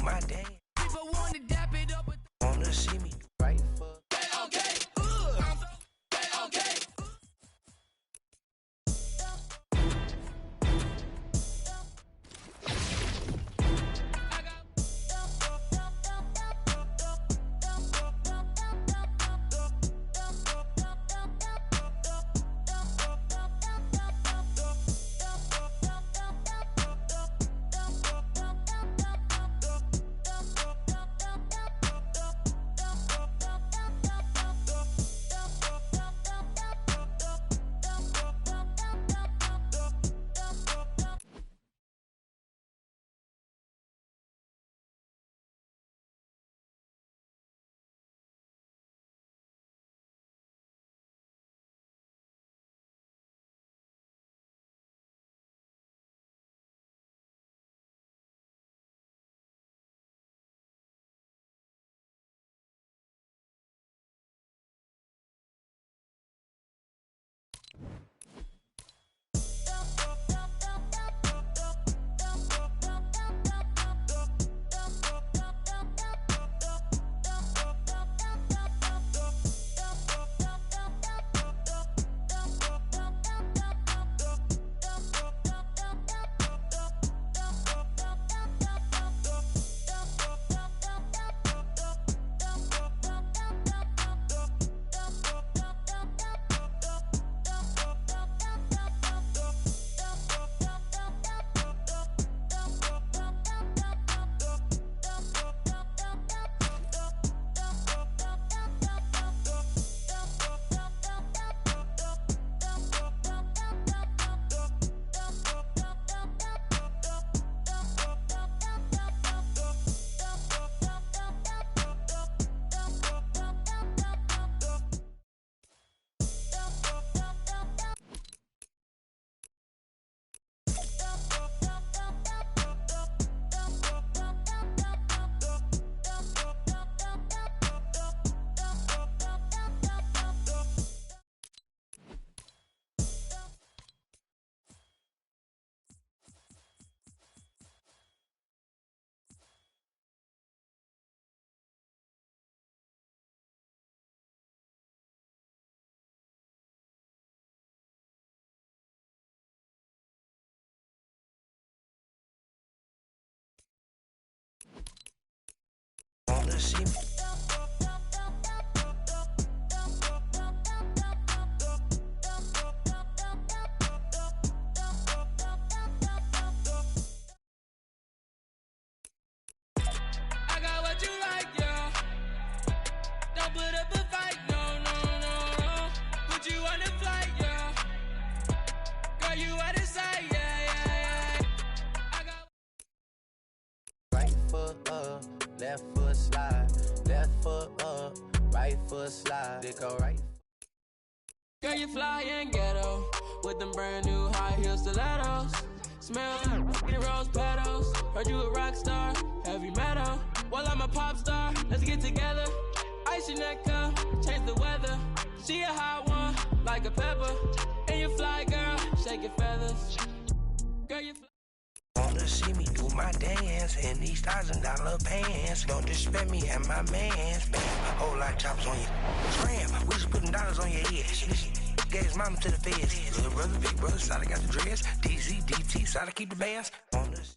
my dance. People wanna dap it up, but wanna see me right foot. Okay. Okay. Wanna see me? I got what you like, yeah. Don't put up a fight, no. Put you on the flight, yeah. Girl, you out of sight, yeah. I got right foot up, left foot slide, left foot up, right foot slide. They go right. Girl, you fly and ghetto with them brand new high heel stilettos. Smells like rose petals. Heard you a rock star, heavy metal. Well, I'm a pop star. Let's get together. Ice your neck up, change the weather. She a hot one, like a pepper. And you fly, girl, shake your feathers. Girl, you fly. Wanna see me do my dance in these $1,000 pants. Don't disrespect me and my mans. Bam, whole lot of choppers on you. Scram, we just putting dollars on your head. Gave his mama to the feds. Little brother, big brother, Sada got the dress. DZ, DT, Sada keep the bands. Wanna see.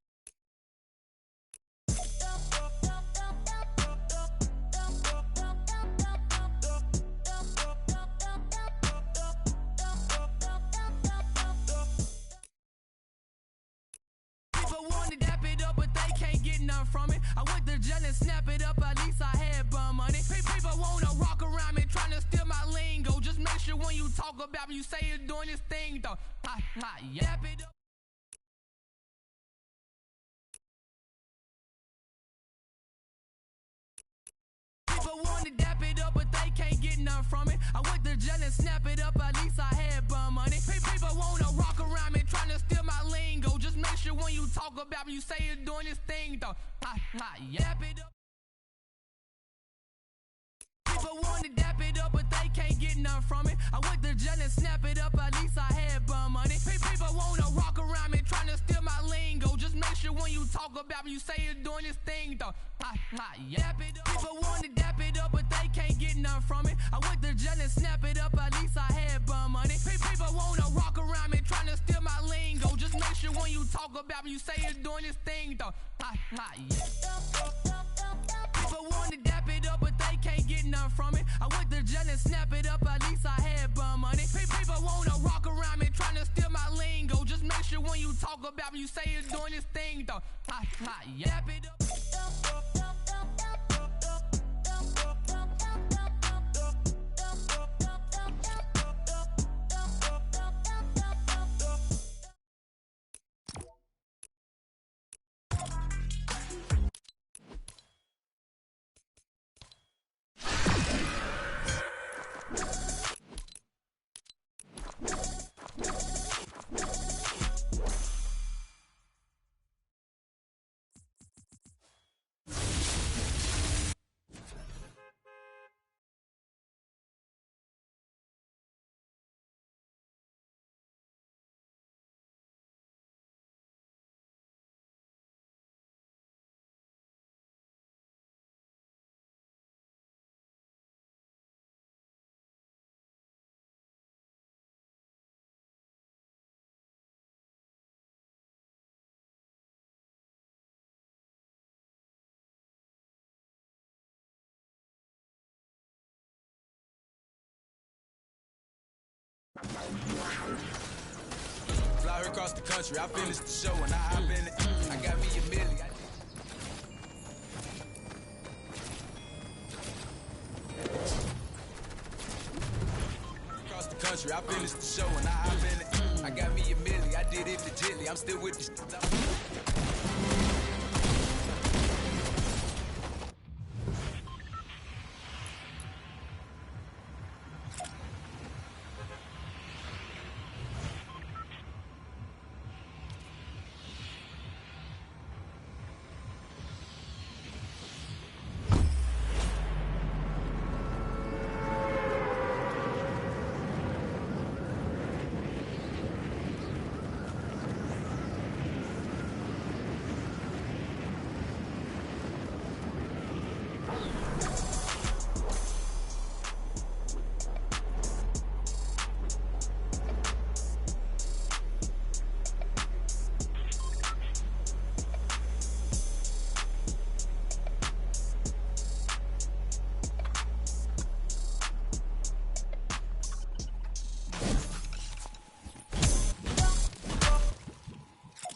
From it, I went to jail and snap it up. At least I had bum money. People wanna rock around me, trying to steal my lingo. Just make sure when you talk about me, you say you're doing this thing though. Yap it up. People wanna dap it up, but they can't get none from it. I went to jail and snap it up. At least I had bum money. People wanna rock around me, trying to steal my lingo. Just make sure when you talk about me, you say you're doing this thing though. Yap it up. People wanna dap it up, but they can't get none from it. I went to jail and snap it up. At least I had bum money. People wanna rock around me, trying to steal my lingo. Just make sure when you talk about about me. You say you're doing this thing though. Ha ha, yeah. People want to dap it up, but they can't get none from it. I went to jail and snap it up, at least I had bum money. People wanna walk around me trying to steal my lingo. Just make sure when you talk about me, you say you're doing this thing though. Ha ha, yeah. People want to dap it up, but they can't get none from it. I went to jail and snap it up, at least I had bum money. People wanna walk around me trying to steal my lingo. Just make sure when you talk about me, you say you're doing this thing though. Ha ha, yeah. Dap it up. Fly her across the country, I finished the show and I hop in it. I got me a milli. Across the country, I finished the show and I hop in it. I got me a milli, I did it legitly. I'm still with the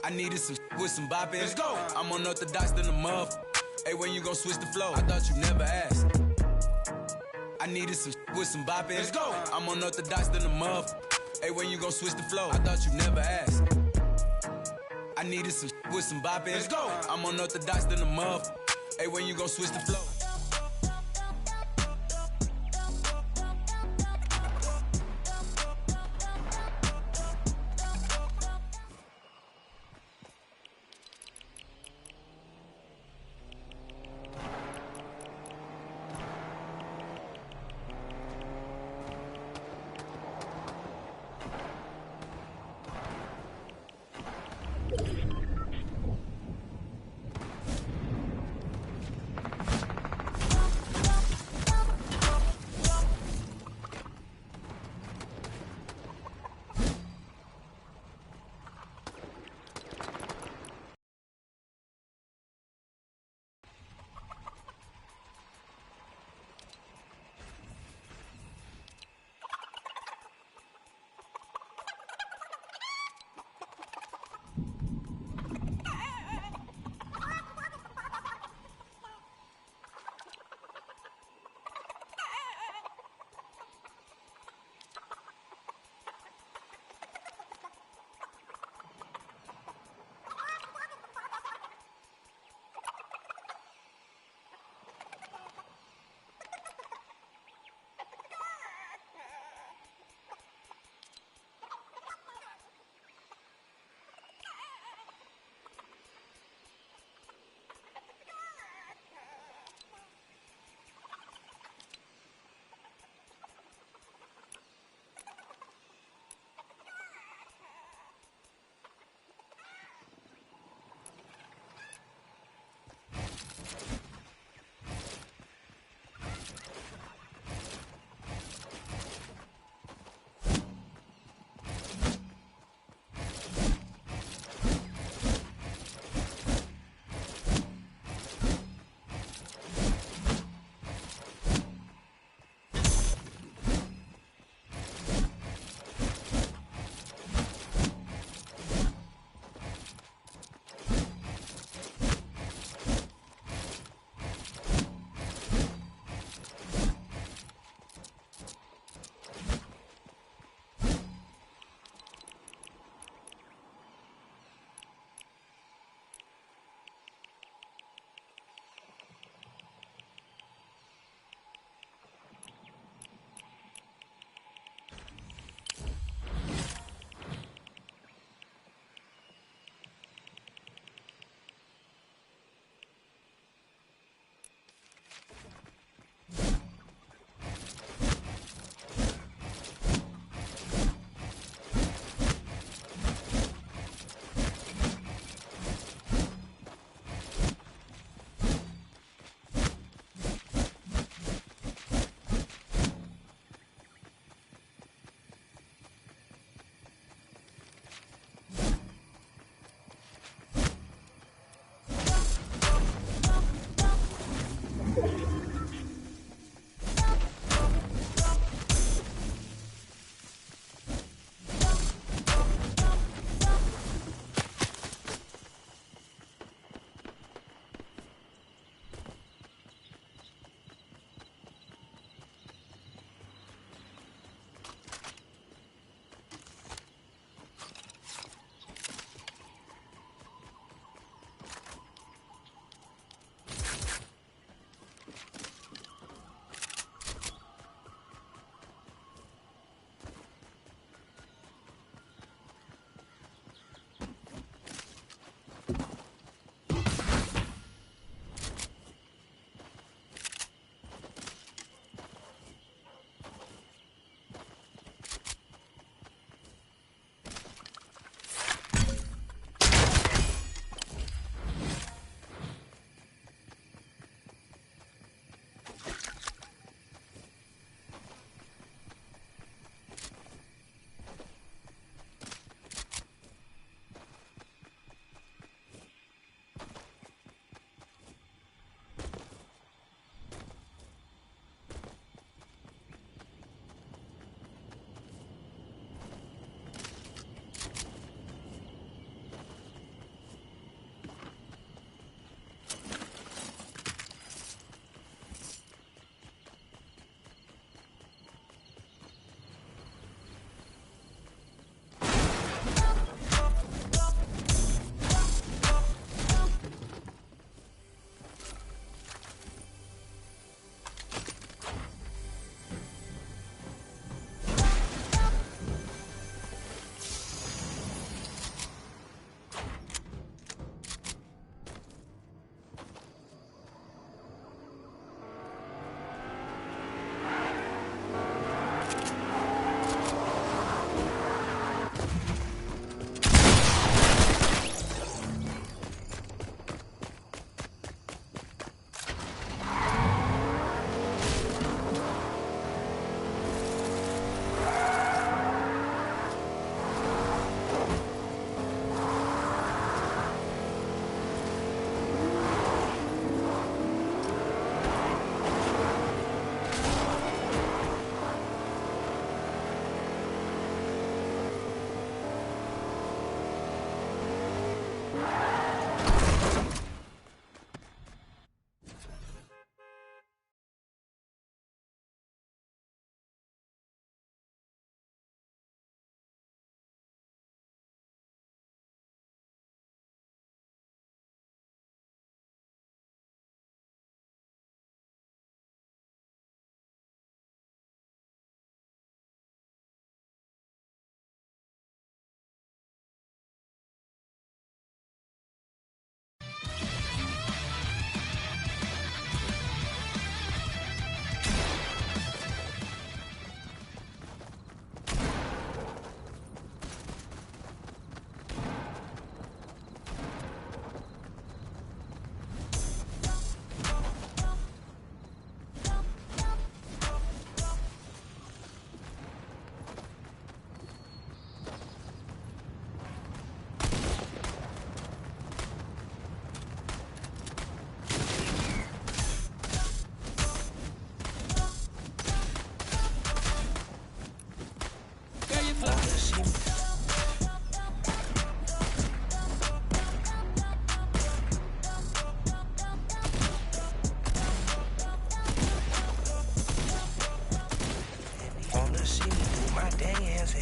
I needed some with some bop in. Let's go. I'm unorthodox than a muff. Hey, when you gon' switch the flow? I thought you never asked. I needed some with some bop in. Let's go. I'm unorthodox than a muff. Hey, when you gon' switch the flow? I thought you never asked. I needed some with some bop in. Let's go. I'm unorthodox than a muff. Hey, when you gon' switch the flow?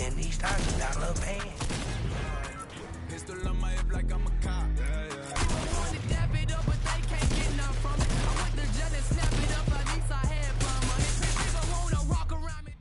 in these stars without a band. Pistol on my hip like I'm a cop. People wanna dab it up, but they can't get none from it. I went to jail and snap it up, at least I had fun money. People wanna rock around me.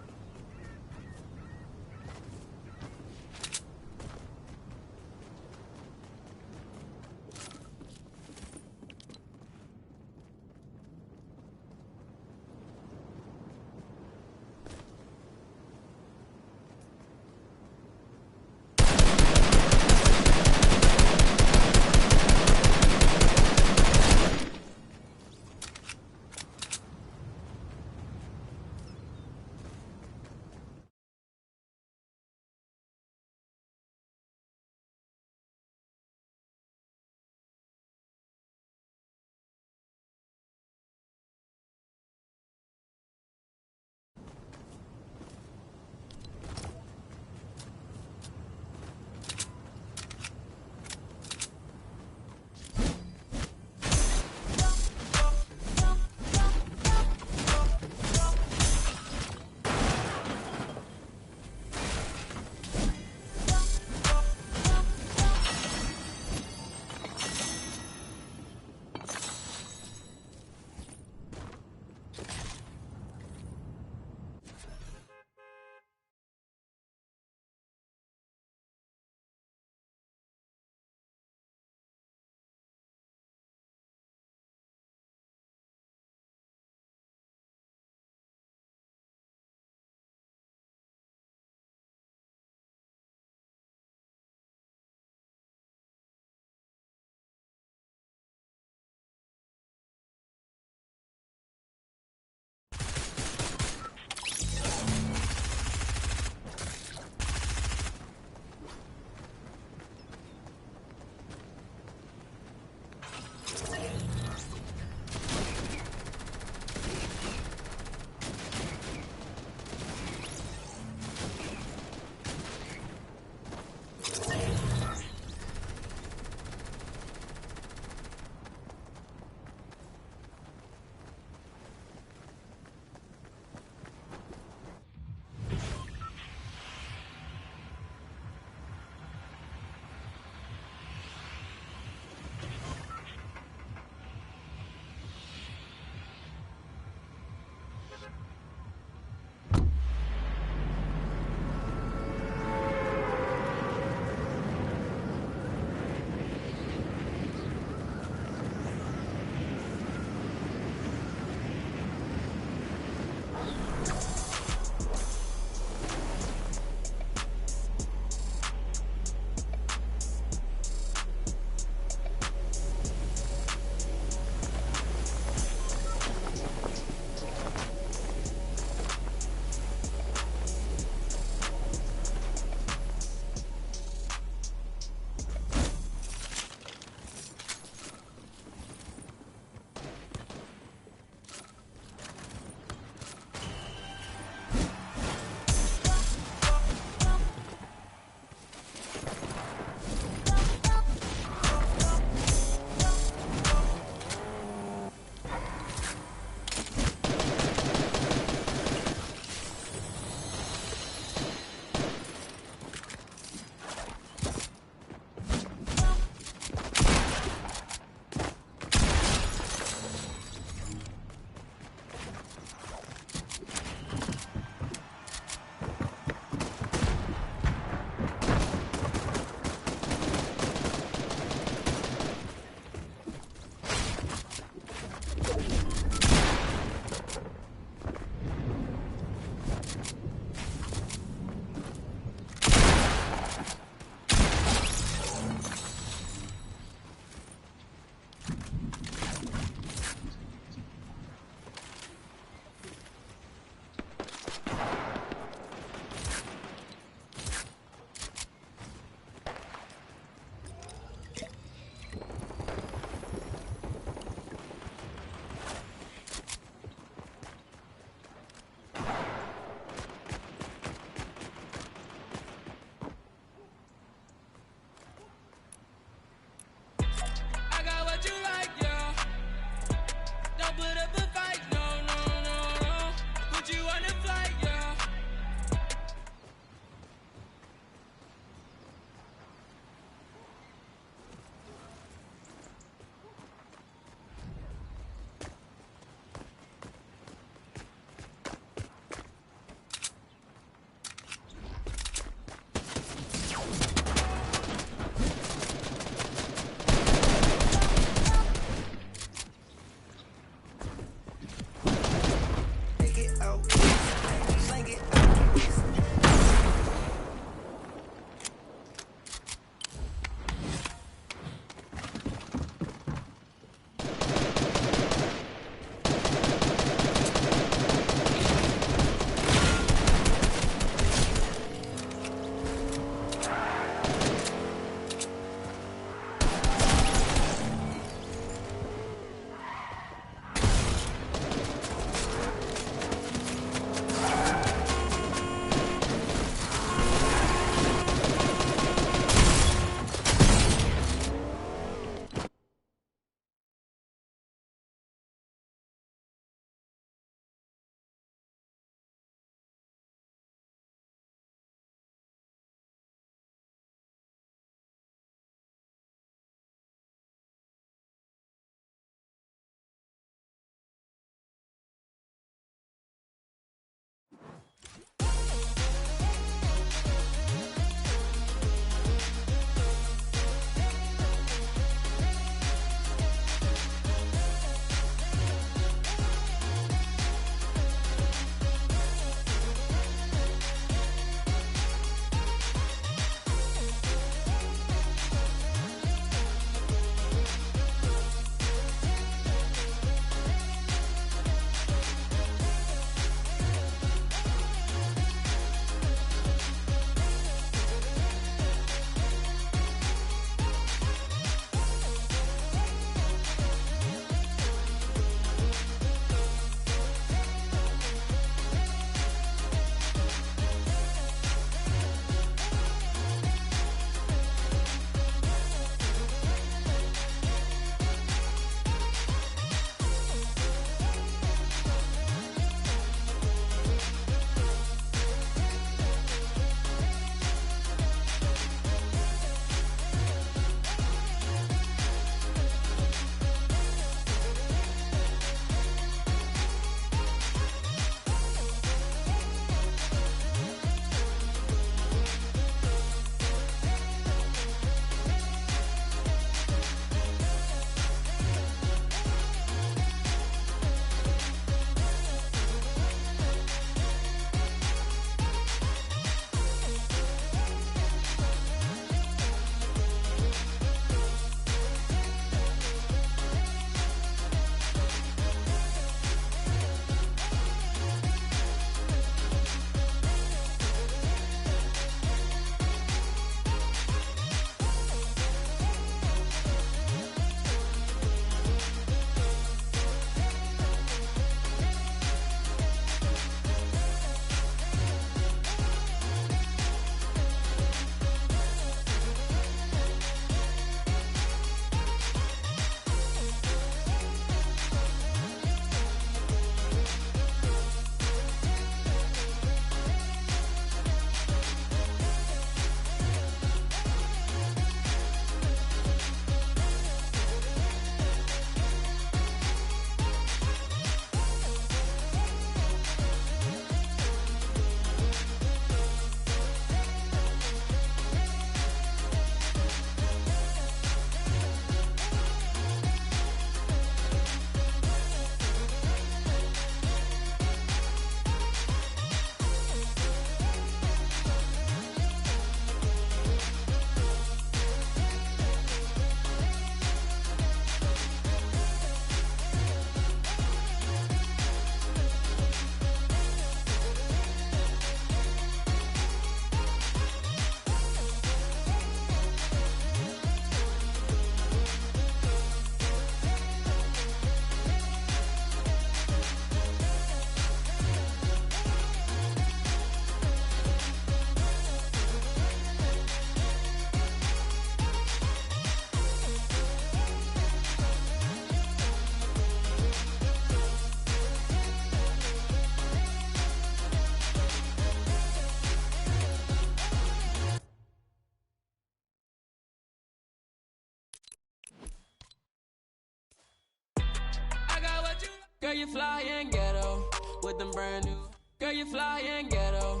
Girl, you fly and ghetto with them brand new. Girl, you fly and ghetto.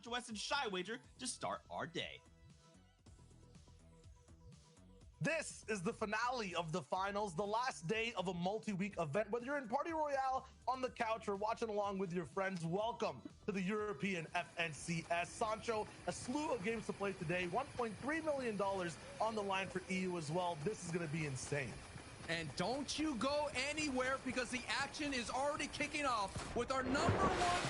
West and Shy Wager to start our day. This is the finale of the finals, the last day of a multi-week event. Whether you're in Party Royale, on the couch, or watching along with your friends, welcome to the European FNCS. Sancho, a slew of games to play today, $1.3 million on the line for EU as well. This is going to be insane. And don't you go anywhere, because the action is already kicking off with our #1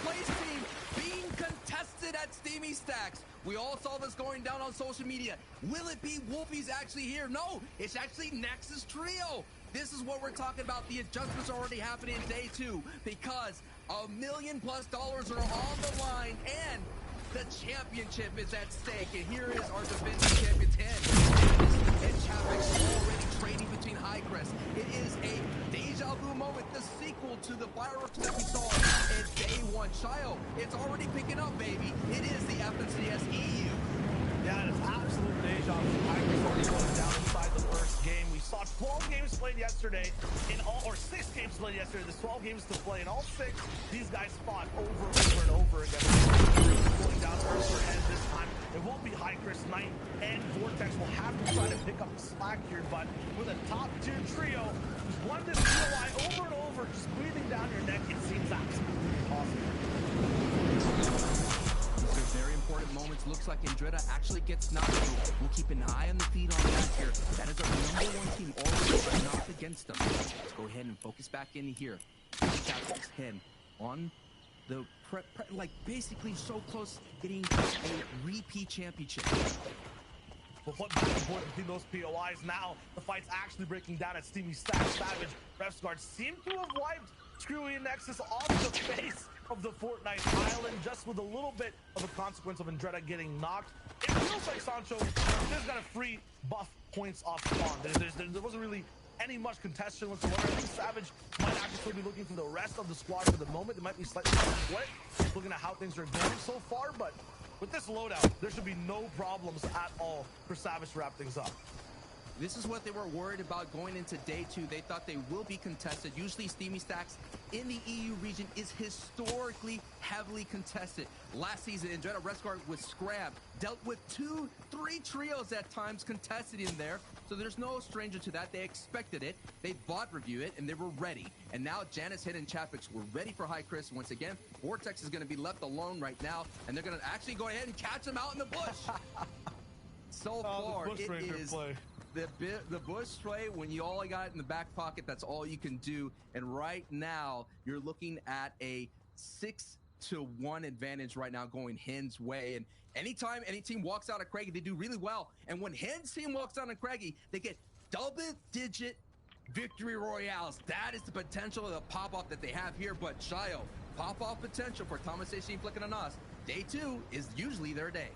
place team being contested at Steamy Stacks. We all saw this going down on social media. Will it be Wolfies actually here? No, it's actually Nexus Trio. This is what we're talking about. The adjustments are already happening in day 2 because $1 million+ are on the line and the championship is at stake. And here is our defending champions, and Chapek's already trading between High Crest. It is a deja vu moment, the sequel to the fireworks that we saw in day 1. Shio, it's already picking up, baby. It is the FNCS EU. Yeah, it's absolute deja vu. High Crest already going down inside the first game. We saw 12 games played yesterday, or 6 games played yesterday. There's 12 games to play. In all 6, these guys fought over and over again. Going down first for Head this time. It won't be High Crest. Knight and Vortex will have to try to pick up the slack here, but with a top-tier trio who's won this POI over and over, just breathing down your neck, it seems absolutely impossible. These are very important moments. Looks like Andretta actually gets knocked. We'll keep an eye on the feed on that here. That is our #1 team already knocked against them. Let's go ahead and focus back in here. Chapek's him on the like basically so close getting a repeat championship. We'll put back and forth between those POIs. Now the fight's actually breaking down at Steamy Stack. Savage Refs Guard seem to have wiped Screwy and Nexus off the face of the Fortnite Island, just with a little bit of a consequence of Andretta getting knocked. It feels like Sancho just got a free buff points off spawn. There wasn't really any much contestation whatsoever. I think Savage might actually be looking for the rest of the squad for the moment. It might be slightly split, looking at how things are going so far, but with this loadout, there should be no problems at all for Savage to wrap things up. This is what they were worried about going into day 2. They thought they will be contested. Usually Steamy Stacks in the EU region is historically heavily contested. Last season, Andretta Resguard was scrapped, dealt with 2-3 trios at times contested in there. So there's no stranger to that. They expected it. They bought review it, and they were ready. And now Janice, Hit, and Chapek's were ready for High Crest. Once again, Vortex is going to be left alone right now, and they're going to actually go ahead and catch him out in the bush. So far, it is the bush stray. When you all got it in the back pocket, that's all you can do. And right now, you're looking at a 6-1 advantage right now going Hen's way. And anytime any team walks out of Craigie, they do really well. And when Hen's team walks out of Craigie, they get double-digit victory royales. That is the potential of the pop-off that they have here. But Shio, pop-off potential for Thomas A. Flicking on us. Day 2 is usually their day.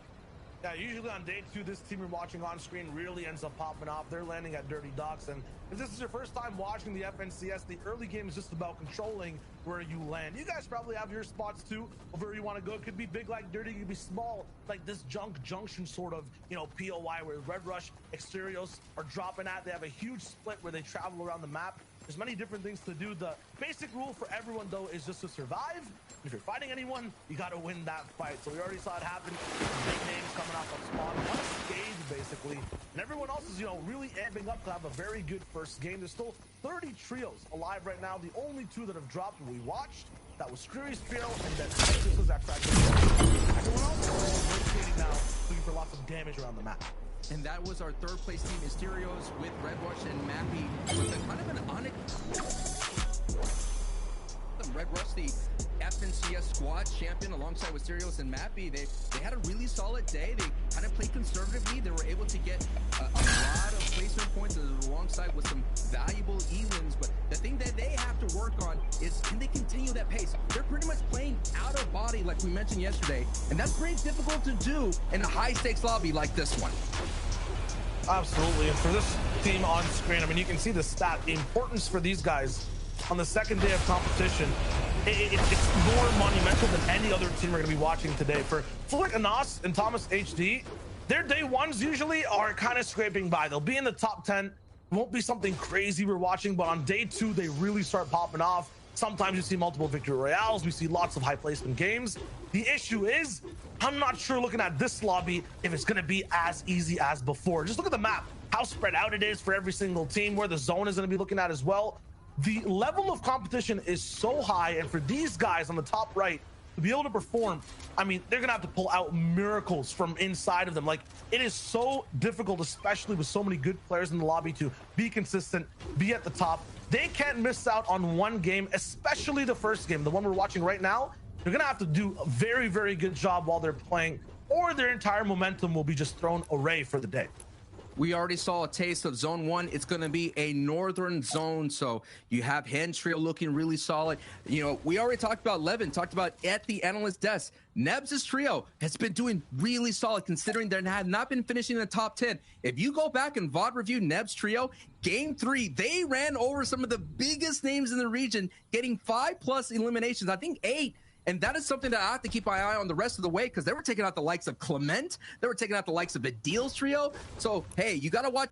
Yeah, usually on day 2, this team you're watching on screen really ends up popping off. They're landing at Dirty Docks, and if this is your first time watching the FNCS, the early game is just about controlling where you land. You guys probably have your spots too of where you want to go. It could be big like Dirty, it could be small like this junction sort of, you know, POI where Red Rush, Exterios are dropping at. They have a huge split where they travel around the map. There's many different things to do. The basic rule for everyone though is just to survive. If you're fighting anyone, you got to win that fight. So we already saw it happen. Big names coming off of spawn, unscathed basically, and everyone else is, you know, really amping up to have a very good first game. There's still 30 trios alive right now. The only 2 that have dropped we watched, that was Screwy's trio, and then this was that track. Everyone else is all rotating now, looking for lots of damage around the map. And that was our third place team, Mysterios, with Red Rush and Mappy, with a kind of an Red Rush, the FNCS squad champion, alongside with Mysterios and Mappy. They had a really solid day. They kind of played conservatively. They were able to get a lot of placement points alongside with some valuable E-wins. But the thing that they have to work on is, can they continue that pace? They're pretty much playing out of body, like we mentioned yesterday, and that's very difficult to do in a high-stakes lobby like this one. Absolutely, and for this team on screen, I mean, you can see the stat, the importance for these guys on the second day of competition. It's more monumental than any other team we're going to be watching today. For like Anas and Thomas HD, their day 1s usually are kind of scraping by. They'll be in the top 10. It won't be something crazy we're watching, but on day 2, they really start popping off. Sometimes you see multiple victory royales. We see lots of high placement games. The issue is, I'm not sure looking at this lobby if it's going to be as easy as before. Just look at the map, how spread out it is for every single team, where the zone is going to be looking at as well. The level of competition is so high, and for these guys on the top right to be able to perform, I mean, they're gonna have to pull out miracles from inside of them. Like, it is so difficult, especially with so many good players in the lobby, to be consistent, be at the top. They can't miss out on one game, especially the first game, the one we're watching right now. They're gonna have to do a very, very good job while they're playing, or their entire momentum will be just thrown away for the day. We already saw a taste of zone 1. It's going to be a northern zone. So you have Hen Trio looking really solid. You know, we already talked about Levin, talked about at the analyst desk. Nebs' trio has been doing really solid, considering they had not been finishing in the top 10. If you go back and VOD review Nebs' trio, game 3, they ran over some of the biggest names in the region, getting 5+ eliminations. I think 8. And that is something that I have to keep my eye on the rest of the way, because they were taking out the likes of Clement. They were taking out the likes of Adil's trio. So, hey, you got to watch.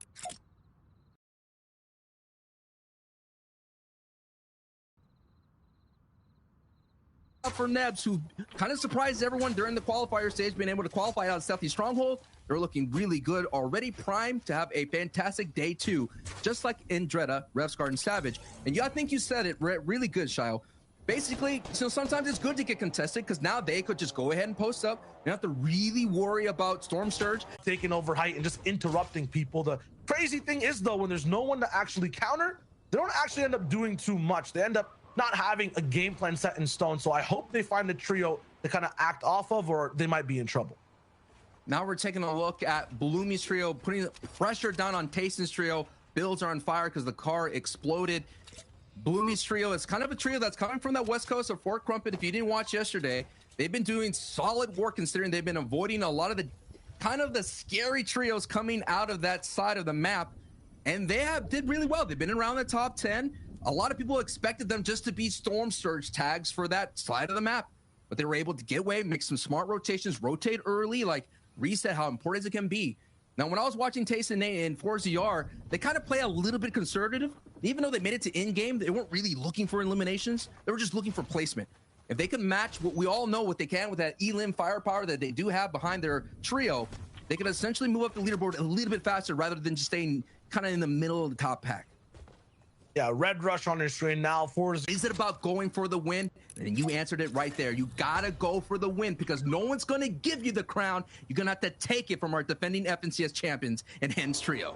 For Nebs, who kind of surprised everyone during the qualifier stage, being able to qualify out of Stealthy Stronghold. They're looking really good, already primed to have a fantastic day 2, just like in Dreda, Revsguard, and Savage. And yeah, I think you said it really good, Shio. Basically, so sometimes it's good to get contested, because now they could just go ahead and post up. You don't have to really worry about Storm Surge taking over height and just interrupting people. The crazy thing is, though, when there's no one to actually counter, they don't actually end up doing too much. They end up not having a game plan set in stone. So I hope they find a trio to kind of act off of, or they might be in trouble. Now we're taking a look at Bloomy's trio, putting pressure down on Tayson's trio. Builds are on fire because the car exploded. Bloomy's trio is kind of a trio that's coming from that west coast of Fort Crumpet. If you didn't watch yesterday, they've been doing solid work, considering they've been avoiding a lot of the kind of the scary trios coming out of that side of the map, and they did really well. They've been around the top 10. A lot of people expected them just to be Storm Surge tags for that side of the map, but they were able to get away, make some smart rotations, rotate early, like reset how important it can be. Now, when I was watching Tayson and ForZR, they kind of play a little bit conservative. Even though they made it to in-game, they weren't really looking for eliminations. They were just looking for placement. If they could match what we all know what they can with that elim firepower that they do have behind their trio, they can essentially move up the leaderboard a little bit faster rather than just staying kind of in the middle of the top pack. Yeah, Red Rush on their screen now. Is it about going for the win? And you answered it right there. You gotta go for the win, because no one's gonna give you the crown. You're gonna have to take it from our defending FNCS champions and Hen's trio.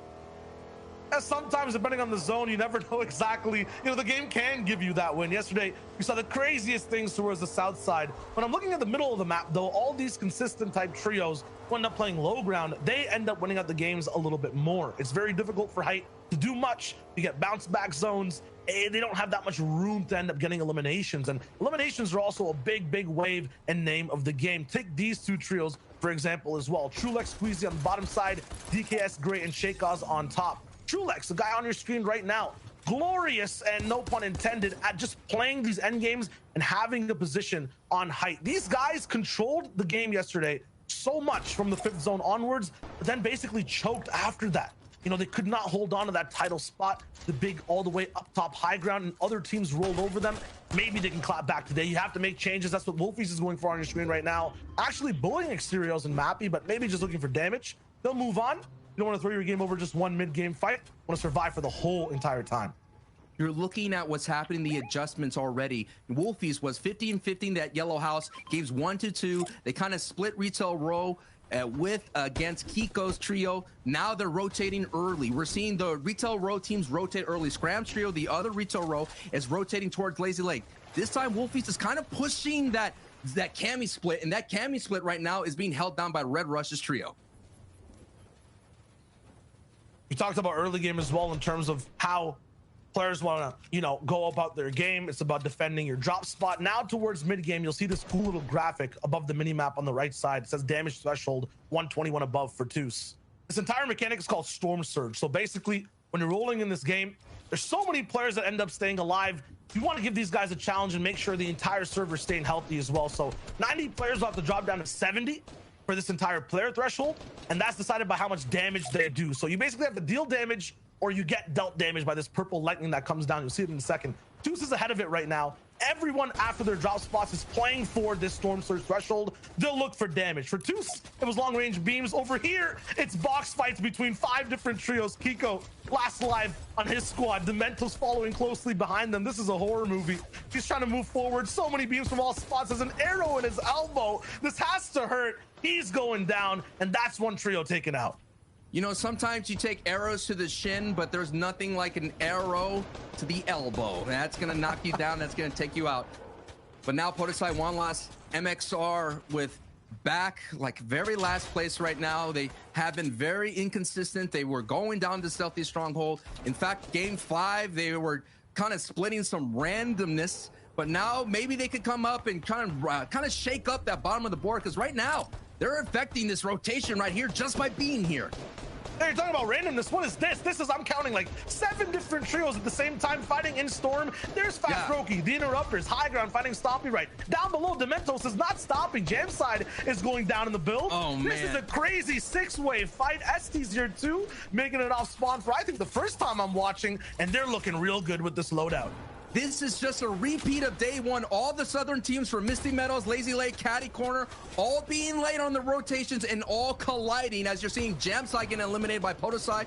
Sometimes, depending on the zone, you never know exactly. You know, the game can give you that win. Yesterday, we saw the craziest things towards the south side. When I'm looking at the middle of the map, though, all these consistent type trios who end up playing low ground, they end up winning out the games a little bit more. It's very difficult for height to do much. You get bounce back zones. They don't have that much room to end up getting eliminations. And eliminations are also a big, big wave and name of the game. Take these two trios for example, as well. Trulex, Squeezy on the bottom side, DKS, Gray, and Shakaz on top. Trulex, the guy on your screen right now, glorious, and no pun intended, at just playing these end games and having a position on height. These guys controlled the game yesterday so much from the 5th zone onwards, but then basically choked after that. You know, they could not hold on to that title spot, the big all the way up top high ground, and other teams rolled over them. Maybe they can clap back today. You have to make changes. That's what Wolfies is going for on your screen right now. Actually bullying Exteriors and Mappy, but maybe just looking for damage. They'll move on. You don't want to throw your game over just one mid-game fight. You want to survive for the whole entire time. You're looking at what's happening, the adjustments already. Wolfies was 50-15 that yellow house, games 1-2. They kind of split retail row against Kiko's trio. Now they're rotating early. We're seeing the retail row teams rotate early. Scram's trio, the other retail row, is rotating towards Lazy Lake. This time, Wolfies is kind of pushing that Cammy split, and that Cammy split right now is being held down by Red Rush's trio. We talked about early game as well in terms of how players want to, you know, go about their game. It's about defending your drop spot. Now towards mid game, you'll see this cool little graphic above the mini map on the right side. It says damage threshold 121 above for Deuce. This entire mechanic is called Storm Surge. So basically, when you're rolling in this game, there's so many players that end up staying alive. You want to give these guys a challenge and make sure the entire server is staying healthy as well. So 90 players will have to drop down to 70 for this entire player threshold, and that's decided by how much damage they do. So you basically have to deal damage or you get dealt damage by this purple lightning that comes down. You'll see it in a second. Deuce is ahead of it right now. Everyone after their drop spots is playing for this Storm Surge threshold. They'll look for damage. For Deuce, it was long range beams. Over here, it's box fights between 5 different trios. Kiko last alive on his squad. Demento's following closely behind them. This is a horror movie. He's trying to move forward. So many beams from all spots. There's an arrow in his elbow. This has to hurt. He's going down, and that's one trio taken out. You know, sometimes you take arrows to the shin, but there's nothing like an arrow to the elbow. That's going to knock you down. That's going to take you out. But now Podesai one last MXR with back, like very last place right now. They have been very inconsistent. They were going down to Stealthy Stronghold. In fact, game 5, they were kind of splitting some randomness. But now maybe they could come up and kind of shake up that bottom of the board, because right now they're affecting this rotation right here just by being here. Hey, you're talking about randomness. What is this? This is, I'm counting like 7 different trios at the same time fighting in Storm. There's Fast Roki, the Interrupters, High Ground fighting Stompy right. Down below, Dementos is not stopping. Jamside is going down in the build. Oh, man. This is a crazy 6-way fight. ST's here too, making it off spawn for, I think, the first time I'm watching, and they're looking real good with this loadout. This is just a repeat of day 1. All the Southern teams from Misty Meadows, Lazy Lake, Caddy Corner, all being late on the rotations and all colliding as you're seeing Jamside getting eliminated by Podesai.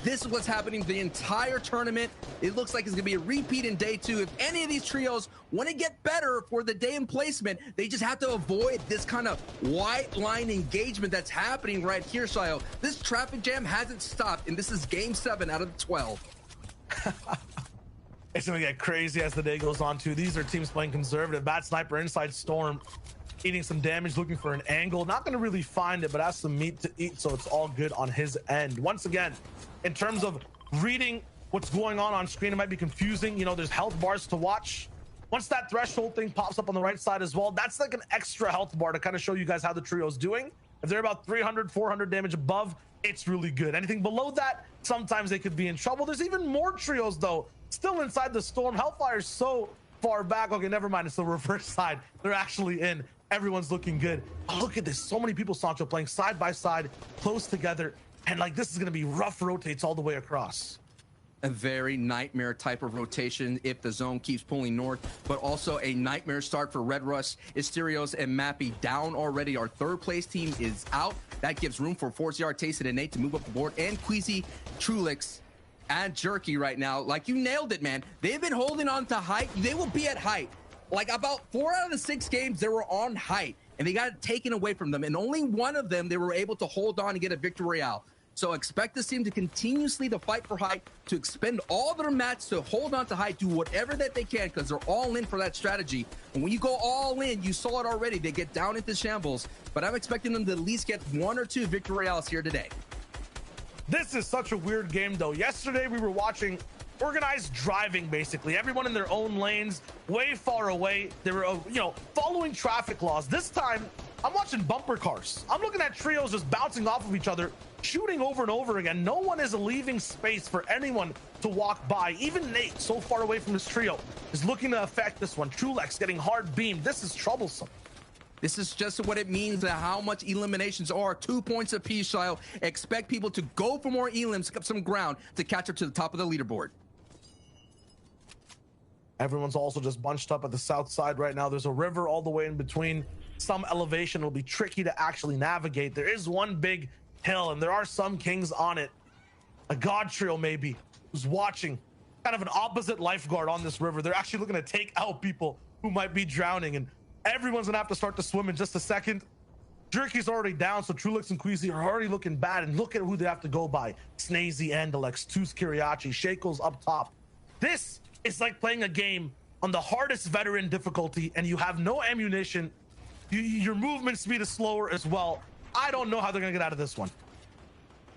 This is what's happening the entire tournament. It looks like it's going to be a repeat in day 2. If any of these trios want to get better for the day in placement, they just have to avoid this kind of white line engagement that's happening right here, Shayo. This traffic jam hasn't stopped, and this is game 7 out of the 12. It's going to get crazy as the day goes on, too. These are teams playing conservative. Bad Sniper inside Storm, eating some damage, looking for an angle. Not going to really find it, but has some meat to eat, so it's all good on his end. Once again, in terms of reading what's going on screen, it might be confusing. You know, there's health bars to watch. Once that threshold thing pops up on the right side as well, that's like an extra health bar to kind of show you guys how the trio's doing. If they're about 300, 400 damage above, it's really good. Anything below that, sometimes they could be in trouble. There's even more trios, though, still inside the Storm. Hellfire's so far back. Okay, never mind. It's the reverse side. They're actually in. Everyone's looking good. Oh, look at this. So many people, Sancho, playing side by side, close together. And like, this is going to be rough rotates all the way across. A very nightmare type of rotation if the zone keeps pulling north, but also a nightmare start for Red Rush, Asterios, and Mappy down already. Our 3rd place team is out. That gives room for 4CR, Tasted, and Nate to move up the board, and Queasy, Trulix, and Jerky right now. Like, you nailed it, man. They've been holding on to height. They will be at height. Like, about 4 out of the 6 games, they were on height, and they got it taken away from them. And only one of them, they were able to hold on and get a victory royale. So expect this team to continuously to fight for height, to expend all their mats, to hold on to height, do whatever that they can, because they're all in for that strategy. And when you go all in, you saw it already, they get down into shambles. But I'm expecting them to at least get 1 or 2 victory royales here today. This is such a weird game, though. Yesterday, we were watching organized driving, basically. Everyone in their own lanes, way far away. They were, you know, following traffic laws. This time, I'm watching bumper cars. I'm looking at trios just bouncing off of each other, shooting over and over again. No one is leaving space for anyone to walk by. Even Nate, so far away from this trio, is looking to affect this one. Trulex getting hard beamed. This is troublesome. This is just what it means, how much eliminations are. 2 points apiece, Shio. Expect people to go for more elims, pick up some ground to catch up to the top of the leaderboard. Everyone's also just bunched up at the south side right now. There's a river all the way in between. Some elevation will be tricky to actually navigate. There is one big hill, and there are some kings on it. A god trio maybe who's watching, kind of an opposite lifeguard on this river. They're actually looking to take out people who might be drowning, and everyone's gonna have to start to swim in just a second. Jerky's already down, so Trulix and Queasy are already looking bad, and look at who they have to go by. Snazy, Andalex, Tuz Kiriachi, Shakel's up top. This is like playing a game on the hardest veteran difficulty, and you have no ammunition. Your movement speed is slower as well. I don't know how they're gonna get out of this one.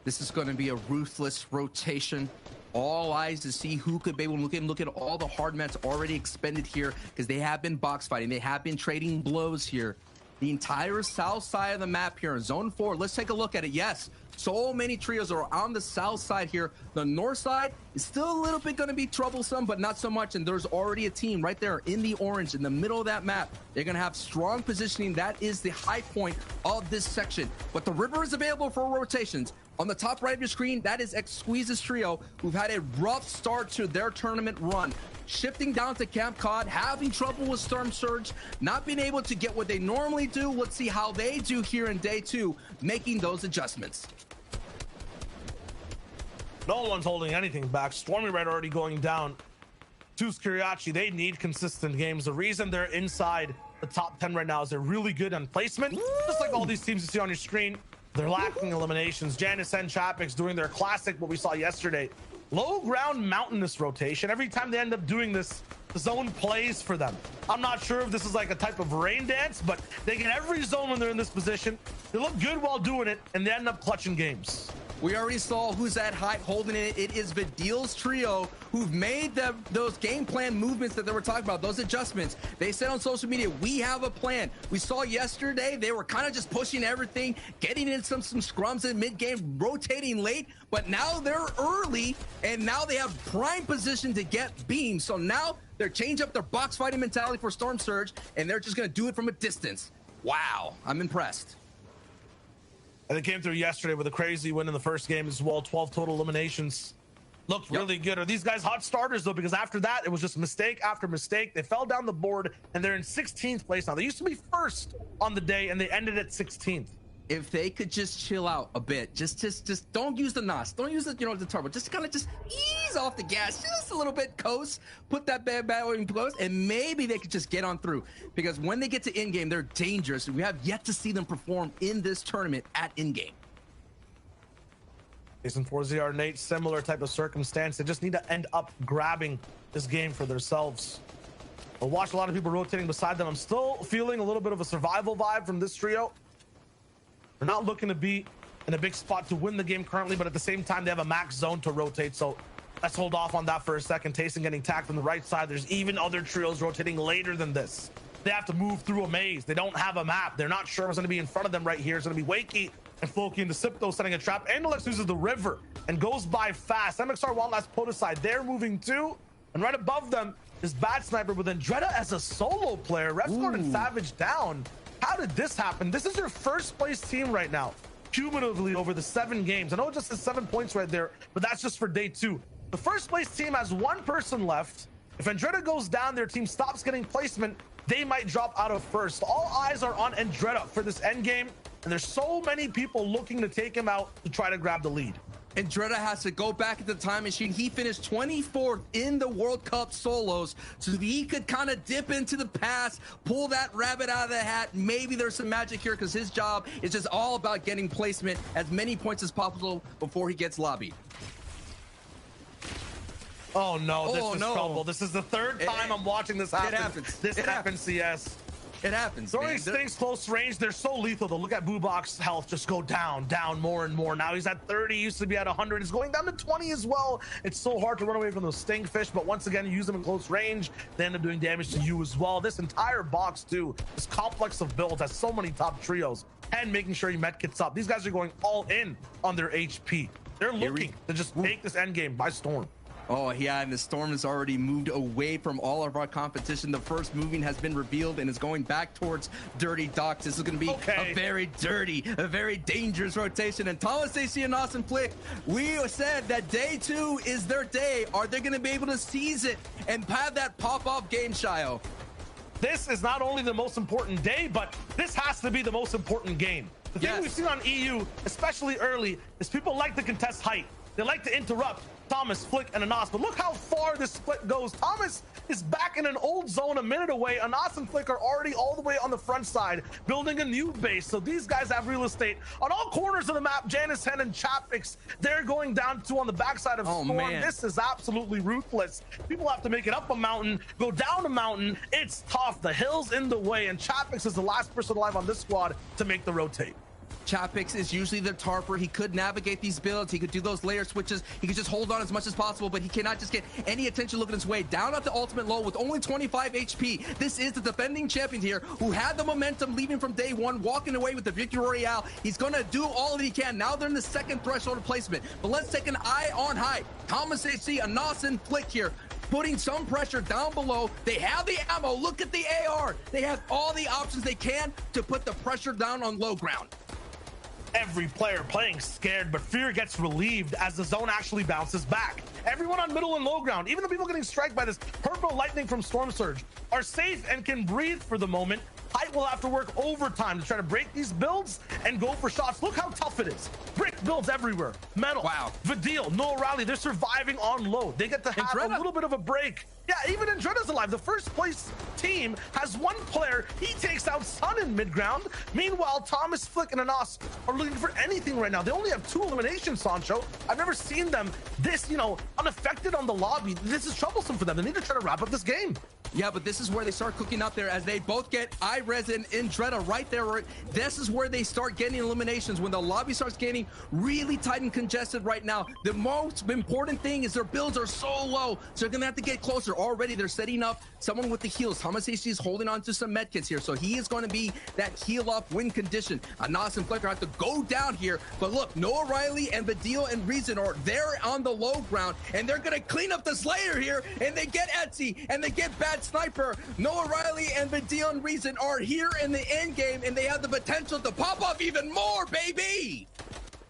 This is going to be a ruthless rotation. All eyes to see who could be able to look at all the hard mats already expended here, because they have been box fighting. They have been trading blows here. The entire south side of the map here in zone 4. Let's take a look at it. Yes, so many trios are on the south side here. The north side is still a little bit going to be troublesome, but not so much. And there's already a team right there in the orange in the middle of that map. They're going to have strong positioning. That is the high point of this section. But the river is available for rotations. On the top right of your screen, that is Squeeze's trio, who've had a rough start to their tournament run. Shifting down to Camp Cod, having trouble with Storm Surge, not being able to get what they normally do. Let's see how they do here in day 2, making those adjustments. No one's holding anything back. Stormy Red already going down. Tuz Kiriachi, they need consistent games. The reason they're inside the top 10 right now is they're really good on placement. Just like all these teams you see on your screen, they're lacking eliminations. Janice and Chapix doing their classic, what we saw yesterday. Low ground mountainous rotation. Every time they end up doing this, the zone plays for them. I'm not sure if this is like a type of rain dance, but they get every zone when they're in this position. They look good while doing it, and they end up clutching games. We already saw who's at height holding it. It is Vidil's trio who've made those game plan movements that they were talking about, those adjustments. They said on social media, we have a plan. We saw yesterday they were kind of just pushing everything, getting in some scrums in mid-game, rotating late, but now they're early, and now they have prime position to get beams. So now they're changing up their box fighting mentality for Storm Surge, and they're just going to do it from a distance. Wow, I'm impressed. And they came through yesterday with a crazy win in the first game as well. 12 total eliminations. Looked really good. Are these guys hot starters, though? Because after that, it was just mistake after mistake. They fell down the board, and they're in 16th place now. They used to be first on the day, and they ended at 16th. If they could just chill out a bit, just don't use the NOS, don't use the the turbo, just kind of just ease off the gas just a little bit, coast, put that bad in close, and maybe they could just get on through. Because when they get to in game, they're dangerous. We have yet to see them perform in this tournament at in game. Jason 4ZR, Nate, similar type of circumstance. They just need to end up grabbing this game for themselves. I watched a lot of people rotating beside them. I'm still feeling a little bit of a survival vibe from this trio. They're not looking to be in a big spot to win the game currently, but at the same time, they have a max zone to rotate. So let's hold off on that for a second. Tayson getting tagged from the right side. There's even other trios rotating later than this. They have to move through a maze. They don't have a map. They're not sure what's going to be in front of them right here. It's going to be Wakey and Floki into Sipto setting a trap. Andalex uses the river and goes by fast. MXR one last Podicide. They're moving too. And right above them is Bad Sniper with Andretta as a solo player. Refsgard and Savage down. How did this happen? This is their first place team right now, cumulatively over the 7 games. I know it just says 7 points right there, but that's just for day 2. The first place team has 1 person left. If Andretta goes down, their team stops getting placement, they might drop out of first. All eyes are on Andretta for this end game, and there's so many people looking to take him out to try to grab the lead. Andretta has to go back at the time machine. He finished 24th in the World Cup solos, so he could kind of dip into the past, pull that rabbit out of the hat. Maybe there's some magic here, because his job is just all about getting placement as many points as possible before he gets lobbied. Oh no, this is trouble. This is the 3rd time I'm watching this happen. It happens. This happens, CS. It happens. Dory stays close range. They're so lethal though. Look at Bubak's health just go down more and more. Now he's at 30, used to be at 100. It's going down to 20 as well. It's so hard to run away from those stingfish, but once again, you use them in close range, they end up doing damage to you as well. This entire box too, this complex of builds has so many top trios and making sure he medkits up. These guys are going all in on their HP. They're looking to just take this end game by storm. Oh yeah, and the storm has already moved away from all of our competition. The first moving has been revealed and is going back towards Dirty Docks. This is going to be a very dirty, a very dangerous rotation. And Thomas AC and Austin Flick, we said that day 2 is their day. Are they going to be able to seize it and have that pop-off game, Shio? This is not only the most important day, but this has to be the most important game. The thing we've seen on EU, especially early, is people like to contest height. They like to interrupt Thomas, Flick, and Anas. But look how far this split goes. Thomas is back in an old zone a minute away. Anas and Flick are already all the way on the front side, building a new base. So these guys have real estate on all corners of the map. Janice Hen and Chapix, they're going down to on the backside of Storm. Man. This is absolutely ruthless. People have to make it up a mountain, go down a mountain. It's tough. The hill's in the way, and Chapix is the last person alive on this squad to make the rotate. Chapix is usually the tarper. He could navigate these builds. He could do those layer switches. He could just hold on as much as possible, but he cannot just get any attention looking his way. Down at the ultimate low with only 25 HP. This is the defending champion here who had the momentum leaving from day 1, walking away with the Victory Royale. He's going to do all that he can. Now they're in the second threshold replacement. But let's take an eye on high. Thomas AC, Anas, and Flick here, putting some pressure down below. They have the ammo. Look at the AR. They have all the options they can to put the pressure down on low ground. Every player playing scared, but fear gets relieved as the zone actually bounces back. Everyone on middle and low ground, even the people getting struck by this purple lightning from Storm Surge, are safe and can breathe for the moment. Height will have to work overtime to try to break these builds and go for shots. Look how tough it is. Brick builds everywhere. Metal. Wow. Vidil, Noah Riley, they're surviving on low. They get to have a little bit of a break. Yeah, even Andretta's alive. The first place team has one player. He takes out Sun in mid-ground. Meanwhile, Thomas, Flick, and Anas are looking for anything right now. They only have 2 eliminations, Sancho. I've never seen them this, unaffected on the lobby. This is troublesome for them. They need to try to wrap up this game. Yeah, but this is where they start cooking up there as they both get iRes and Indretta right there. This is where they start getting eliminations when the lobby starts getting really tight and congested right now. The most important thing is their builds are so low, so they're going to have to get closer. Already they're setting up someone with the heals. Thomas AC is holding on to some medkits here, so he is going to be that heal up win condition. Anas and Flicker have to go down here, but look, Noah Riley and Badil and Reason are there on the low ground, and they're going to clean up the Slayer here, and they get Etsy, and they get Bad Sniper. Noah Riley and Badil and Reason are here in the end game, and they have the potential to pop off even more, baby!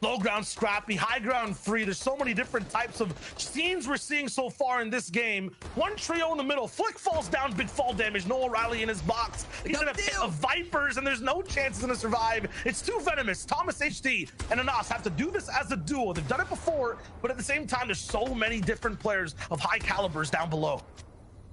Low ground scrappy, high ground free. There's so many different types of scenes we're seeing so far in this game. One trio in the middle. Flick falls down, big fall damage. Noah Riley in his box. He's in a pit of Vipers, and there's no chances to survive. It's too venomous. Thomas HD and Anas have to do this as a duo. They've done it before, but at the same time, there's so many different players of high calibers down below.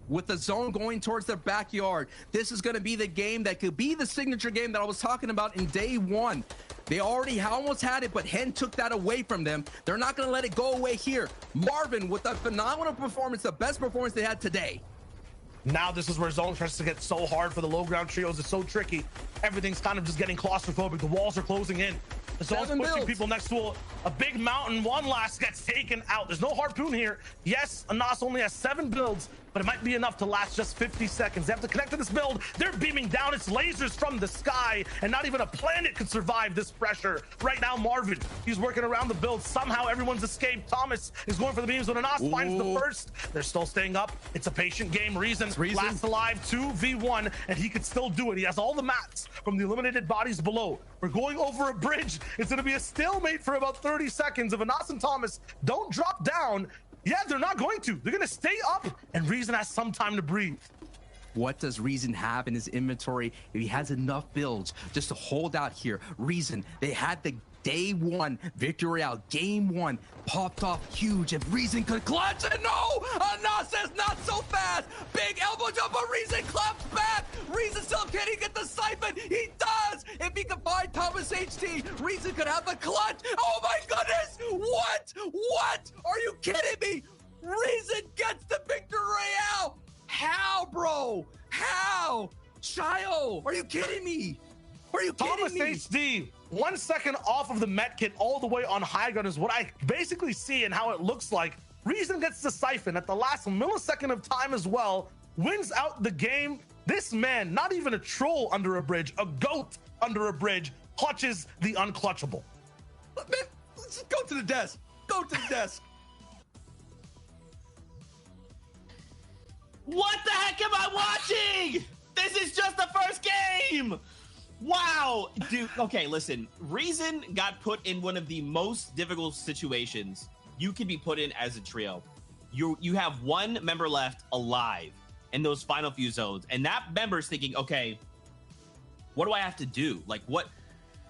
With the zone going towards their backyard, this is going to be the game that could be the signature game that I was talking about in day 1. They already almost had it, but Hen took that away from them. They're not going to let it go away here. Marvin with a phenomenal performance, the best performance they had today. Now this is where zone starts to get so hard for the low ground trios. It's so tricky. Everything's kind of just getting claustrophobic. The walls are closing in. The zone's pushing people next to a big mountain. One last gets taken out. There's no harpoon here. Yes, Anas only has 7 builds, but it might be enough to last just 50 seconds. They have to connect to this build. They're beaming down. It's lasers from the sky, and not even a planet could survive this pressure. Right now, Marvin, he's working around the build. Somehow everyone's escaped. Thomas is going for the beams when Anas finds the first. They're still staying up. It's a patient game. Reason last alive 2v1, and he could still do it. He has all the mats from the eliminated bodies below. We're going over a bridge. It's going to be a stalemate for about 30 seconds. If Anas and Thomas don't drop down, yeah, they're not going to. They're going to stay up, and Reason has some time to breathe. What does Reason have in his inventory if he has enough builds just to hold out here? Reason, they had the day 1 victory royale, game 1 popped off huge. If Reason could clutch it, no! Anas says not so fast. Big elbow jump, but Reason claps back. Reason still can't he get the siphon? He does! If he can find Thomas HT, Reason could have the clutch. Oh my goodness! What? What? Are you kidding me? Reason gets the victory royale! How, bro? How? Shio, are you kidding me? Are you Thomas kidding me? HD, 1 second off of the med kit all the way on high ground is what I basically see and how it looks like. Reason gets the siphon at the last millisecond of time as well, wins out the game. This man, not even a troll under a bridge, a goat under a bridge, clutches the unclutchable. Man, let's just go to the desk. Go to the desk. What the heck am I watching? This is just the first game. Wow, dude. Okay, listen. Reason got put in one of the most difficult situations you could be put in as a trio. You have one member left alive in those final few zones, and that member's thinking, okay, what do I have to do? Like, what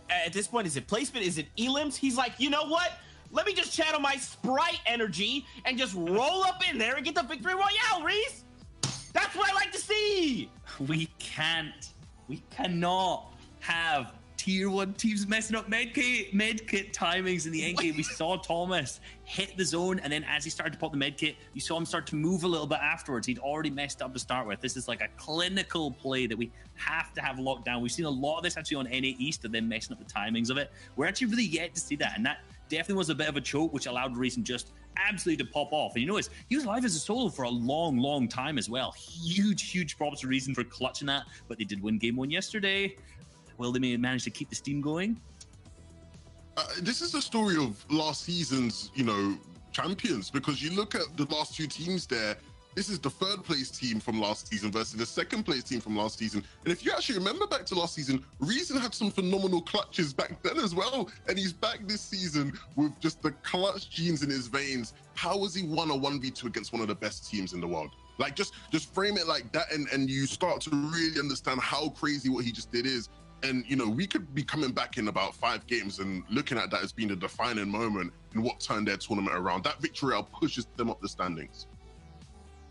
at this point, is it placement? Is it elims? He's like, you know what? Let me just channel my Sprite energy and just roll up in there and get the victory royale, Reese. That's what I like to see. We cannot have tier 1 teams messing up medkit timings in the end game. We saw Thomas hit the zone, and then as he started to pop the medkit, you saw him start to move a little bit afterwards. He'd already messed up to start with. This is like a clinical play that we have to have locked down. We've seen a lot of this actually on NA East, and then messing up the timings of it. We're actually really yet to see that, and that definitely was a bit of a choke, which allowed Reason just absolutely to pop off. And you notice he was live as a solo for a long time as well. Huge props to Reason for clutching that, but they did win game 1 yesterday. Will they manage to keep the steam going? This is the story of last season's, champions, because you look at the last 2 teams there. This is the 3rd place team from last season versus the 2nd place team from last season. And if you actually remember back to last season, Reason had some phenomenal clutches back then as well. And he's back this season with just the clutch genes in his veins. How has he won a 1v2 against one of the best teams in the world? Like, just frame it like that, and you start to really understand how crazy what he just did is. And, we could be coming back in about 5 games and looking at that as being a defining moment in what turned their tournament around. That victory pushes them up the standings.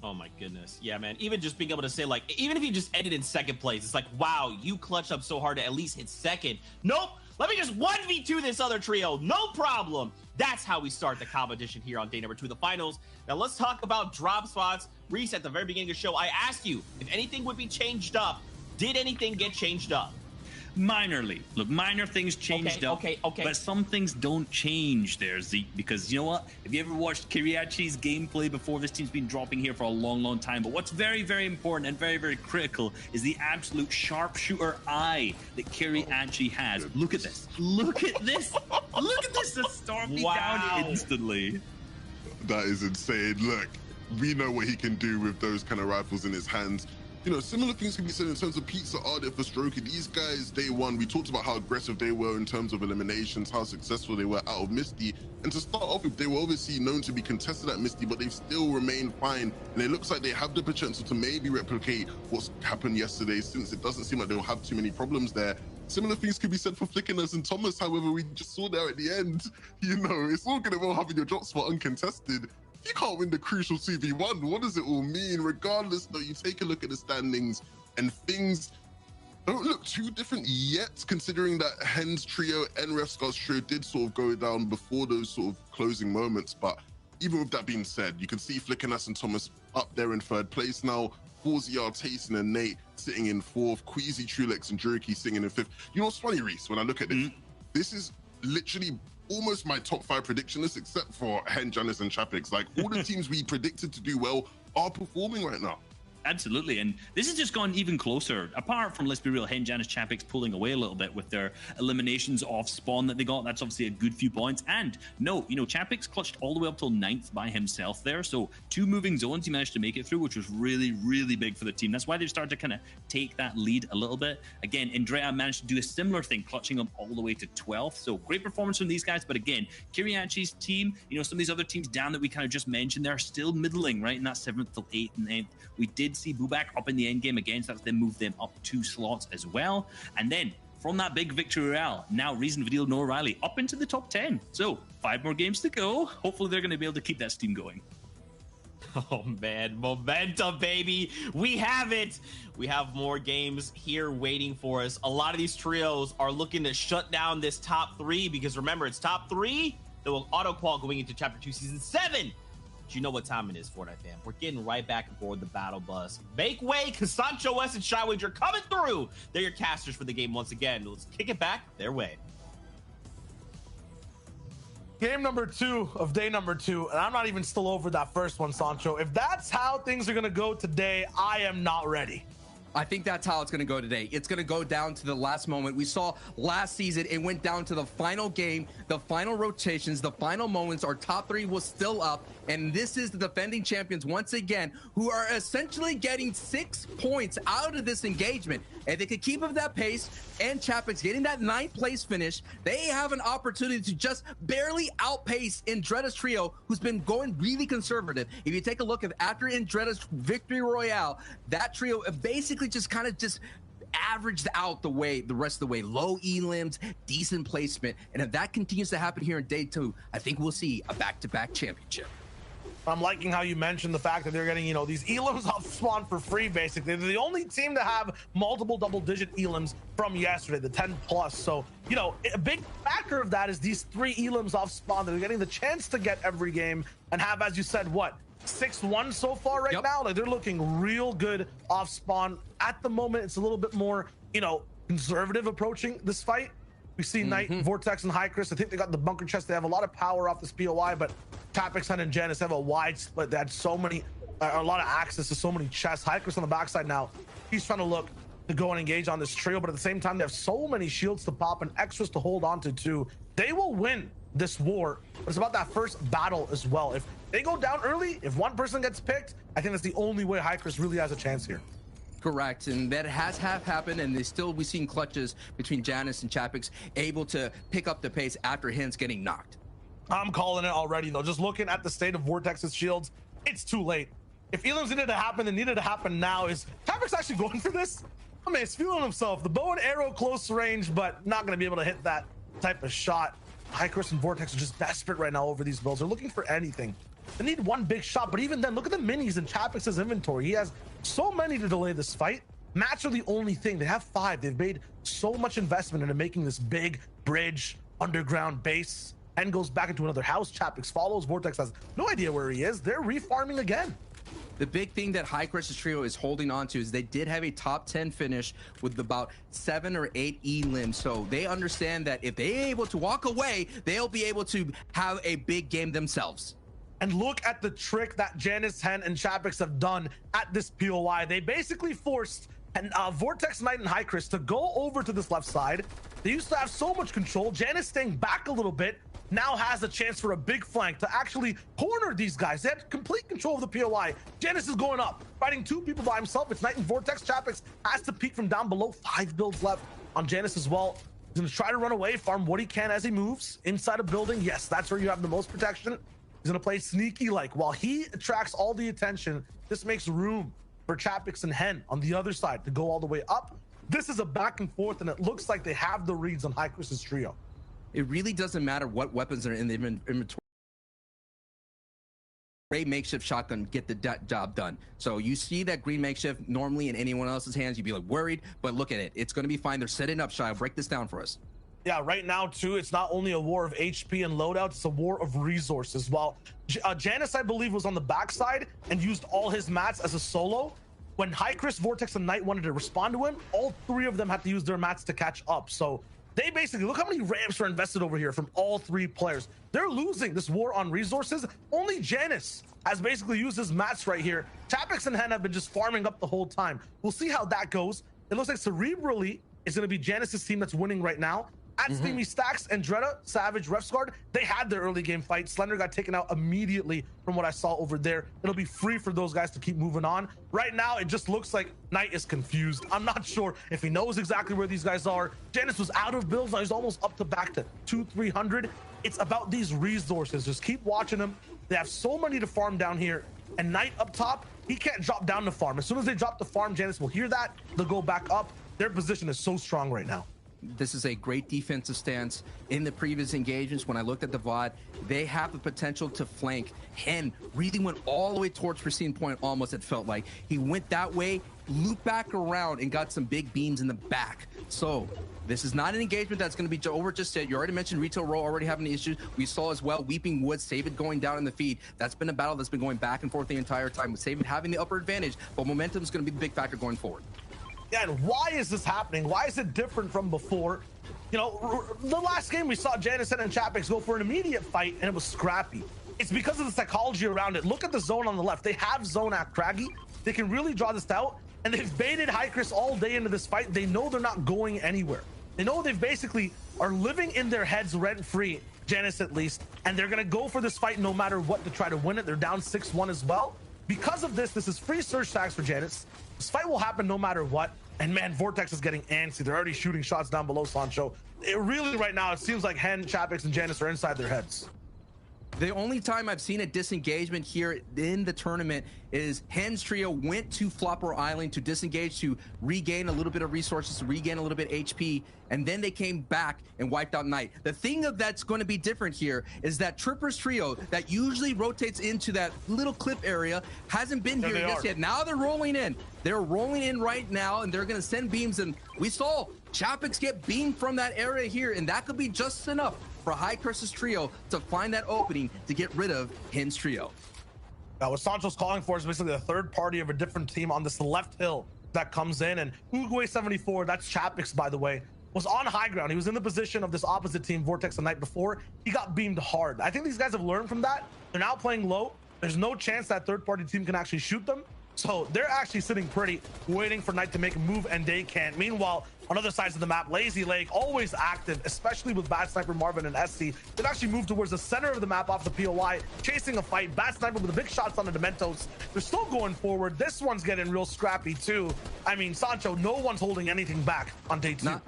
Oh my goodness. Yeah, man. Even just being able to say, like, even if you just ended in 2nd place, it's like, wow, you clutched up so hard to at least hit 2nd. Nope. Let me just 1v2 this other trio. No problem. That's how we start the competition here on day number 2 of the finals. Now let's talk about drop spots. Reese, at the very beginning of the show, I asked you if anything would be changed up. Did anything get changed up? Minorly. Look, minor things changed up. Okay. But some things don't change there, Zeke, because you know what? If you ever watched Kiriachi's gameplay before, this team's been dropping here for a long time. But what's very important and very critical is the absolute sharpshooter eye that Kiriachi has. Look at this. Look at this. Look at this. Just storm me down instantly. That is insane. Look, we know what he can do with those kind of rifles in his hands. Similar things can be said in terms of Pizza Ardit for Strokey. These guys, day 1, we talked about how aggressive they were in terms of eliminations, how successful they were out of Misty. And to start off with, they were obviously known to be contested at Misty, but they've still remained fine. And it looks like they have the potential to maybe replicate what's happened yesterday, since it doesn't seem like they'll have too many problems there. Similar things could be said for Flickiness and Thomas. However, we just saw there at the end, it's all going to well having your drop spot uncontested. You can't win the crucial 2v1. What does it all mean? Regardless, though, you take a look at the standings and things don't look too different yet, considering that Hen's trio and Refscar's trio did sort of go down before those sort of closing moments. But even with that being said, you can see Flickiness and Thomas up there in 3rd place now. Forziar, Tayson, and Nate sitting in 4th. Queasy, Trulex, and Jerky sitting in 5th. You know what's funny, Reese, when I look at this? This is literally almost my top 5 prediction list, except for Hen, Janice, and Chapix. Like, all the teams we predicted to do well are performing right now. Absolutely, and this has just gone even closer. Apart from, let's be real, Hen, Janice, Chapix pulling away a little bit with their eliminations off spawn that they got. That's obviously a good few points. And no, Chapix clutched all the way up till 9th by himself there. So 2 moving zones he managed to make it through, which was really big for the team. That's why they've started to kind of take that lead a little bit. Again, Andrea managed to do a similar thing, clutching up all the way to 12th. So great performance from these guys. But again, Kiriachi's team, some of these other teams down that we kind of just mentioned, they're still middling, right? In that 7th till 8th and 9th. We did see Bubak up in the end game again, so that's then moved them up 2 slots as well. And then from that big victory royale, now Reason, Vidil, Noah Riley up into the top 10. So 5 more games to go. Hopefully they're going to be able to keep that steam going. Oh man, momentum, baby. We have it. We have more games here waiting for us. A lot of these trios are looking to shut down this top 3 because remember, it's top 3 that will auto-qual going into Chapter 2 Season 7. But you know what time it is, Fortnite fam. We're getting right back aboard the battle bus. Make way, because Sancho West and Shywager are coming through. They're your casters for the game once again. Let's kick it back their way. Game number 2 of day number 2, and I'm not even still over that first one, Sancho. If that's how things are going to go today, I am not ready. I think that's how it's going to go today. It's going to go down to the last moment. We saw last season, it went down to the final game, the final rotations, the final moments. Our top 3 was still up, and this is the defending champions once again, who are essentially getting 6 points out of this engagement. If they could keep up that pace, and Chapek's getting that 9th place finish, they have an opportunity to just barely outpace Indretta's trio, who's been going really conservative. If you take a look at after Indretta's victory royale, that trio basically just kind of averaged out the rest of the way. Low elims, decent placement, and if that continues to happen here in day 2, I think we'll see a back-to-back championship. I'm liking how you mentioned the fact that they're getting, these elims off spawn for free, basically. They're the only team to have multiple double-digit elims from yesterday, the 10+. So, a big factor of that is these 3 elims off spawn that they're getting the chance to get every game and have, as you said, 6-1 so far right now. Like, they're looking real good off spawn. At the moment, it's a little bit more, conservative approaching this fight. We see Knight, Vortex, and Hycris. I think they got the bunker chest. They have a lot of power off this POI, but Chapek's and Janus have a wide split. They had so many, a lot of access to so many chests. Hycris on the backside now. He's trying to look to go and engage on this trio, but at the same time, they have so many shields to pop and extras to hold on to too. They will win this war, but it's about that first battle as well. If they go down early, if one person gets picked, I think that's the only way Hycris really has a chance here. Correct, and that has happened, and we've seen clutches between Janus and Chapek's able to pick up the pace after Hintz getting knocked. I'm calling it already, though. Just looking at the state of Vortex's shields, it's too late. If elims needed to happen, it needed to happen now. Is Chapek's actually going for this? I mean, he's feeling himself. The bow and arrow close range, but not going to be able to hit that type of shot. Hycris and Vortex are just desperate right now over these builds. They're looking for anything. They need one big shot, but even then, look at the minis in Chapek's inventory. He has so many to delay this fight. Mats are the only thing. They have 5. They've made so much investment into making this big bridge, underground base, and goes back into another house. Chapek's follows. Vortex has no idea where he is. They're refarming again. The big thing that Hycris' trio is holding on to is they did have a top 10 finish with about 7 or 8 elims. So they understand that if they're able to walk away, they'll be able to have a big game themselves. And look at the trick that Janus, Hen, and Chapek's have done at this POI. They basically forced Vortex, Knight, and Hycris to go over to this left side. They used to have so much control. Janus staying back a little bit now has a chance for a big flank to actually corner these guys. They had complete control of the POI. Janus is going up, fighting 2 people by himself. It's Knight and Vortex. Chapek's has to peek from down below. 5 builds left on Janus as well. He's going to try to run away, farm what he can as he moves inside a building. Yes, that's where you have the most protection. He's going to play sneaky like. While he attracts all the attention, this makes room for Chapek's and Hen on the other side to go all the way up. This is a back and forth, and it looks like they have the reads on Hycris' trio. It really doesn't matter what weapons are in the inventory. Gray makeshift shotgun get the job done. So you see that green makeshift normally in anyone else's hands, you'd be like worried, but look at it. It's going to be fine. They're setting up. Shy, break this down for us. Yeah, right now, too, it's not only a war of HP and loadouts, it's a war of resources. While Janus, I believe, was on the backside and used all his mats as a solo, when Hycris, Vortex, and Knight wanted to respond to him, all 3 of them had to use their mats to catch up. So they basically, look how many ramps are invested over here from all 3 players. They're losing this war on resources. Only Janus has basically used his mats right here. Chapek's and Hen have been just farming up the whole time. We'll see how that goes. It looks like cerebrally it's going to be Janus' team that's winning right now. At Steamy Stacks, Andretta, Savage, Refsguard, they had their early game fight. Slender got taken out immediately from what I saw over there. It'll be free for those guys to keep moving on. Right now, it just looks like Knight is confused. I'm not sure if he knows exactly where these guys are. Janus was out of builds. Now he's almost up to back to 200-300. It's about these resources. Just keep watching them. They have so many to farm down here. And Knight up top, he can't drop down to farm. As soon as they drop the farm, Janus will hear that. They'll go back up. Their position is so strong right now. this is a great defensive stance. In the previous engagements, when I looked at the VOD, they have the potential to flank. Hen really went all the way towards Pristine Point, almost, it felt like. He went that way, looped back around, and got some big beams in the back. So this is not an engagement that's going to be over just yet. You already mentioned Retail Row already having issues. We saw as well Weeping Woods, Save It going down in the feed. That's been a battle that's been going back and forth the entire time, with Save It having the upper advantage, but momentum is going to be the big factor going forward. Yeah, and why is this happening? Why is it different from before? You know, the last game we saw Janison and Chapix go for an immediate fight, and it was scrappy. It's because of the psychology around it. Look at the zone on the left. They have zone at Craggy. They can really draw this out, and they've baited Chris all day into this fight. They know they're not going anywhere. They know they've basically are living in their heads rent-free, Janus at least, and they're going to go for this fight no matter what to try to win it. They're down 6-1 as well. Because of this is free surge tags for Janus. This fight will happen no matter what. And man, Vortex is getting antsy. They're already shooting shots down below Sancho. It really, right now, it seems like Hen, Chapix, and Janus are inside their heads. The only time I've seen a disengagement here in the tournament is Hen's trio went to Flopper Island to disengage, to regain a little bit of resources, to regain a little bit of HP, and then they came back and wiped out Knight. The thing that's going to be different here is that Tripper's trio that usually rotates into that little clip area hasn't been here just yet. Now they're rolling in. They're rolling in right now, and they're going to send beams, and we saw Chapix get beamed from that area here, and that could be just enough for High Curse's trio to find that opening to get rid of Hen's trio. Now, what Sancho's calling for is basically a third party of a different team on this left hill that comes in, and Uguay 74, that's Chapix, by the way, was on high ground. He was in the position of this opposite team, Vortex, the night before. He got beamed hard. I think these guys have learned from that. They're now playing low. There's no chance that third party team can actually shoot them. So they're actually sitting pretty, waiting for Knight to make a move, and they can't. Meanwhile, on other sides of the map, Lazy Lake, always active, especially with Bad Sniper Marvin and SC. They've actually moved towards the center of the map off the POI, chasing a fight. Bad Sniper with the big shots on the Dementos. They're still going forward. This one's getting real scrappy too. I mean, Sancho, no one's holding anything back on day two.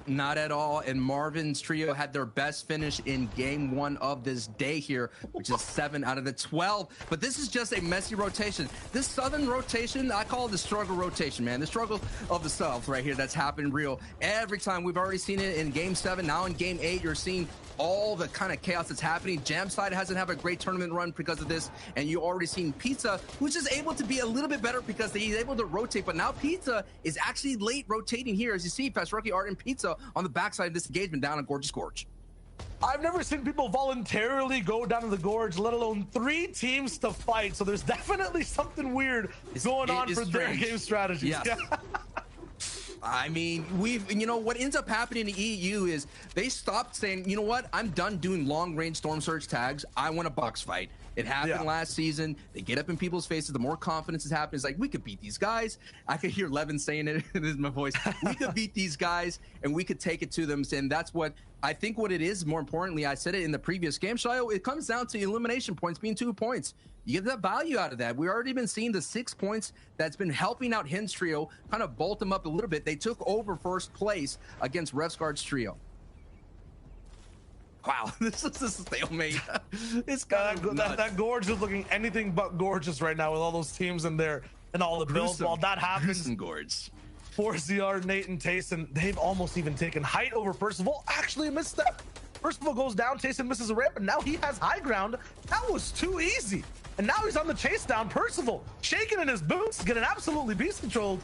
Not at all. And Marvin's trio had their best finish in game 1 of this day here, which is 7 out of the 12. But this is just a messy rotation. This southern rotation, I call it the struggle rotation, man. The struggle of the south right here that's happened real. Every time, we've already seen it in game 7. Now in game 8, you're seeing all the kind of chaos that's happening. Jamside hasn't had a great tournament run because of this, and you already seen Pizza, who's just able to be a little bit better because he's able to rotate. But now Pizza is actually late rotating here, as you see Fast Rookie Art and Pizza on the backside of this engagement down in Gorgeous Gorge. I've never seen people voluntarily go down to the gorge, let alone 3 teams to fight. So there's definitely something weird going on for their game strategies. Yes. Yeah. I mean, you know, what ends up happening in the EU is they stopped saying, you know what, I'm done doing long-range Storm Surge tags. I want a box fight. It happened last season. They get up in people's faces. The more confidence is happening, it's like, we could beat these guys. I could hear Levin saying it in my voice. We could beat these guys, and we could take it to them. And that's what I think what it is. More importantly, I said it in the previous game, Shayo, it comes down to elimination points being 2 points. You get that value out of that. We've already been seeing the 6 points that's been helping out Hen's trio kind of bolt them up a little bit. They took over first place against Revsguard's trio. Wow, this is a stalemate. It's that gorge is looking anything but gorgeous right now with all those teams in there and all the builds. While that happens, gorge. 4ZR, Nate, and Tayson, they've almost even taken height over Percival. Actually, a misstep. Percival goes down, Tayson misses a ramp, and now he has high ground. That was too easy. And now he's on the chase down. Percival shaking in his boots, getting absolutely beast controlled.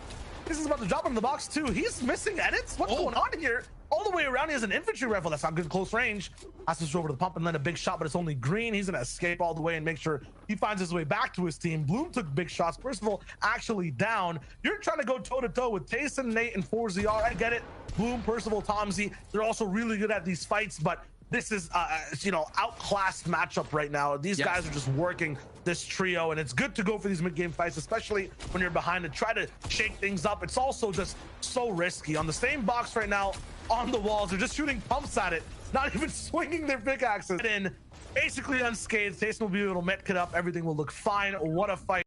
This is about to drop him in the box too. He's missing edits. What's going on here? All the way around, he has an infantry rifle. That's not good close range. Has to switch over to the pump and then a big shot, but it's only green. He's gonna escape all the way and make sure he finds his way back to his team. Bloom took big shots. Percival actually down. You're trying to go toe to toe with Tayson, Nate, and 4ZR. I get it. Bloom, Percival, Tomsy. They're also really good at these fights, but this is you know, outclassed matchup right now. These guys are just working this trio, and it's good to go for these mid-game fights, especially when you're behind, to try to shake things up. It's also just so risky. On the same box right now, on the walls, they're just shooting pumps at it, not even swinging their pickaxes. And basically unscathed. Tayson will be able to met-kit up. Everything will look fine. What a fight.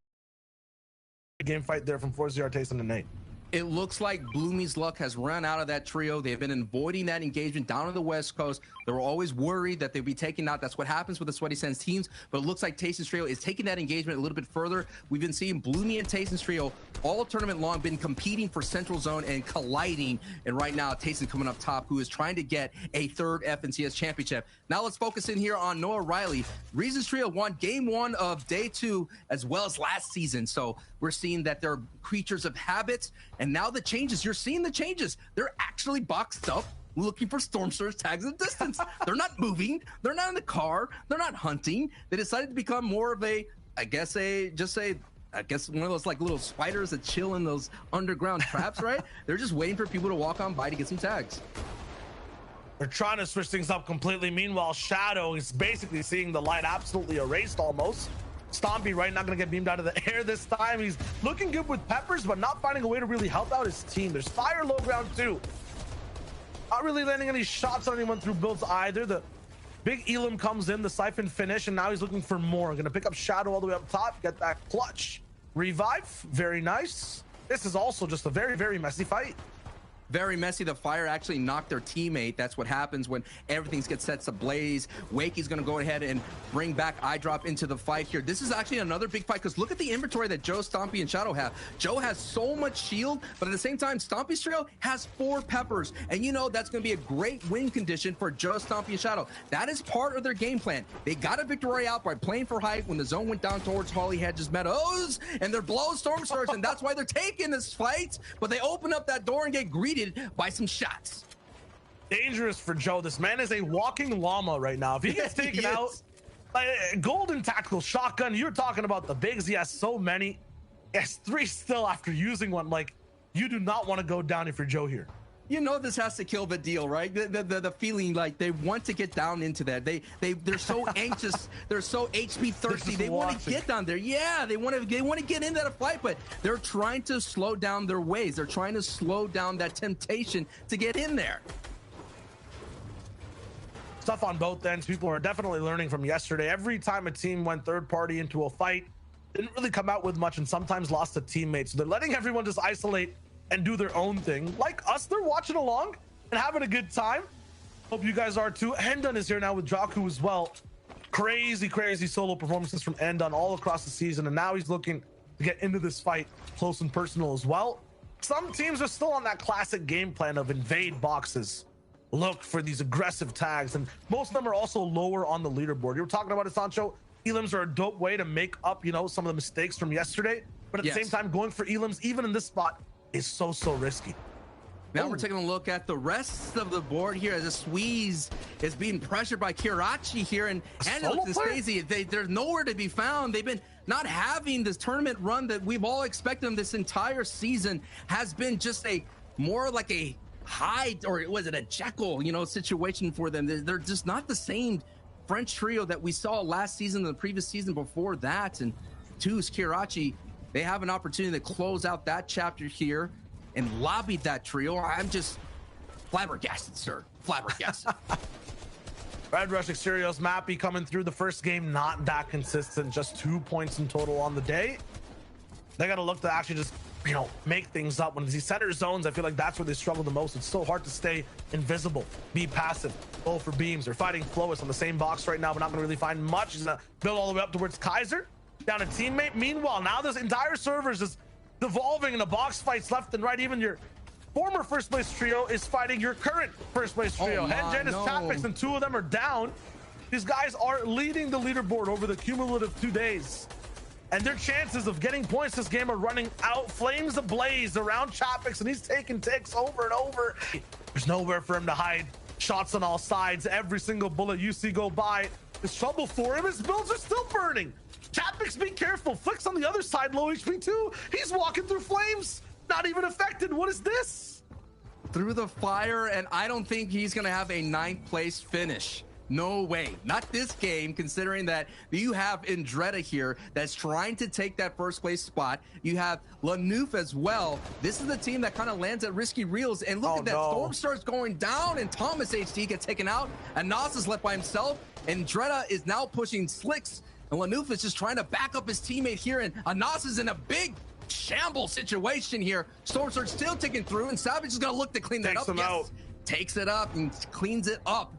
Game fight there from 4ZR, Tayson, and Nate. It looks like Bloomy's luck has run out of that trio. They've been avoiding that engagement down on the West Coast. They were always worried that they'd be taken out. That's what happens with the Sweaty Sands teams. But it looks like Tayson's trio is taking that engagement a little bit further. We've been seeing Bloomy and Tayson's trio all tournament long been competing for Central Zone and colliding. And right now, Tayson coming up top, who is trying to get a third FNCS championship. Now let's focus in here on Noah Riley. Reasons trio won game 1 of day 2 as well as last season. So we're seeing that they're creatures of habits. And now the changes, you're seeing the changes. They're actually boxed up looking for Stormsurge tags in the distance. They're not moving. They're not in the car. They're not hunting. They decided to become more of a, I guess one of those like little spiders that chill in those underground traps, right? They're just waiting for people to walk on by to get some tags. They're trying to switch things up completely. Meanwhile, Shadow is basically seeing the light absolutely erased almost. Stompy right not going to get beamed out of the air this time. He's looking good with Peppers, but not finding a way to really help out his team. There's fire low ground too. Not really landing any shots on anyone through builds either. The big Elam comes in, the Siphon finish, and now he's looking for more. Going to pick up Shadow all the way up top, get that clutch. Revive, very nice. This is also just a very, very messy fight. Very messy. The fire actually knocked their teammate. That's what happens when everything gets set ablaze. Wakey's going to go ahead and bring back Eyedrop into the fight here. This is actually another big fight because look at the inventory that Joe, Stompy, and Shadow have. Joe has so much shield, but at the same time, Stompy's trio has 4 peppers. And you know that's going to be a great win condition for Joe, Stompy, and Shadow. That is part of their game plan. They got a victory out by playing for height when the zone went down towards Holly Hedges Meadows, and they're below Storm Surge, and that's why they're taking this fight. But they open up that door and get greeted by some shots. Dangerous for Joe. This man is a walking llama right now. If he gets taken out, like, golden tactical shotgun, you're talking about the bigs. He has so many. He has 3 still after using one. Like, you do not want to go down if you're Joe here. You know this has to kill the deal, right? The feeling like they want to get down into that. They're so anxious. They're so HP thirsty. They want to get down there. Yeah, they want to get into that fight, but they're trying to slow down their ways. They're trying to slow down that temptation to get in there. Stuff on both ends. People are definitely learning from yesterday. Every time a team went third party into a fight, didn't really come out with much and sometimes lost a teammate. So they're letting everyone just isolate and do their own thing. Like us, they're watching along and having a good time. Hope you guys are too. Endon is here now with Jaku as well. Crazy solo performances from Endon all across the season, and now he's looking to get into this fight close and personal as well. Some teams are still on that classic game plan of invade boxes, look for these aggressive tags, and most of them are also lower on the leaderboard. You were talking about it, Sancho. Elims are a dope way to make up, some of the mistakes from yesterday, but at the same time, going for Elims, even in this spot, is so risky. Now we're taking a look at the rest of the board here as a Squeeze is being pressured by Kirachi here, and look at Stacey. They're nowhere to be found. They've been not having this tournament run that we've all expected them this entire season. Has been just a more like a hide, or was it a Jekyll, situation for them. They're just not the same French trio that we saw last season, the previous season before that. And two is Kirachi. They have an opportunity to close out that chapter here and lobby that trio. I'm just flabbergasted, sir. Flabbergasted. Red Rush Exteriors Mappy coming through the first game, not that consistent, just 2 points in total on the day. They got to look to actually just, make things up. When these center zones, I feel like that's where they struggle the most. It's so hard to stay invisible, be passive, go for beams. They're fighting Flois on the same box right now, but not going to really find much. He's going to build all the way up towards Kaiser. Down a teammate. Meanwhile, now this entire server is just devolving into box fights left and right. Even your former first place trio is fighting your current first place trio. Hengen is Tapix, and 2 of them are down. These guys are leading the leaderboard over the cumulative 2 days, and their chances of getting points this game are running out. Flames ablaze around Chapix, and he's taking ticks over and over. There's nowhere for him to hide. Shots on all sides. Every single bullet you see go by is trouble for him. His builds are still burning. Chapix, be careful. Flick's on the other side, low HP too. He's walking through flames, not even affected. What is this? Through the fire, and I don't think he's going to have a 9th place finish. No way. Not this game, considering that you have Indretta here that's trying to take that first place spot. You have Lanouf as well. This is the team that kind of lands at risky reels. And look at that. Storm starts going down, and Thomas HD gets taken out. And Nas is left by himself. And Indretta is now pushing Slicks. And Lanouf is just trying to back up his teammate here, and Anas is in a big shambles situation here. Storm Surge still ticking through, and Savage is going to look to clean that Takes up. him out. Takes it up and cleans it up.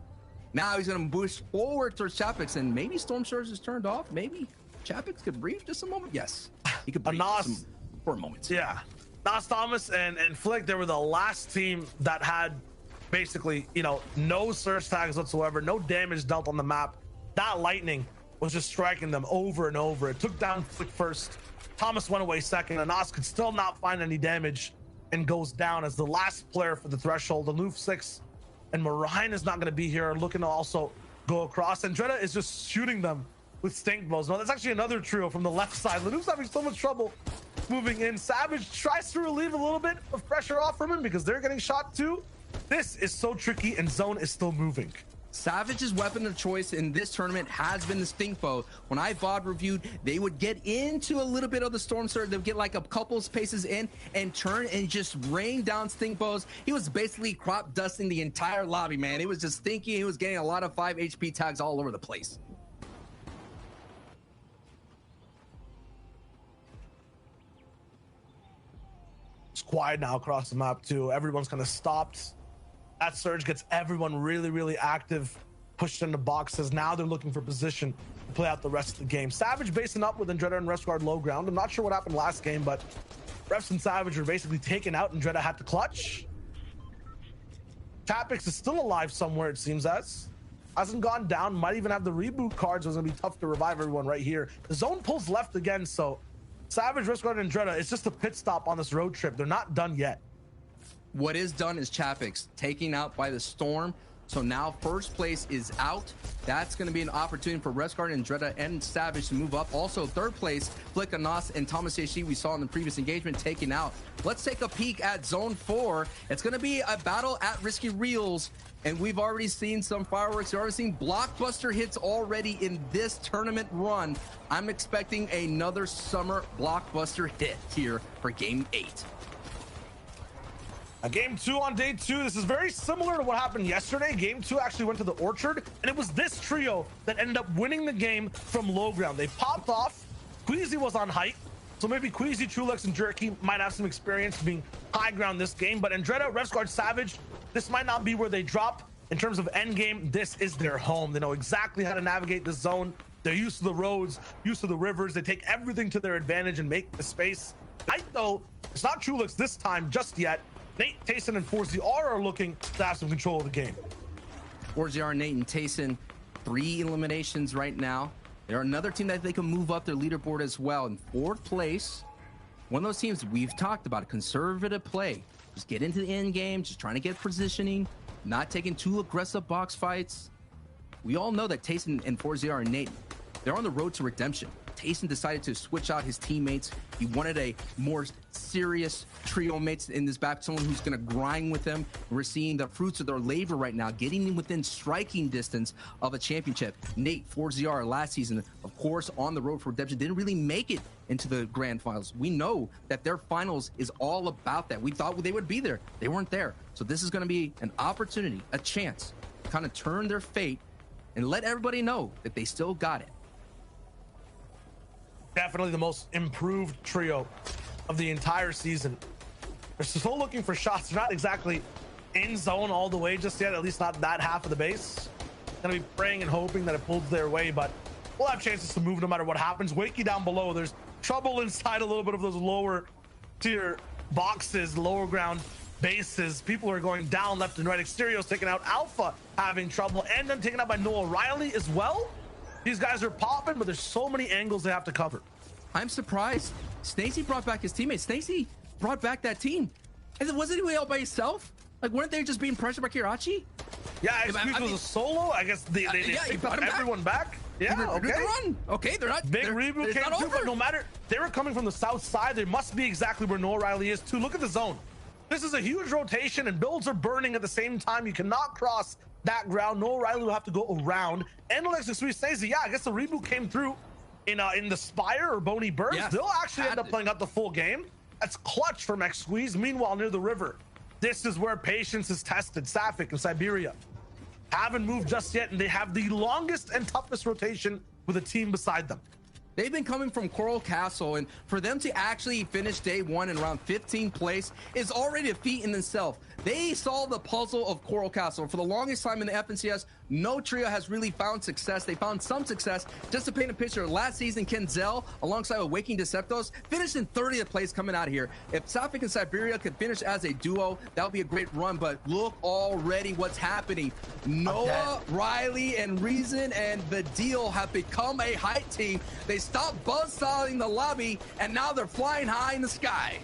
Now he's going to boost forward towards Chapix, and maybe Storm Surge is turned off. Maybe Chapix could breathe just a moment. Yes, he could breathe for a moment. Yeah. Nas Thomas and Flick, they were the last team that had basically, you know, no surge tags whatsoever, no damage dealt on the map. That lightning was just striking them over and over. It took down Flick first. Thomas went away second, and Nas could still not find any damage and goes down as the last player for the threshold. Aloof 6 and Marine is not going to be here, looking to also go across. And Dreda is just shooting them with stink bows. No, that's actually another trio from the left side. Lanoof's having so much trouble moving in. Savage tries to relieve a little bit of pressure off from him because they're getting shot too. This is so tricky, and Zone is still moving. Savage's weapon of choice in this tournament has been the stink bow. When I VOD reviewed, they would get into a little bit of the Storm Surge. They would get like a couple spaces in and turn and just rain down stink bows. He was basically crop dusting the entire lobby, man. It was just stinky. He was getting a lot of 5 HP tags all over the place. It's quiet now across the map too. Everyone's kind of stopped. That surge gets everyone really, really active, pushed into boxes. Now they're looking for position to play out the rest of the game. Savage basing up with Andretta and Refsguard low ground. I'm not sure what happened last game, but Refs and Savage were basically taken out. Andretta had to clutch. Tapix is still alive somewhere, it seems as. Hasn't gone down, might even have the reboot cards. It's gonna be tough to revive everyone right here. The zone pulls left again, so Savage, Refsguard, and Andretta, it's just a pit stop on this road trip. They're not done yet. What is done is Chapix taking out by the Storm. So now first place is out. That's going to be an opportunity for Resguard and Dreda and Savage to move up. Also third place, Flick Anas and Thomas Yeshi we saw in the previous engagement taken out. Let's take a peek at Zone 4. It's going to be a battle at Risky Reels. And we've already seen some fireworks. We've already seen blockbuster hits already in this tournament run. I'm expecting another summer blockbuster hit here for Game 8. Game 2 on day 2. This is very similar to what happened yesterday. Game 2 actually went to the Orchard, and it was this trio that ended up winning the game from low ground. They popped off. Queasy was on height, so maybe Queasy, Trulex, and Jerky might have some experience being high ground this game. But Andretta, Refsguard, Savage, this might not be where they drop. In terms of end game, this is their home. They know exactly how to navigate the zone. They're used to the roads, used to the rivers. They take everything to their advantage and make the space. Height, though, it's not Trulex this time just yet. Nate, Tayson, and 4ZR are looking to have some control of the game. 4ZR, Nate, and Tayson, 3 eliminations right now. They're another team that they can move up their leaderboard as well. In 4th place, one of those teams we've talked about, conservative play. Just get into the end game, just trying to get positioning, not taking too aggressive box fights. We all know that Tayson and 4ZR and Nate, they're on the road to redemption. Tayson decided to switch out his teammates. He wanted a more serious trio mates in this back, someone who's going to grind with them. We're seeing the fruits of their labor right now, getting within striking distance of a championship. Nate, 4ZR last season, of course, on the road for redemption, didn't really make it into the grand finals. We know that their finals is all about that. We thought they would be there. They weren't there. So this is going to be an opportunity, a chance to kind of turn their fate and let everybody know that they still got it. Definitely the most improved trio of the entire season. They're still looking for shots. They're not exactly in zone all the way just yet, at least not that half of the base. Gonna be praying and hoping that it pulls their way, but we'll have chances to move no matter what happens. Wakey down below, there's trouble inside a little bit of those lower tier boxes, lower ground bases. People are going down left and right. Exterio's taken out. Alpha having trouble, and then taken out by Noah Riley as well. These guys are popping, but there's so many angles they have to cover. I'm surprised. Stacey brought back his teammates. Stacey brought back that team. And wasn't he all by himself? Like, weren't they just being pressured by Kirachi? Yeah, Excuse was a solo. I guess they brought everyone back. Yeah, okay. Run. Okay, they're not. Big reboot came through, but no matter, they were coming from the south side. They must be exactly where Noah Riley is too. Look at the zone. This is a huge rotation, and builds are burning at the same time. You cannot cross that ground. Noah Riley will have to go around. And Alexis Sweet Stacey, yeah, I guess the reboot came through in the Spire or Boney Burst. Yeah, they'll actually end up playing out the full game. That's clutch from X Squeeze. Meanwhile, near the river, this is where patience is tested. Safik and Siberia haven't moved just yet, and they have the longest and toughest rotation with a team beside them. They've been coming from Coral Castle, and for them to actually finish day one in around 15th place is already a feat in itself. They solved the puzzle of Coral Castle. For the longest time in the FNCS, no trio has really found success. They found some success. Just to paint a picture, last season, Kenzel, alongside with Waking Deceptos, finished in 30th place coming out of here. If Sapphic and Siberia could finish as a duo, that would be a great run, but look already what's happening. Noah, Riley, and Reason and the Deal have become a hype team. They stopped buzzsawing the lobby, and now they're flying high in the sky.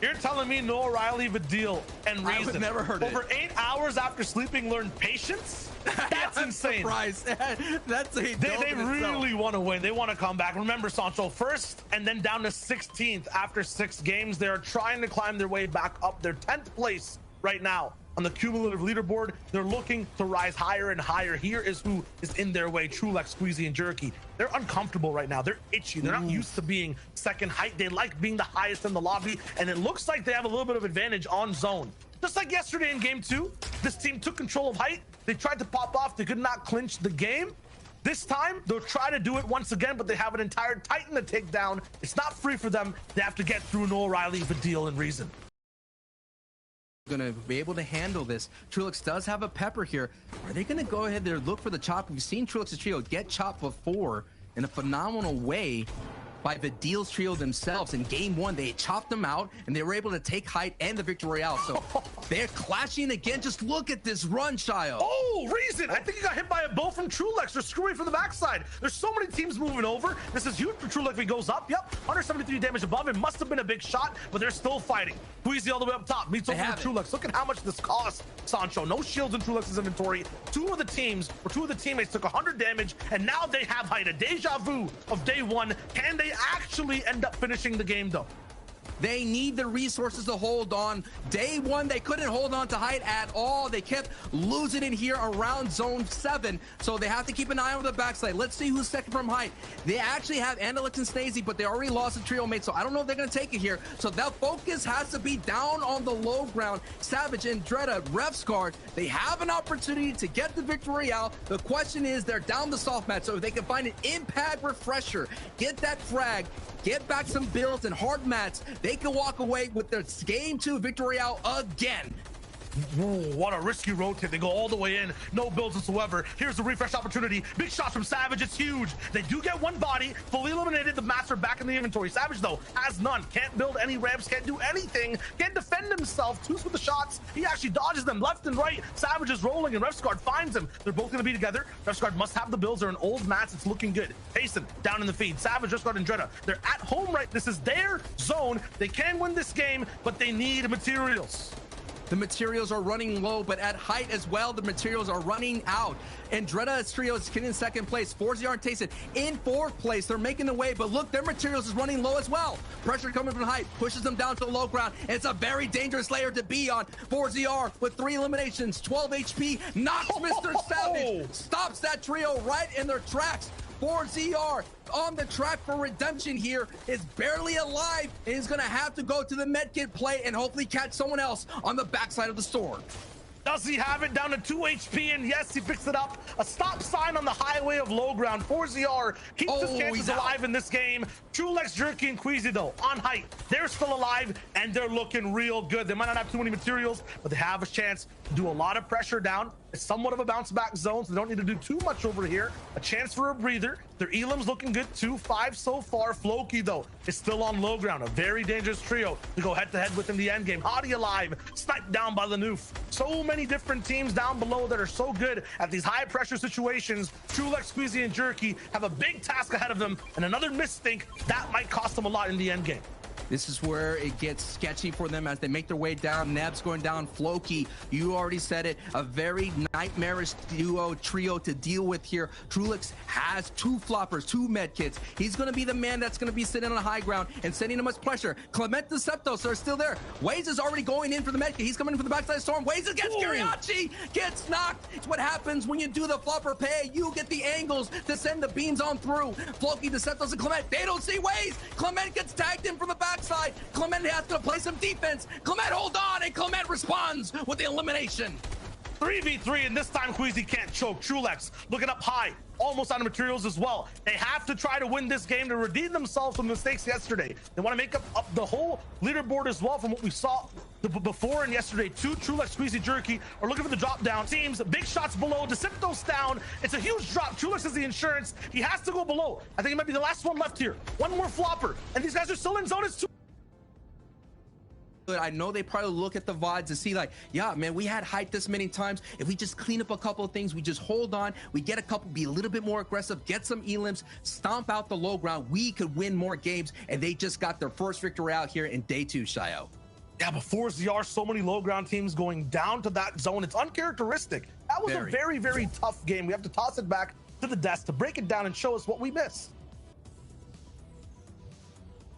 You're telling me Noah Riley, Vidil, and Reason I would never heard over 8 hours after sleeping learned patience? That's insane. That's a they really want to win. They want to come back. Remember, Sancho, first and then down to 16th after 6 games. They're trying to climb their way back up. They're 10th place right now on the cumulative leaderboard. They're looking to rise higher and higher. Here is who is in their way: Trulex, Squeezy, and Jerky. They're uncomfortable right now. They're itchy. They're not used to being second height. They like being the highest in the lobby, and it looks like they have a little bit of advantage on zone. Just like yesterday in game 2, this team took control of height. They tried to pop off. They could not clinch the game. This time, they'll try to do it once again, but they have an entire Titan to take down. It's not free for them. They have to get through Noah Riley, Vidil, and Reason. Going to be able to handle this. Trulix does have a pepper here. Are they going to go ahead there, look for the chop? We've seen Trulix's trio get chopped before in a phenomenal way by the Deals trio themselves. In game 1, they chopped them out, and they were able to take height and the Victory Royale. So they're clashing again. Just look at this run, Child. Oh, Reason! I think he got hit by a bow from Trulex. They're screwing from the backside. There's so many teams moving over. This is huge for Trulex if he goes up. Yep, 173 damage above. It must have been a big shot, but they're still fighting. Queasy all the way up top. Meets over to Trulex. Look at how much this costs, Sancho. No shields in Trulex's inventory. Two of the teammates took 100 damage, and now they have height. A deja vu of day 1. Can they actually end up finishing the game, though? They need the resources to hold on. Day 1, they couldn't hold on to height at all. They kept losing it here around zone 7. So they have to keep an eye on the backside. Let's see who's second from height. They actually have Andalix and Snazy, but they already lost a trio mate. So I don't know if they're going to take it here. So that focus has to be down on the low ground. Savage and Dreda, Refsguard, they have an opportunity to get the Victory Royale. The question is, they're down the soft mat. So if they can find an impact refresher, get that frag, get back some builds and hard mats, they can walk away with their game 2 Victory Royale again. Ooh, what a risky rotate. They go all the way in. No builds whatsoever. Here's the refresh opportunity. Big shots from Savage. It's huge. They do get one body. Fully eliminated. The mats are back in the inventory. Savage, though, has none. Can't build any ramps. Can't do anything. Can't defend himself. Twos with the shots. He actually dodges them left and right. Savage is rolling, and Refsguard finds him. They're both going to be together. Refsguard must have the builds. They're in old mats. It's looking good. Payson down in the feed. Savage, Refsguard, and Dreda. They're at home, right? This is their zone. They can win this game, but they need materials. The materials are running low, but at height as well, the materials are running out. And Dreda's trio is in second place. 4ZR and Tayson in 4th place. They're making the way, but look, their materials is running low as well. Pressure coming from height, pushes them down to the low ground. And it's a very dangerous layer to be on. 4ZR with 3 eliminations, 12 HP, knocks Mr. Savage, stops that trio right in their tracks. 4ZR on the track for redemption here, is barely alive, and is going to have to go to the medkit play and hopefully catch someone else on the backside of the storm. Does he have it down to 2 HP? And yes, he picks it up. A stop sign on the highway of low ground. 4ZR keeps his chances alive in this game. Trulex, Jerky, and Queasy, though, on height. They're still alive, and they're looking real good. They might not have too many materials, but they have a chance to do a lot of pressure down. It's somewhat of a bounce back zone, so they don't need to do too much over here. A chance for a breather. Their Elam's looking good, 2-5 so far. Floki, though, is still on low ground. A very dangerous trio to go head-to-head with in the end game. Hadi alive, sniped down by Lanoof. So many different teams down below that are so good at these high-pressure situations. Trulex, Squeezy, and Jerky have a big task ahead of them, and another misthink that might cost them a lot in the end game. This is where it gets sketchy for them as they make their way down. Neb's going down. Floki, you already said it. A very nightmarish trio to deal with here. Trulix has 2 floppers, 2 medkits. He's going to be the man that's going to be sitting on the high ground and sending him much pressure. Clement Deceptos are still there. Waze is already going in for the medkit. He's coming in for the backside storm. Waze gets Kiriachi, gets knocked. It's what happens when you do the flopper pay. You get the angles to send the beams on through. Floki, Deceptos, and Clement, they don't see Waze. Clement gets tagged in from the backside. Clement has to play some defense. Clement hold on, and Clement responds with the elimination. 3v3, and this time Queasy can't choke. Trulex looking up high. almost out of materials as well. They have to try to win this game to redeem themselves from mistakes yesterday. They want to make up the whole leaderboard as well from what we saw before and yesterday. Two Trulex, Squeezy, Jerky are looking for the drop down. Teams, big shots below. Deceptos down. It's a huge drop. Trulex has the insurance. He has to go below. I think it might be the last one left here. One more flopper. And these guys are still in zone. It's I know they probably look at the VODs and see like, yeah, man, we had hype this many times. If we just clean up a couple of things, we just hold on, we get a couple, be a little bit more aggressive, get some elims, stomp out the low ground, we could win more games. And they just got their first victory out here in day 2, Shayo. Yeah, but for ZR, so many low ground teams going down to that zone, it's uncharacteristic. That was a very, very tough game. We have to toss it back to the desk to break it down and show us what we missed.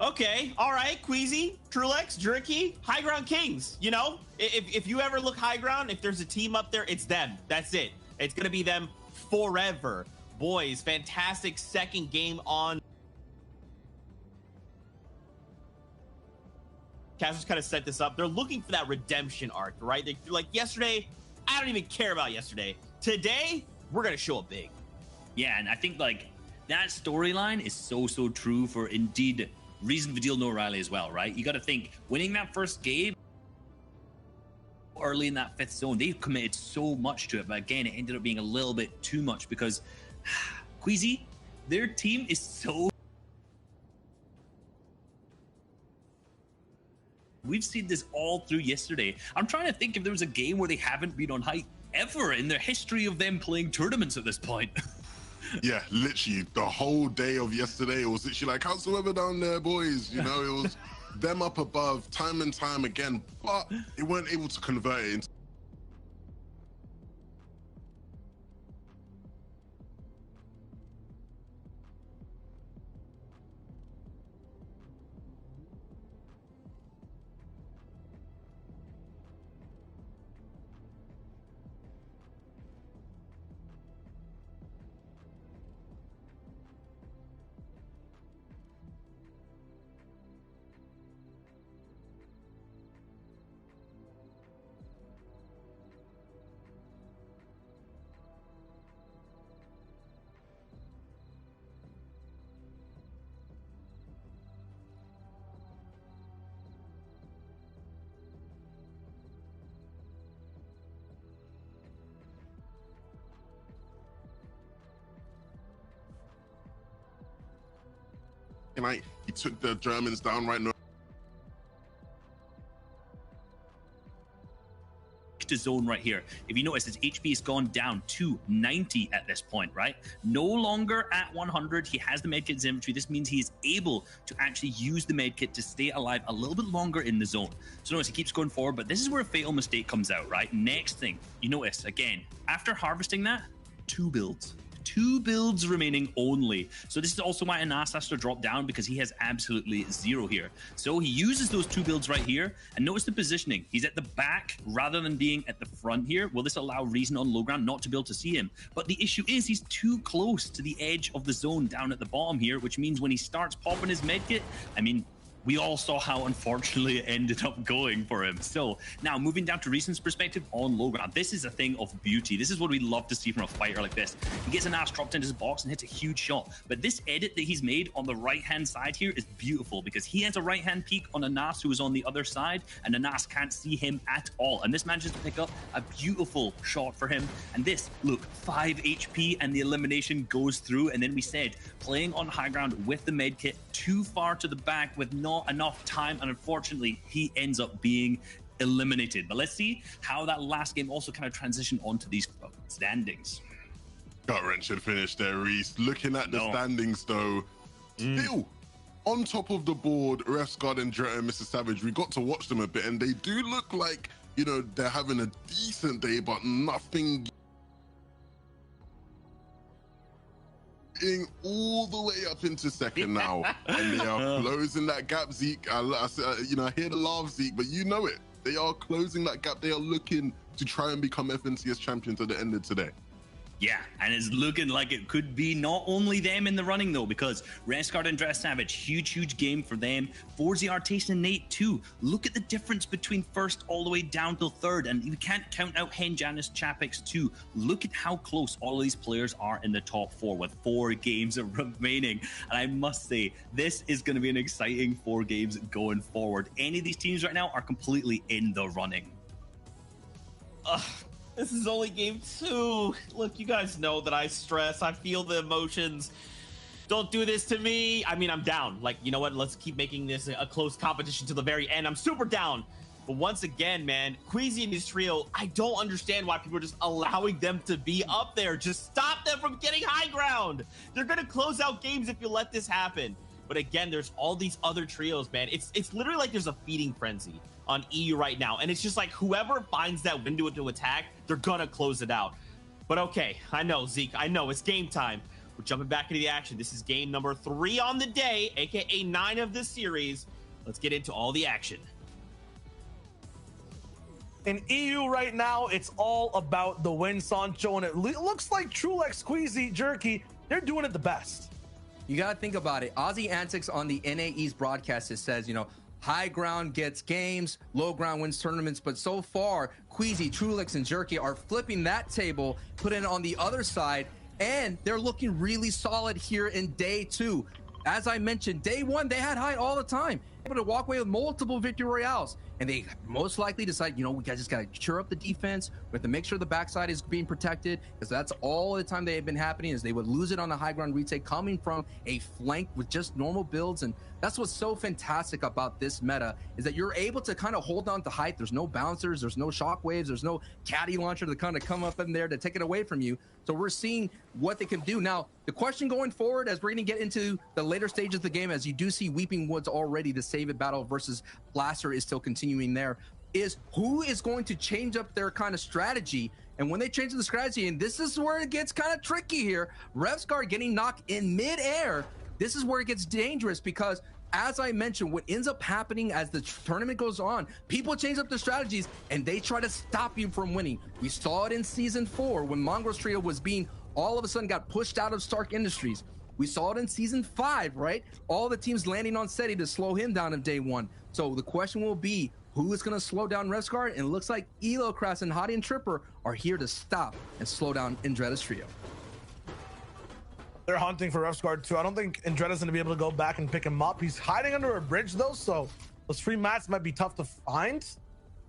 Okay, all right, Queasy, Trulex, Jerky, High Ground Kings. You know, if you ever look high ground, if there's a team up there, it's them. That's it. It's gonna be them forever. Boys, fantastic second game on. Casters kind of set this up. They're looking for that redemption arc, right? They're like, yesterday, I don't even care about yesterday. Today, we're gonna show up big. Yeah, and I think like that storyline is so true for indeed Reason Vidil No Riley as well, right? You got to think winning that first game early in that 5th zone, they committed so much to it, but again, it ended up being a little bit too much because Queasy, their team is so. We've seen this all through yesterday. I'm trying to think if there was a game where they haven't been on height ever in the history of them playing tournaments at this point. Yeah, literally the whole day of yesterday, it was literally like, how's the weather down there, boys? You know, it was them up above time and time again, but they weren't able to convert it into. He took the Germans down right now. To zone right here. If you notice, his HP has gone down to 90 at this point, right? No longer at 100. He has the medkit in his inventory. This means he is able to actually use the medkit to stay alive a little bit longer in the zone. So notice he keeps going forward, but this is where a fatal mistake comes out, right? Next thing, you notice, again, after harvesting that, 2 builds. 2 builds remaining only. So this is also why Anas has to drop down, because he has absolutely 0 here. So he uses those 2 builds right here, and notice the positioning. He's at the back rather than being at the front here. Will this allow Reason on low ground not to be able to see him? But the issue is he's too close to the edge of the zone down at the bottom here, which means when he starts popping his medkit, I mean, we all saw how unfortunately it ended up going for him. So now moving down to Reason's perspective on low ground, this is a thing of beauty. This is what we love to see from a fighter like this. He gets an ass dropped into his box and hits a huge shot. But this edit that he's made on the right-hand side here is beautiful, because he has a right-hand peek on Anas, who is on the other side, and Anas can't see him at all. And this manages to pick up a beautiful shot for him. And this, look, 5 HP and the elimination goes through. And then we said, playing on high ground with the med kit too far to the back with not enough time, and unfortunately he ends up being eliminated. But let's see how that last game also kind of transitioned onto these standings. Gut wrench had finished there, Reese. Looking at the standings though, still on top of the board, Refsguard and Dretto and Mr. Savage, we got to watch them a bit, and they do look like, you know, they're having a decent day, but nothing all the way up into second now, and they are closing that gap. Zeke, I hear the laugh, Zeke, but you know it. They are closing that gap. They are looking to try and become FNCS champions at the end of today. Yeah, and it's looking like it could be not only them in the running, though, because Rescard and Dress Savage, huge game for them. ForZR, Tayson, and Nate, too. Look at the difference between first all the way down till third, and we can't count out Hen, Janice, Chapix, too. Look at how close all of these players are in the top 4 with 4 games remaining. And I must say, this is going to be an exciting 4 games going forward. Any of these teams right now are completely in the running. This is only game 2. Look, you guys know that I stress. I feel the emotions. Don't do this to me. I mean, I'm down. Like, you know what? Let's keep making this a close competition to the very end. I'm super down. But once again, man, Queasy and his trio, I don't understand why people are just allowing them to be up there. Just stop them from getting high ground. They're going to close out games if you let this happen. But again, there's all these other trios, man. It's literally like there's a feeding frenzy on EU right now. And it's just like whoever finds that window to attack, they're gonna close it out. But okay, I know, Zeke, I know, it's game time. We're jumping back into the action. This is game number 3 on the day, aka 9 of this series. Let's get into all the action. In EU right now, it's all about the win, Sancho, and it looks like Trulex, Queasy, Jerky, they're doing it the best. You got to think about it. Aussie Antics on the NAE's broadcast, it says, you know, high ground gets games, low ground wins tournaments. But so far, Queasy, Trulex, and Jerky are flipping that table, putting it on the other side, and they're looking really solid here in day 2. As I mentioned, day 1, they had high all the time, able to walk away with multiple victory royales. And they most likely decide, you know, we just got to cheer up the defense. We have to make sure the backside is being protected, because that's all the time they have been happening, is they would lose it on the high ground retake coming from a flank with just normal builds. And that's what's so fantastic about this meta, is that you're able to kind of hold on to height. There's no bouncers, there's no shockwaves, there's no caddy launcher to kind of come up in there to take it away from you. So we're seeing what they can do. Now, the question going forward, as we're going to get into the later stages of the game, as you do see Weeping Woods already, the Save It battle versus Blaster is still continuing there, is who is going to change up their kind of strategy. And when they change the strategy, and this is where it gets kind of tricky here, Revscar getting knocked in midair, this is where it gets dangerous, because as I mentioned, what ends up happening as the tournament goes on, people change up their strategies and they try to stop you from winning. We saw it in Season 4 when Mongrel's trio was being all of a sudden got pushed out of Stark Industries. We saw it in Season 5, right? All the teams landing on SETI to slow him down in day 1. So the question will be, who is going to slow down Revscar? And it looks like Elocrass and Hottie and Tripper are here to stop and slow down Andretta's trio. They're hunting for Revscar too. I don't think Andretta's going to be able to go back and pick him up. He's hiding under a bridge though, so those free mats might be tough to find.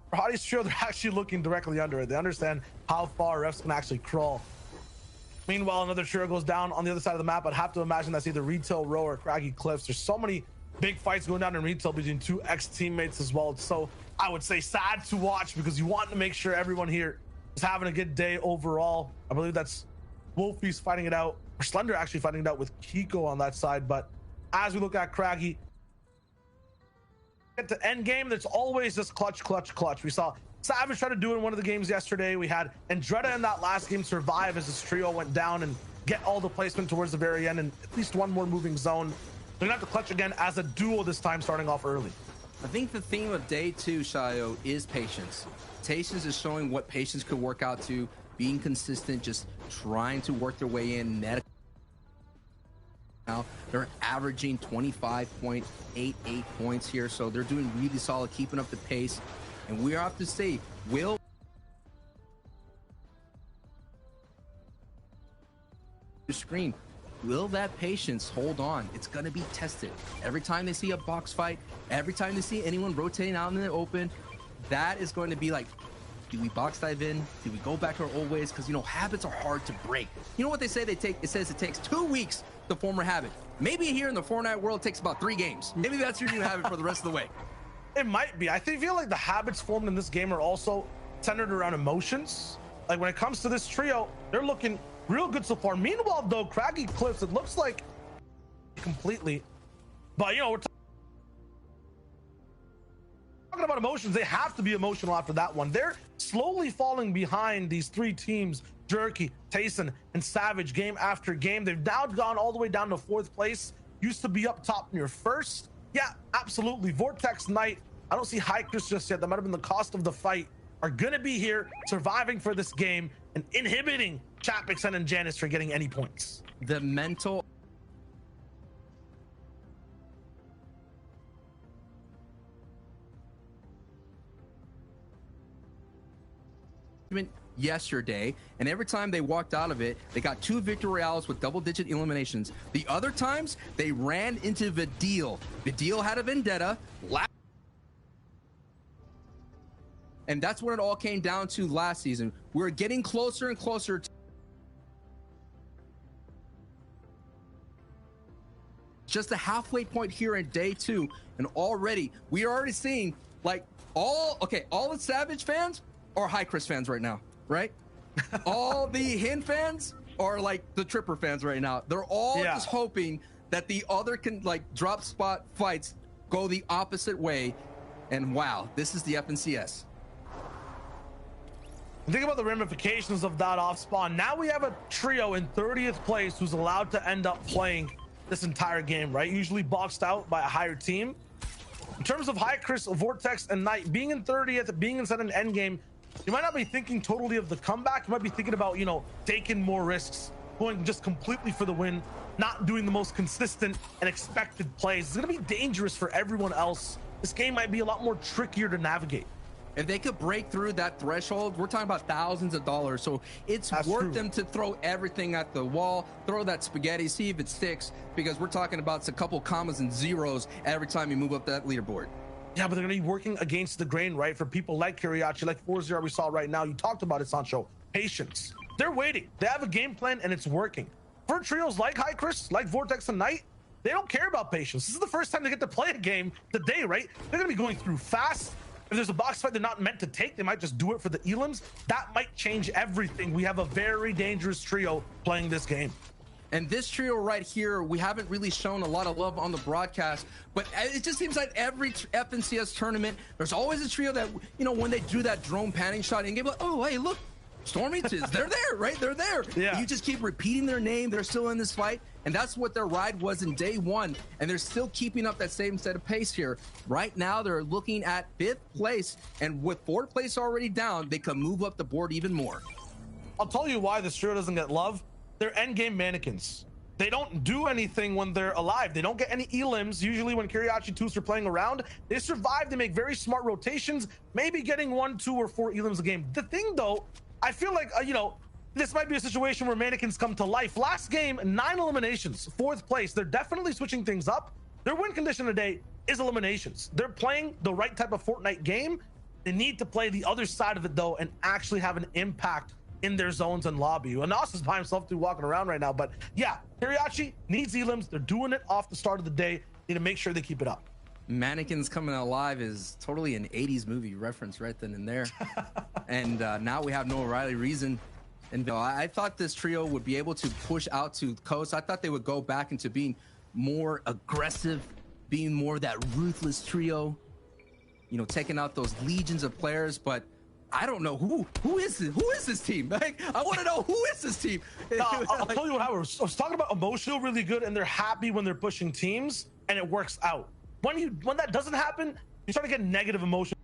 For Hottie's trio, they're actually looking directly under it. They understand how far refs can actually crawl. Meanwhile, another trio goes down on the other side of the map. I'd have to imagine that's either Retail Row or Craggy Cliffs. There's so many big fights going down in Retail between 2 ex-teammates as well. It's so, I would say, sad to watch, because you want to make sure everyone here is having a good day overall. I believe that's Wolfie's fighting it out, or Slender actually fighting it out with Kiko on that side. But as we look at Craggy, get to end game, there's always this clutch. We saw Savage try to do it in one of the games yesterday. We had Andretta in that last game survive as his trio went down and get all the placement towards the very end and at least one more moving zone. They're gonna have to clutch again as a duo this time, starting off early. I think the theme of day 2, Shayo, is patience. Patience is showing what patience could work out to, being consistent, just trying to work their way in. Now they're averaging 25.88 points here, so they're doing really solid, keeping up the pace. And we have to say, will the screen, will that patience hold on? It's going to be tested every time they see a box fight, every time they see anyone rotating out in the open. That is going to be like, do we box dive in? Do we go back to our old ways? Because, you know, habits are hard to break. You know what they say? It says it takes 2 weeks to form a habit. Maybe here in the Fortnite world it takes about 3 games. Maybe that's your new habit for the rest of the way. It might be. I feel like the habits formed in this game are also centered around emotions. Like when it comes to this trio, they're looking real good so far. Meanwhile, though, Craggy Cliffs, it looks like completely. But, you know, we're talking about emotions. They have to be emotional after that one. They're slowly falling behind these 3 teams, Jerky, Tayson, and Savage, game after game. They've now gone all the way down to 4th place. Used to be up top near 1st. Yeah, absolutely. Vortex Knight. I don't see Hikers just yet. That might have been the cost of the fight. are going to be here surviving for this game and inhibiting Chapix and Janice from getting any points. The mental yesterday, and every time they walked out of it, they got 2 victory royales with double-digit eliminations. The other times, they ran into Vidal. Vidal had a vendetta, and that's what it all came down to last season. We're getting closer and closer to just a halfway point here in day 2, and already we are already seeing like all the Savage fans are High Chris fans right now, right? All the Hin fans are like the Tripper fans right now. They're all just hoping that the other can like drop spot fights go the opposite way. And wow, this is the FNCS. Think about the ramifications of that off spawn. Now we have a trio in 30th place who's allowed to end up playing this entire game, right? Usually boxed out by a higher team. In terms of High Chris, Vortex, and Knight being in 30th, being inside an end game, you might not be thinking totally of the comeback. You might be thinking about, you know, taking more risks, going just completely for the win, not doing the most consistent and expected plays. It's going to be dangerous for everyone else. This game might be a lot more trickier to navigate. If they could break through that threshold, we're talking about thousands of dollars. So it's worth them to throw everything at the wall, throw that spaghetti, see if it sticks, because we're talking about a couple commas and zeros every time you move up that leaderboard. Yeah, but they're going to be working against the grain, right? For people like Kiriachi, like 4-0 we saw right now. You talked about it, Sancho. Patience. They're waiting. They have a game plan, and it's working. For trios like High Chris, like Vortex and Knight, they don't care about patience. This is the first time they get to play a game today, right? They're going to be going through fast. If there's a box fight they're not meant to take, they might just do it for the elims. That might change everything. We have a very dangerous trio playing this game. And this trio right here, we haven't really shown a lot of love on the broadcast, but it just seems like every FNCS tournament, there's always a trio that, you know, when they do that drone panning shot in game, like, oh, hey, look, Stormy, they're there, right? They're there. Yeah. You just keep repeating their name. They're still in this fight. And that's what their ride was in day 1. And they're still keeping up that same set of pace here. Right now, they're looking at 5th place. And with 4th place already down, they can move up the board even more. I'll tell you why this trio doesn't get love. They're endgame mannequins. They don't do anything when they're alive. They don't get any elims. Usually when Kiriachi 2s are playing around, they survive. They make very smart rotations, maybe getting 1, 2, or 4 elims a game. The thing, though, I feel like, you know, this might be a situation where mannequins come to life. Last game, 9 eliminations, 4th place. They're definitely switching things up. Their win condition today is eliminations. They're playing the right type of Fortnite game. They need to play the other side of it, though, and actually have an impact in their zones and lobby. And Nos is by himself too, walking around right now. But yeah, Kiriachi needs elims. They're doing it off the start of the day. Need to make sure they keep it up. Mannequins Coming Alive is totally an 80s movie reference right then and there. And now we have no O'Reilly reason. And I thought this trio would be able to push out to coast. I thought they would go back into being more aggressive, being more that ruthless trio, you know, taking out those legions of players. But I don't know who is this team? Like, I want to know who is this team. I'll tell you what I was talking about. Emotional really good, and they're happy when they're pushing teams and it works out. When that doesn't happen, you start to get negative emotion.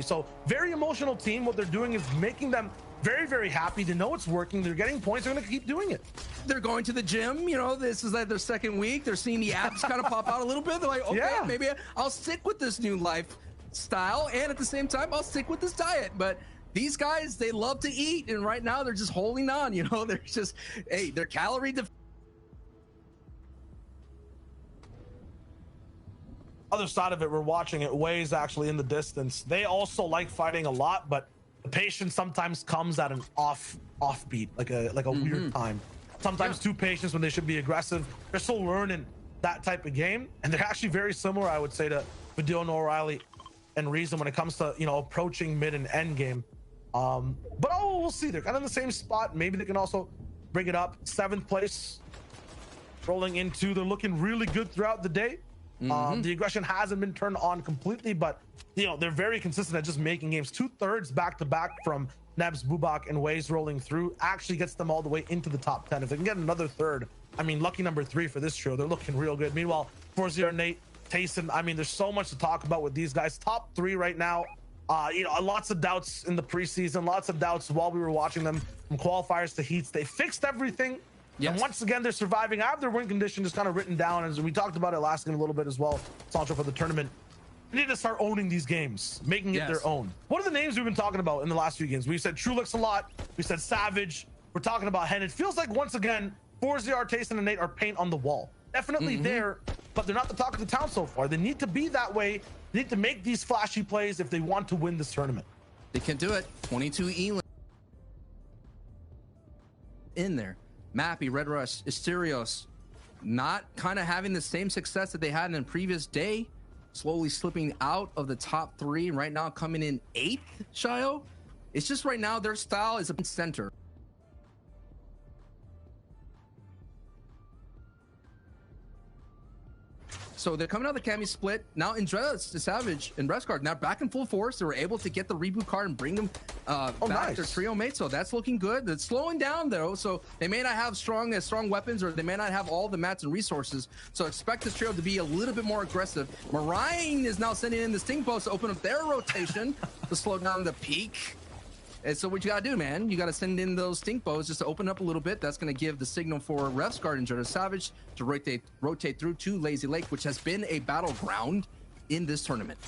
So very emotional team. What they're doing is making them very, very happy. They know it's working. They're getting points. They're going to keep doing it. They're going to the gym. You know, this is like their 2nd week. They're seeing the abs kind of pop out a little bit. They're like, okay, maybe I'll stick with this new lifestyle, and at the same time, I'll stick with this diet. But these guys, they love to eat, and right now they're just holding on. You know, they're just, hey, they're calorie deficient. Other side of it, we're watching it. Way's actually in the distance. They also like fighting a lot, but the patience sometimes comes at an offbeat, like a weird time. Sometimes too patient when they should be aggressive. They're still learning that type of game, and they're actually very similar, I would say, to Vidal and O'Reilly and Reason when it comes to, you know, approaching mid and end game. But we'll see. They're kind of in the same spot. Maybe they can also bring it up. 7th place, rolling into. They're looking really good throughout the day. The aggression hasn't been turned on completely, but you know, they're very consistent at just making games. 2/3 back-to-back from Nebs, Bubak, and Waze rolling through actually gets them all the way into the top 10. If they can get another 3rd, I mean, lucky number 3 for this trio. They're looking real good. Meanwhile, 4-0 Nate, Tayson, I mean, there's so much to talk about with these guys. Top 3 right now. Lots of doubts in the preseason, lots of doubts while we were watching them from qualifiers to heats. They fixed everything. Yes. And once again, they're surviving. I have their win condition just kind of written down, as we talked about it last game a little bit as well, Sancho, for the tournament. We need to start owning these games, making it their own. What are the names we've been talking about in the last few games? We said Trulix a lot. We said Savage. We're talking about Hen. It feels like, once again, 4ZR, Tayson, and Nate are paint on the wall. Definitely there, but they're not the talk of the town so far. They need to be that way. They need to make these flashy plays if they want to win this tournament. They can do it. 22 Elan in there. Mappy, Red Rush, Asterios, not kind of having the same success that they had in the previous day. Slowly slipping out of the top 3, and right now coming in 8th, Shio. It's just right now their style is a center. So they're coming out of the Cami split. Now Andrea, Savage, and Rescard now back in full force. They were able to get the reboot card and bring them back their trio mates. So that's looking good. It's slowing down though. So they may not have strong weapons, or they may not have all the mats and resources. So expect this trio to be a little bit more aggressive. Marine is now sending in the Sting Post to open up their rotation to slow down the peak. And so what you gotta do, man, you gotta send in those stink bows just to open up a little bit. That's gonna give the signal for Refsguard and Jordan Savage to rotate through to Lazy Lake, which has been a battleground in this tournament.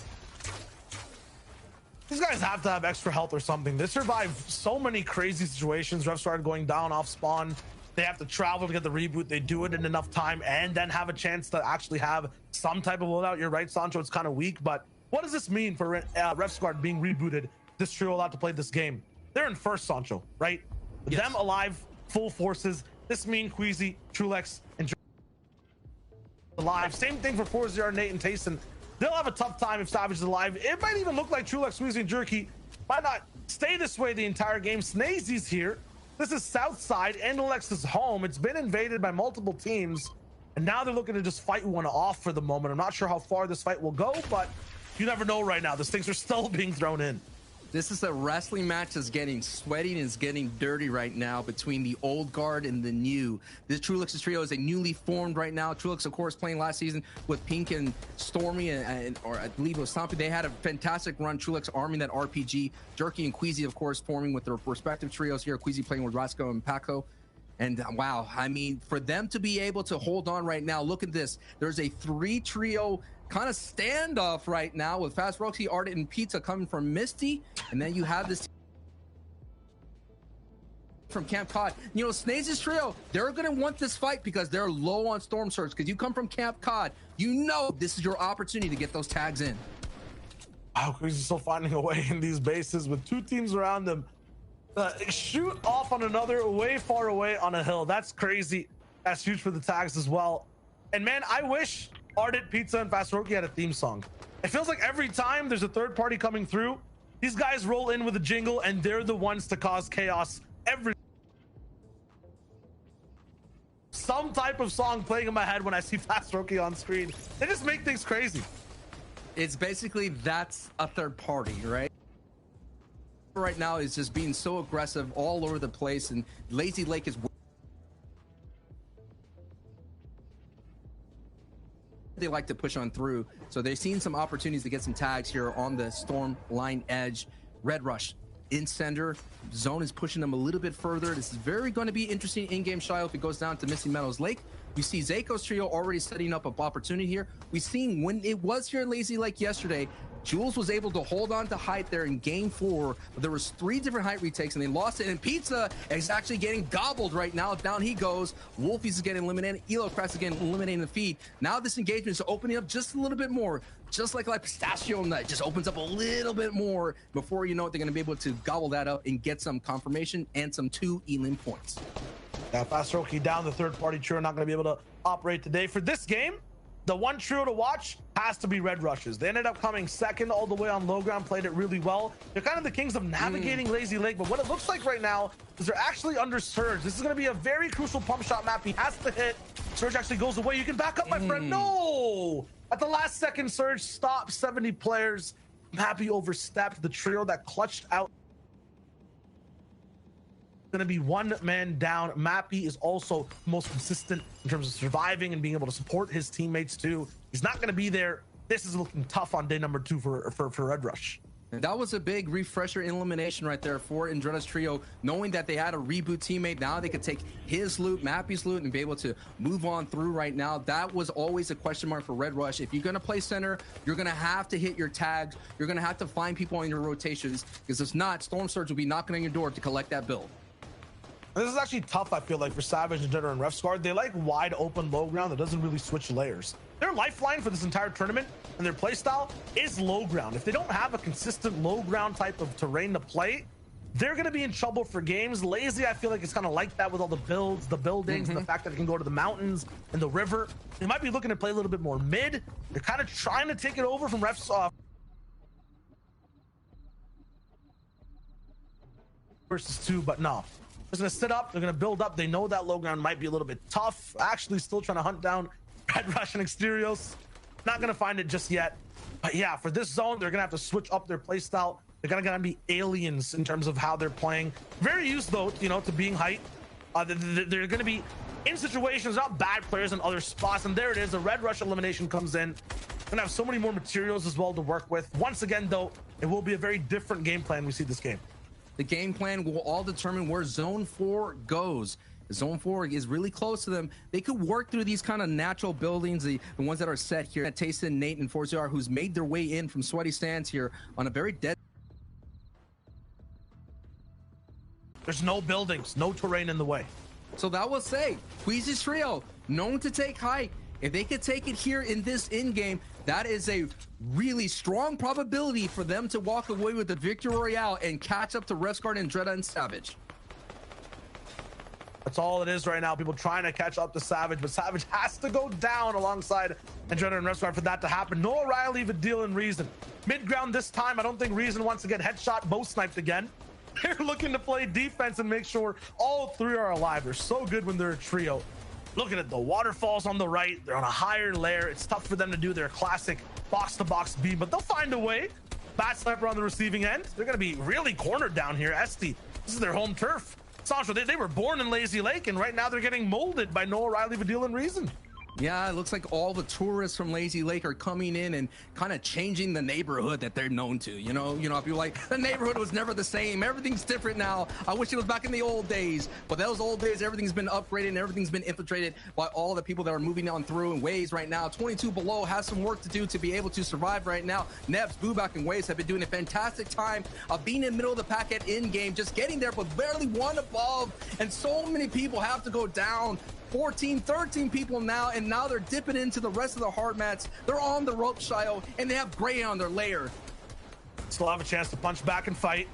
These guys have to have extra health or something. They survive so many crazy situations. Refsguard going down off spawn. They have to travel to get the reboot. They do it in enough time and then have a chance to actually have some type of loadout. You're right, Sancho, it's kind of weak, but what does this mean for Refsguard being rebooted? This trio allowed to play this game. They're in first, Sancho, right? With them alive, full forces. This means Queasy, Trulex, and alive. Same thing for 4ZR, Nate, and Tayson. They'll have a tough time if Savage is alive. It might even look like Trulex, Queasy, and Jerky might not stay this way the entire game. Snazy's here. This is Southside, and Alex's home. It's been invaded by multiple teams, and now they're looking to just fight one off for the moment. I'm not sure how far this fight will go, but you never know right now. These things are still being thrown in. This is a wrestling match that's getting sweaty and is getting dirty right now between the old guard and the new. This Trulix's trio is a newly formed right now. Trulix, of course, playing last season with Pink and Stormy, or I believe it was Stompy. They had a fantastic run. Trulix arming that RPG. Jerky and Queasy, of course, forming with their respective trios here. Queasy playing with Rasco and Paco. And wow, I mean, for them to be able to hold on right now, look at this. There's a 3-trio kind of standoff right now with Fast Roxy, Ardent, and Pizza coming from Misty. And then you have this from Camp Cod. You know, Snaze's trio, they're going to want this fight because they're low on Storm Surge. Because you come from Camp Cod, you know this is your opportunity to get those tags in. Wow, Queasy's still finding a way in these bases with 2 teams around them. Shoot off on another way far away on a hill. That's crazy. That's huge for the tags as well. And man, I wish Ardent, Pizza, and Fast Roki had a theme song. It feels like every time there's a third party coming through, these guys roll in with a jingle and they're the ones to cause chaos. Some type of song playing in my head when I see Fast Roki on screen. They just make things crazy. It's basically, that's a third party, right? Right now is just being so aggressive all over the place, and Lazy Lake is they like to push on through, so they've seen some opportunities to get some tags here on the storm line edge. Red Rush in center zone is pushing them a little bit further. This is very going to be interesting in-game style if it goes down to Misty Meadows Lake. We see Zako's trio already setting up an opportunity here. We've seen when it was here in Lazy Lake yesterday, Jules was able to hold on to height there in game 4, but there was 3 different height retakes and they lost it, and Pizza is actually getting gobbled right now. Down he goes. Wolfie's is getting eliminated. Elo Cracks again eliminating the feed. Now this engagement is opening up just a little bit more, just like Pistachio Nut just opens up a little bit more. Before you know it, they're going to be able to gobble that up and get some confirmation and some 2 Elim points. Yeah, Fast Roki down. The third party trio not going to be able to operate today. For this game, the one trio to watch has to be Red Rushes. They ended up coming second all the way on low ground, played it really well. They're kind of the kings of navigating Lazy Lake, but what it looks like right now is they're actually under Surge. This is going to be a very crucial pump shot map. He has to hit. Surge actually goes away. You can back up, my friend. No! At the last second, Surge stopped 70 players. Mappy overstepped. The trio that clutched out going to be 1 man down. Mappy is also most consistent in terms of surviving and being able to support his teammates too. He's not going to be there. This is looking tough on day number 2 for Red Rush. And that was a big refresher elimination right there for Andretta's trio, knowing that they had a reboot teammate. Now they could take his loot, Mappy's loot, and be able to move on through right now. That was always a question mark for Red Rush. If you're going to play center, you're going to have to hit your tags. You're going to have to find people in your rotations, because if not, Storm Surge will be knocking on your door to collect that build. This is actually tough, I feel like, for Savage, Andretta, and Refsguard. They like wide open low ground that doesn't really switch layers. Their lifeline for this entire tournament and their playstyle is low ground. If they don't have a consistent low ground type of terrain to play, they're going to be in trouble for games. Lazy, I feel like it's kind of like that with all the builds, the buildings, and the fact that it can go to the mountains and the river. They might be looking to play a little bit more mid. They're kind of trying to take it over from Refs versus 2, but no. They're going to sit up. They're going to build up. They know that low ground might be a little bit tough. Actually, still trying to hunt down Red Rush and Exterios. Not going to find it just yet. But yeah, for this zone, they're going to have to switch up their playstyle. They're going to be aliens in terms of how they're playing. Very used, though, you know, to being height. They're going to be in situations, not bad players in other spots. And there it is. The Red Rush elimination comes in. Going to have so many more materials as well to work with. Once again, though, it will be a very different game plan we see this game. The game plan will all determine where Zone 4 goes. Zone 4 is really close to them. They could work through these kind of natural buildings, the ones that are set here. Tayson, Nate, and Forziar, who's made their way in from sweaty stands here on a very dead. There's no buildings, no terrain in the way. So that will say, Queasy's trio, known to take height. If they could take it here in this in-game, that is a really strong probability for them to walk away with the Victory Royale and catch up to Refsguard, Andretta, and Savage. That's all it is right now. People trying to catch up to Savage, but Savage has to go down alongside Andretta and Refsguard for that to happen. No O'Reilly, Vidil, and Reason. Mid-ground this time, I don't think Reason wants to get headshot, bow sniped again. They're looking to play defense and make sure all three are alive. They're so good when they're a trio. Looking at the waterfalls on the right. They're on a higher layer. It's tough for them to do their classic box-to-box beam, but they'll find a way. Bat Sniper on the receiving end. They're going to be really cornered down here. Esti, this is their home turf. Sancho, they were born in Lazy Lake, and right now they're getting molded by Noah Riley, Vidil, and Reason. Yeah, it looks like all the tourists from Lazy Lake are coming in and kind of changing the neighborhood that they're known to. You know, if you're like, the neighborhood was never the same. Everything's different now. I wish it was back in the old days. But those old days, everything's been upgraded and everything's been infiltrated by all the people that are moving on through. And Waze right now, 22 below, has some work to do to be able to survive right now. Nebs, Bubak, and Waze have been doing a fantastic time of being in the middle of the packet in-game, just getting there, but barely one above. And so many people have to go down. 14, 13 people now, and now they're dipping into the rest of the hard mats. They're on the rope, Shio, and they have Gray on their layer. Still have a chance to punch back and fight.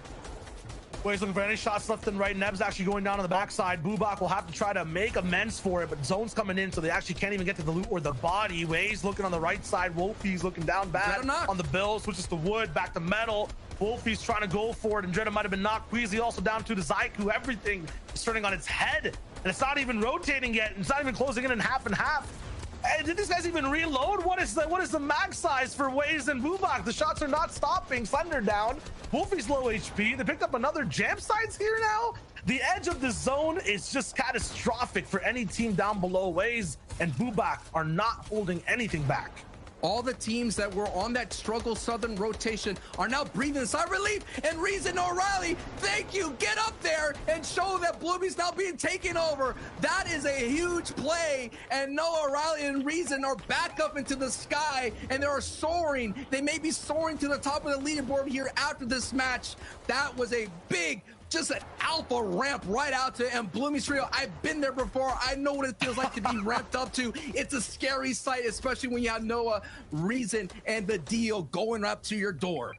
Wade's looking for any shots left and right. Neb's actually going down on the backside. Bubak will have to try to make amends for it, but Zone's coming in, so they actually can't even get to the loot or the body. Wade's looking on the right side. Wolfie's looking down bad on the bill. Switches to wood, back to metal. Wolfie's trying to go for it. Andretta might have been knocked. Queasy also down to the Zaiku. Everything is turning on its head. And it's not even rotating yet. It's not even closing in half and half. And did these guys even reload? What is the mag size for Waze and Bubak? The shots are not stopping. Slender down. Wolfie's low HP. They picked up another jam sites here now. The edge of the zone is just catastrophic for any team down below. Waze and Bubak are not holding anything back. All the teams that were on that struggle southern rotation are now breathing a sigh of relief. And Reason O'Reilly, thank you. Get up there and show that Bloomy's now being taken over. That is a huge play. And Noah O'Reilly and Reason are back up into the sky, and they are soaring. They may be soaring to the top of the leaderboard here after this match. That was a big, just an alpha ramp right out to and Bloomy's trio. I've been there before. I know what it feels like to be ramped up to. It's a scary sight, especially when you have Noah, Reason, and the deal going up to your door.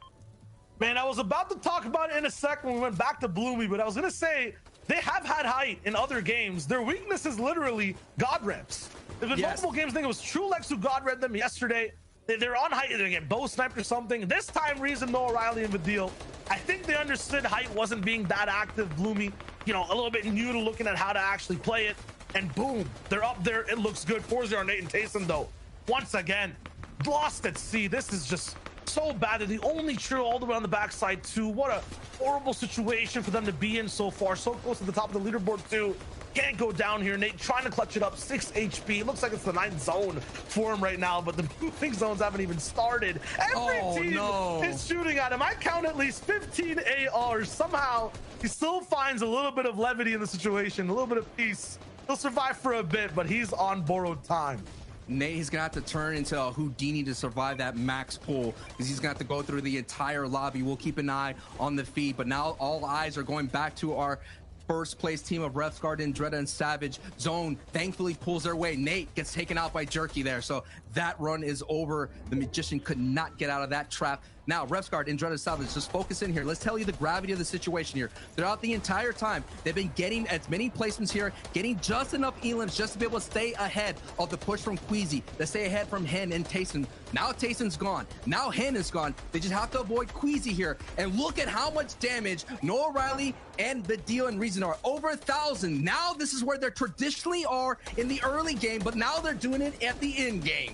Man, I was about to talk about it in a second when we went back to Bloomy, but I was going to say they have had height in other games. Their weakness is literally God ramps. There's been multiple games. I think it was Trulex who God read them yesterday. They're on height. They're going to get bow sniped or something. This time, Reason, Noah Riley, and Vidil, I think they understood height wasn't being that active. Bloomy, you know, a little bit new to looking at how to actually play it. And boom, they're up there. It looks good. 4-0 Nate and Tayson, though, once again, lost at sea. This is just so bad. They're the only trio all the way on the backside, too. What a horrible situation for them to be in so far. So close to the top of the leaderboard, too. Can't go down here. Nate trying to clutch it up. 6 HP. It looks like it's the 9th zone for him right now, but the moving zones haven't even started. Every team is shooting at him. I count at least 15 ARs. Somehow he still finds a little bit of levity in the situation, a little bit of peace. He'll survive for a bit, but he's on borrowed time. Nate, he's gonna have to turn into a Houdini to survive that max pull, because he's gonna have to go through the entire lobby. We'll keep an eye on the feed, but now all eyes are going back to our first place team of Refsguard, Andretta, and Savage. Zone thankfully pulls their way. Nate gets taken out by Jerky there, so that run is over. The Magician could not get out of that trap. Now, Refsguard, Andretta, Savage, just focus in here. Let's tell you the gravity of the situation here. Throughout the entire time, they've been getting as many placements here, getting just enough elims just to be able to stay ahead of the push from Queasy, to stay ahead from Hen and Tayson. Now Tayson's gone. Now Hen is gone. They just have to avoid Queasy here. And look at how much damage Noah Riley and the Deal and Reason are. Over 1,000. Now this is where they traditionally are in the early game, but now they're doing it at the end game.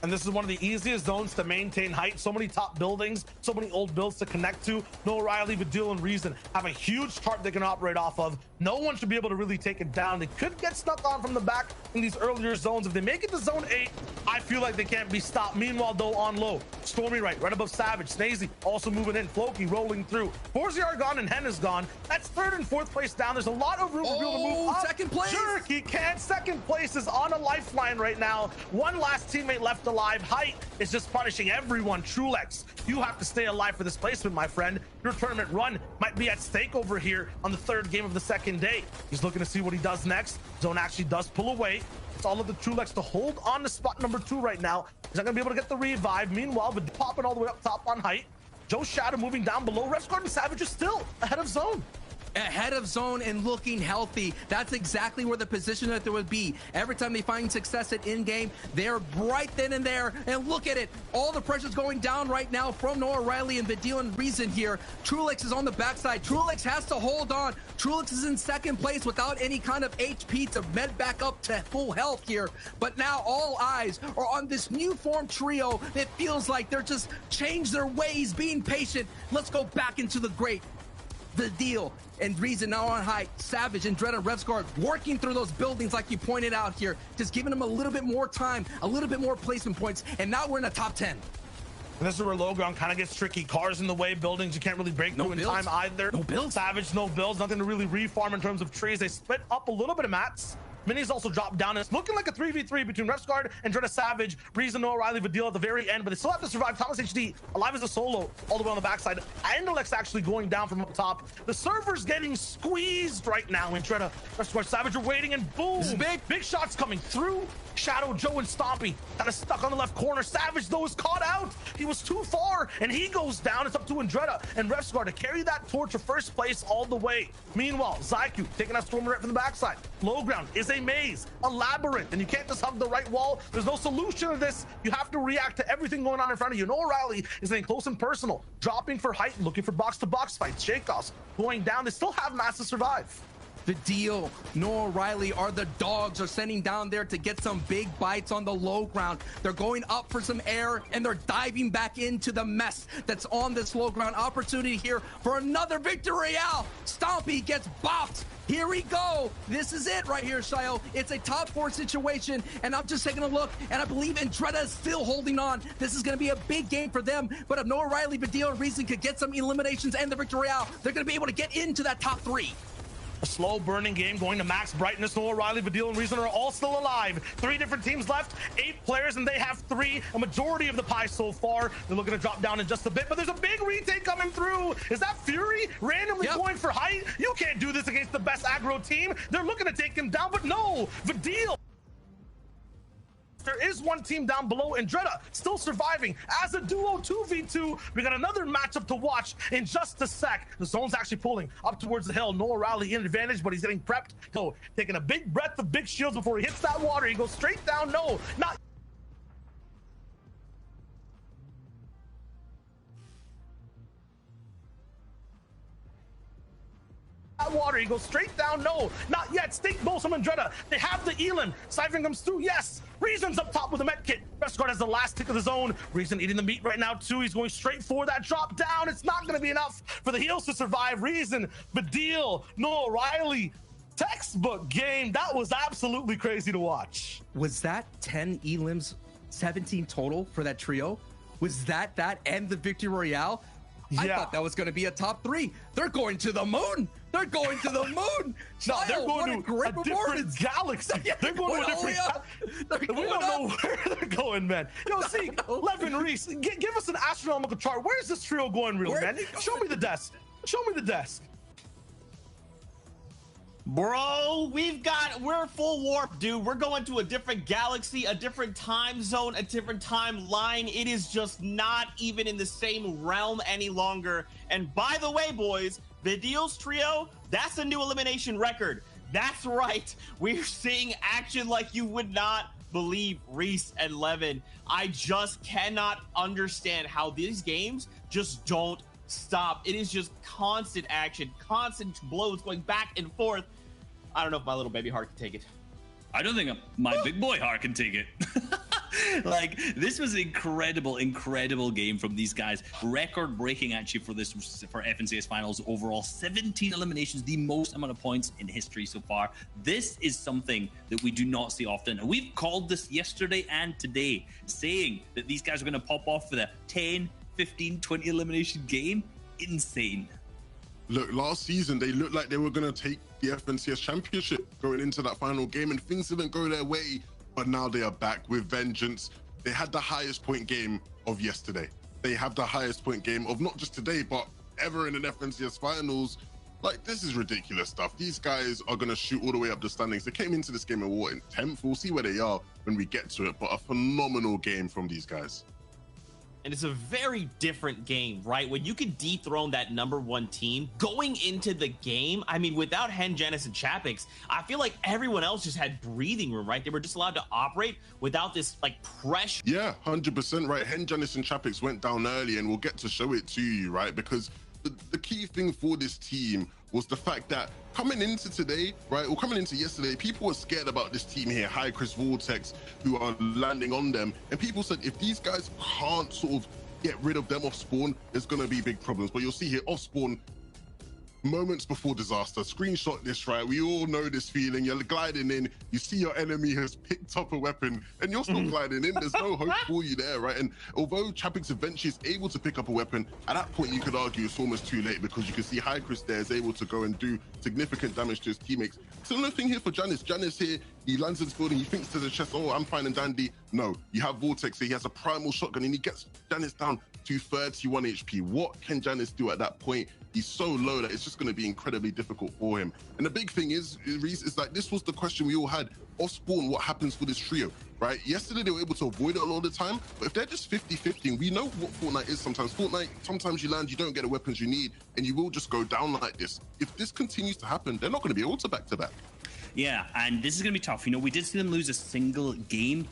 And this is one of the easiest zones to maintain height. So many top buildings, so many old builds to connect to. Noah Riley, Vidil, and Reason have a huge target they can operate off of. No one should be able to really take it down. They could get snuck on from the back in these earlier zones. If they make it to zone 8, I feel like they can't be stopped. Meanwhile, though, on low, Stormy right above Savage. Snazy also moving in. Floki rolling through. Forzier gone and Hen is gone. That's 3rd and 4th place down. There's a lot of room for people to move up. Second place. Jerky can't. Second place is on a lifeline right now. One last teammate left alive. Height is just punishing everyone. Trulex, you have to stay alive for this placement, my friend. Your tournament run might be at stake over here on the 3rd game of the 2nd day. He's looking to see what he does next. Zone actually does pull away. It's all of the Trulex to hold on to spot number 2 right now. He's not gonna be able to get the revive. Meanwhile, but popping all the way up top on Height. Joe Shadow moving down below. Refsguard and Savage is still ahead of zone. Ahead of zone and looking healthy. That's exactly where the position that there would be. Every time they find success at in-game, they're right then and there. And look at it. All the pressure's going down right now from Noah Riley and Vidil and Reason here. Trulex is on the backside. Trulex has to hold on. Trulex is in 2nd place without any kind of HP to med back up to full health here. But now all eyes are on this new form trio. It feels like they're just changed their ways, being patient. Let's go back into the great. The Deal and Reason now on Height. Savage and Dread and Refsguard working through those buildings like you pointed out here, just giving them a little bit more time, a little bit more placement points, and now we're in the top 10. And this is where low ground kind of gets tricky. Cars in the way, buildings you can't really break through in time either. No builds. Savage, no builds, nothing to really reform in terms of trees. They split up a little bit of mats. Minis also dropped down. It's looking like a 3v3 between Refsguard and Dretta Savage. Reason, Noah Riley, Vidil at the very end, but they still have to survive. Thomas HD alive as a solo all the way on the backside. Andalex actually going down from up top. The server's getting squeezed right now. And Dretta, Refsguard, Savage are waiting, and boom! This is big. Big shots coming through. Shadow, Joe, and Stompy kind of stuck on the left corner. Savage, though, is caught out. He was too far, and he goes down. It's up to Andretta and Refsguard to carry that torch to 1st place all the way. Meanwhile, Zyku taking out Stormer right from the backside. Low ground is a maze, a labyrinth, and you can't just hug the right wall. There's no solution to this. You have to react to everything going on in front of you. Noah Riley is getting close and personal, dropping for height, looking for box-to-box fights. Shakeoffs going down. They still have mass to survive. The Deal, Noah Riley are the dogs, are sending down there to get some big bites on the low ground. They're going up for some air, and they're diving back into the mess that's on this low ground. Opportunity here for another victory royale. Stompy gets bopped. Here we go. This is it right here, Shio. It's a top 4 situation, and I'm just taking a look, and I believe Andretta is still holding on. This is going to be a big game for them, but if Noah Riley, Vidil, and Reason could get some eliminations and the victory royale, they're going to be able to get into that top 3. A slow burning game going to max brightness. Noah Riley, Vidil, and Reason are all still alive. 3 different teams left, 8 players, and they have 3. A majority of the pie so far. They're looking to drop down in just a bit, but there's a big retake coming through. Is that Fury randomly going for height? You can't do this against the best aggro team. They're looking to take him down, but no, Vidil. There is one team down below, Andretta still surviving as a duo 2v2. We got another matchup to watch in just a sec. The zone's actually pulling up towards the hill. Noah Riley in advantage, but he's getting prepped. So taking a big breath of big shields before he hits that water. He goes straight down. No, not water. He goes straight down. No, not yet. Stink Bulls from Andretta. They have the Elan. Siphon comes through. Yes. Reason's up top with a med kit. Refsguard has the last tick of the zone. Reason eating the meat right now too. He's going straight for that drop down. It's not going to be enough for the heals to survive. Reason, Vidil, Noah Riley, Textbook game. That was absolutely crazy to watch. Was that 10 elims, 17 total for that trio? Was that and the victory royale? I thought that was going to be a top 3. They're going to the moon. They're going to the moon. No, they're going what to a different galaxy. They're going to a different. We don't know where they're going, man. Yo, see, Levin Reese, give us an astronomical chart. Where's this trio going, real man? Show me the desk. Show me the desk. Bro, we're full warp, dude. We're going to a different galaxy, a different time zone, a different timeline. It is just not even in the same realm any longer. And by the way, boys, Vidil's trio, that's a new elimination record. That's right. We're seeing action like you would not believe, Reese and Levin. I just cannot understand how these games just don't stop. It is just constant action, constant blows going back and forth. I don't know if my little baby heart can take it. I don't think my big boy heart can take it. Like, this was an incredible game from these guys. Record breaking actually for FNCS finals overall. 17 eliminations, the most amount of points in history so far. This is something that we do not see often. And we've called this yesterday and today, saying that these guys are going to pop off with a 10, 15, 20 elimination game. Insane. Look, last season, they looked like they were going to take the FNCS championship going into that final game, and things didn't go their way. But now they are back with vengeance. They had the highest point game of yesterday. They have the highest point game of not just today, but ever in an FNCS finals. Like, this is ridiculous stuff. These guys are going to shoot all the way up the standings. They came into this game in 10th. We'll see where they are when we get to it, but a phenomenal game from these guys. And it's a very different game, right? When you can dethrone that #1 team going into the game, I mean, without Hen, Janice, and Chapix, I feel like everyone else just had breathing room, right? They were just allowed to operate without this, like, pressure. Yeah, 100%, right? Hen, Janice, and Chapix went down early, and we'll get to show it to you, right? Because the key thing for this team was the fact that coming into today, right, or coming into yesterday, people were scared about this team here, High Chris Vortex, who are landing on them. And people said, if these guys can't sort of get rid of them off spawn, there's going to be big problems. But you'll see here, off spawn, moments before disaster. Screenshot this, right? We all know this feeling. You're gliding in, you see your enemy has picked up a weapon, and you're still gliding in. There's no hope for you there, right? And although Chapix eventually is able to pick up a weapon, at that point you could argue it's almost too late, because you can see High Chris there is able to go and do significant damage to his teammates. Similar thing here for Janice. Janice here, he lands in his building, he thinks to the chest, oh, I'm fine and dandy. No, you have Vortex here, he has a primal shotgun, and he gets Janice down to 31 HP. What can Janice do at that point? He's so low that it's just going to be incredibly difficult for him. And the big thing is, Reese, is like, this was the question we all had. Off spawn, what happens for this trio, right? Yesterday, they were able to avoid it a lot of the time, but if they're just 50-50, we know what Fortnite is sometimes. Fortnite, sometimes you land, you don't get the weapons you need, and you will just go down like this. If this continues to happen, they're not going to be able to back-to-back. Yeah, and this is going to be tough. You know, we did see them lose a single game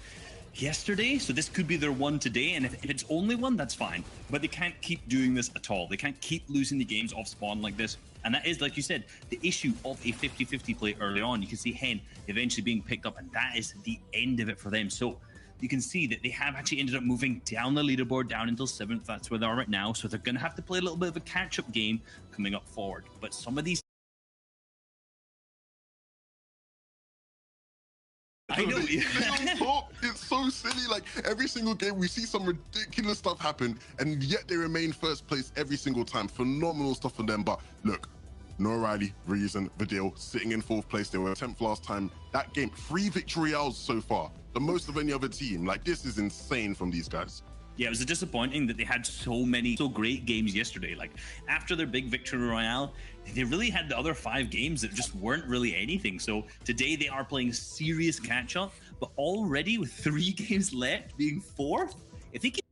yesterday, so this could be their one today, and if it's only one, that's fine. But they can't keep doing this at all. They can't keep losing the games off spawn like this. And that is, like you said, the issue of a 50-50 play early on. You can see Hen eventually being picked up, and that is the end of it for them. So you can see that they have actually ended up moving down the leaderboard, down until 7th. That's where they are right now. So they're going to have to play a little bit of a catch-up game coming up forward. But some of these... I know. It's so silly. Like, every single game we see some ridiculous stuff happen, and yet they remain first place every single time. Phenomenal stuff from them. But look, Noah Riley, Reason, Vidil sitting in 4th place. They were 10th last time. That game, 3 victory royales so far, the most of any other team. Like, this is insane from these guys. Yeah, it was disappointing that they had so great games yesterday. Like, after their big victory royale, they really had the other 5 games that just weren't really anything. So today they are playing serious catch-up, but already with 3 games left, being 4th, if they can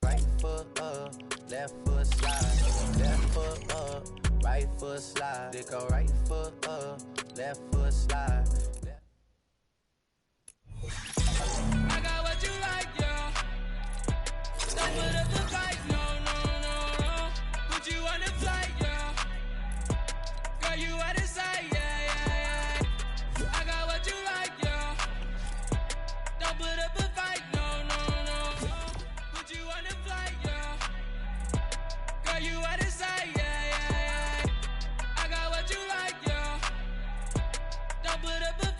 Right foot up, left foot slide. Left foot up, right foot slide. They go right foot up, left foot slide. I got what you like, yeah. Don't put up a fight, no, no, no, no. Put you on the flight, yeah. Girl, you out of sight, yeah, yeah, yeah. I got what you like, yeah. Don't put up a fight, no, no, no, no. Put you on the flight, yeah. Girl, you out of sight, yeah, yeah, yeah. I got what you like, yeah. Don't put up a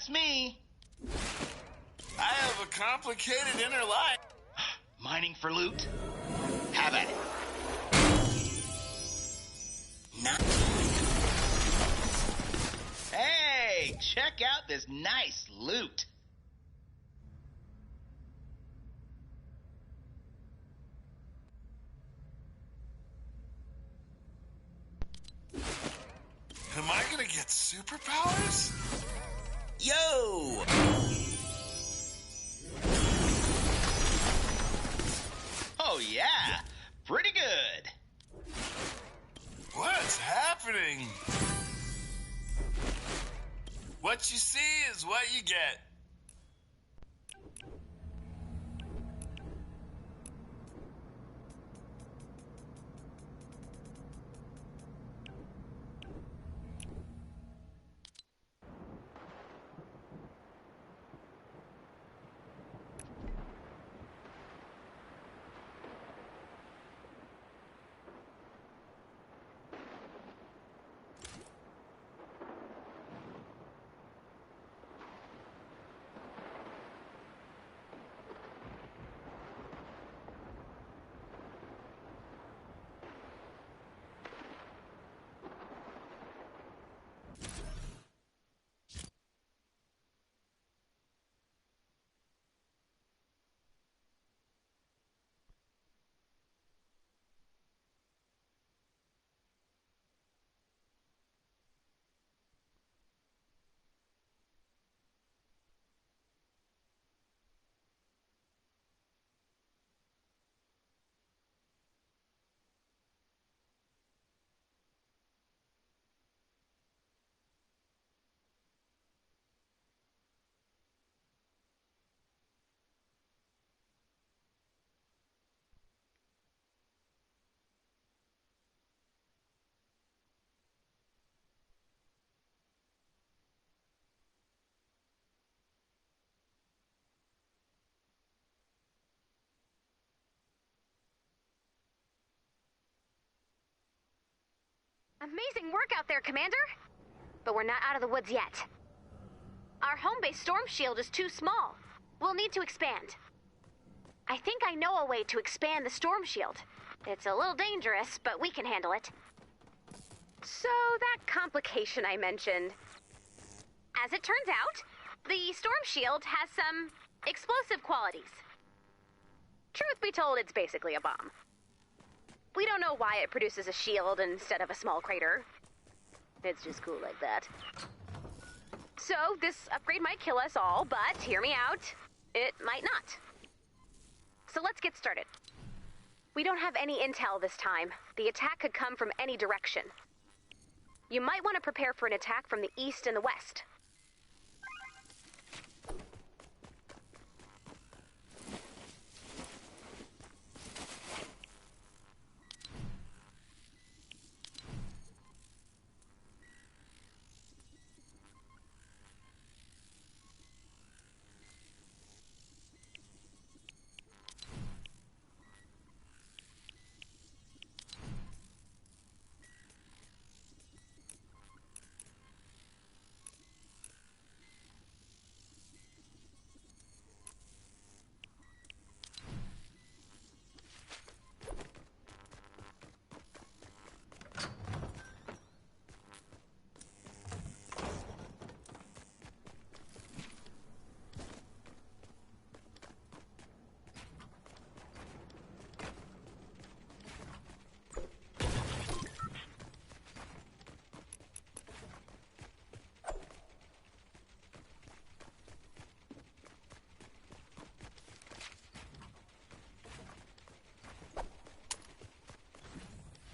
That's me. I have a complicated inner life. Mining for loot? Have at it. Hey, check out this nice loot. Am I gonna get superpowers? Yo! Oh yeah, pretty good. What's happening? What you see is what you get. Amazing work out there, Commander! But we're not out of the woods yet. Our home base storm shield is too small. We'll need to expand. I think I know a way to expand the storm shield. It's a little dangerous, but we can handle it. So, that complication I mentioned. As it turns out, the storm shield has some explosive qualities. Truth be told, it's basically a bomb. We don't know why it produces a shield instead of a small crater. It's just cool like that. So, this upgrade might kill us all, but hear me out, it might not. So let's get started. We don't have any intel this time. The attack could come from any direction. You might want to prepare for an attack from the east and the west.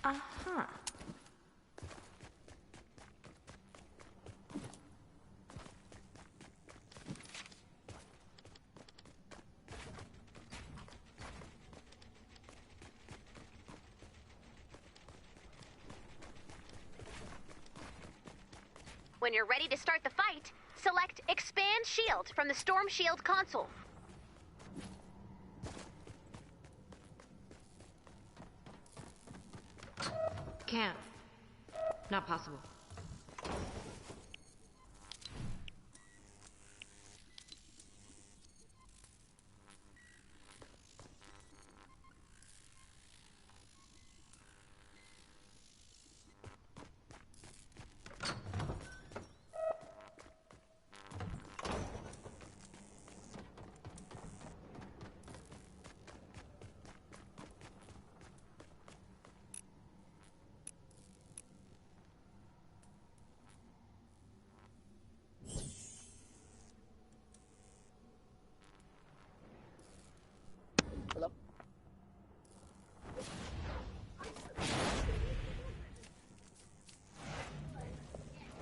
Uh-huh. When you're ready to start the fight, select Expand Shield from the Storm Shield console. Can't. Not possible.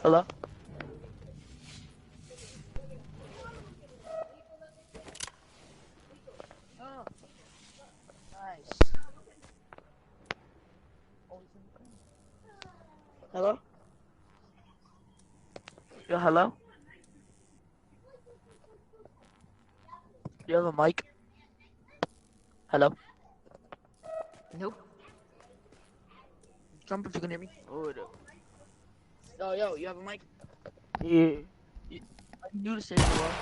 Hello? Oh, nice. Hello? Yo, hello? You have a mic? Hello? Nope. Jump if you can hear me. Oh, yo, you have a mic? Yeah. Are you new to Save the World?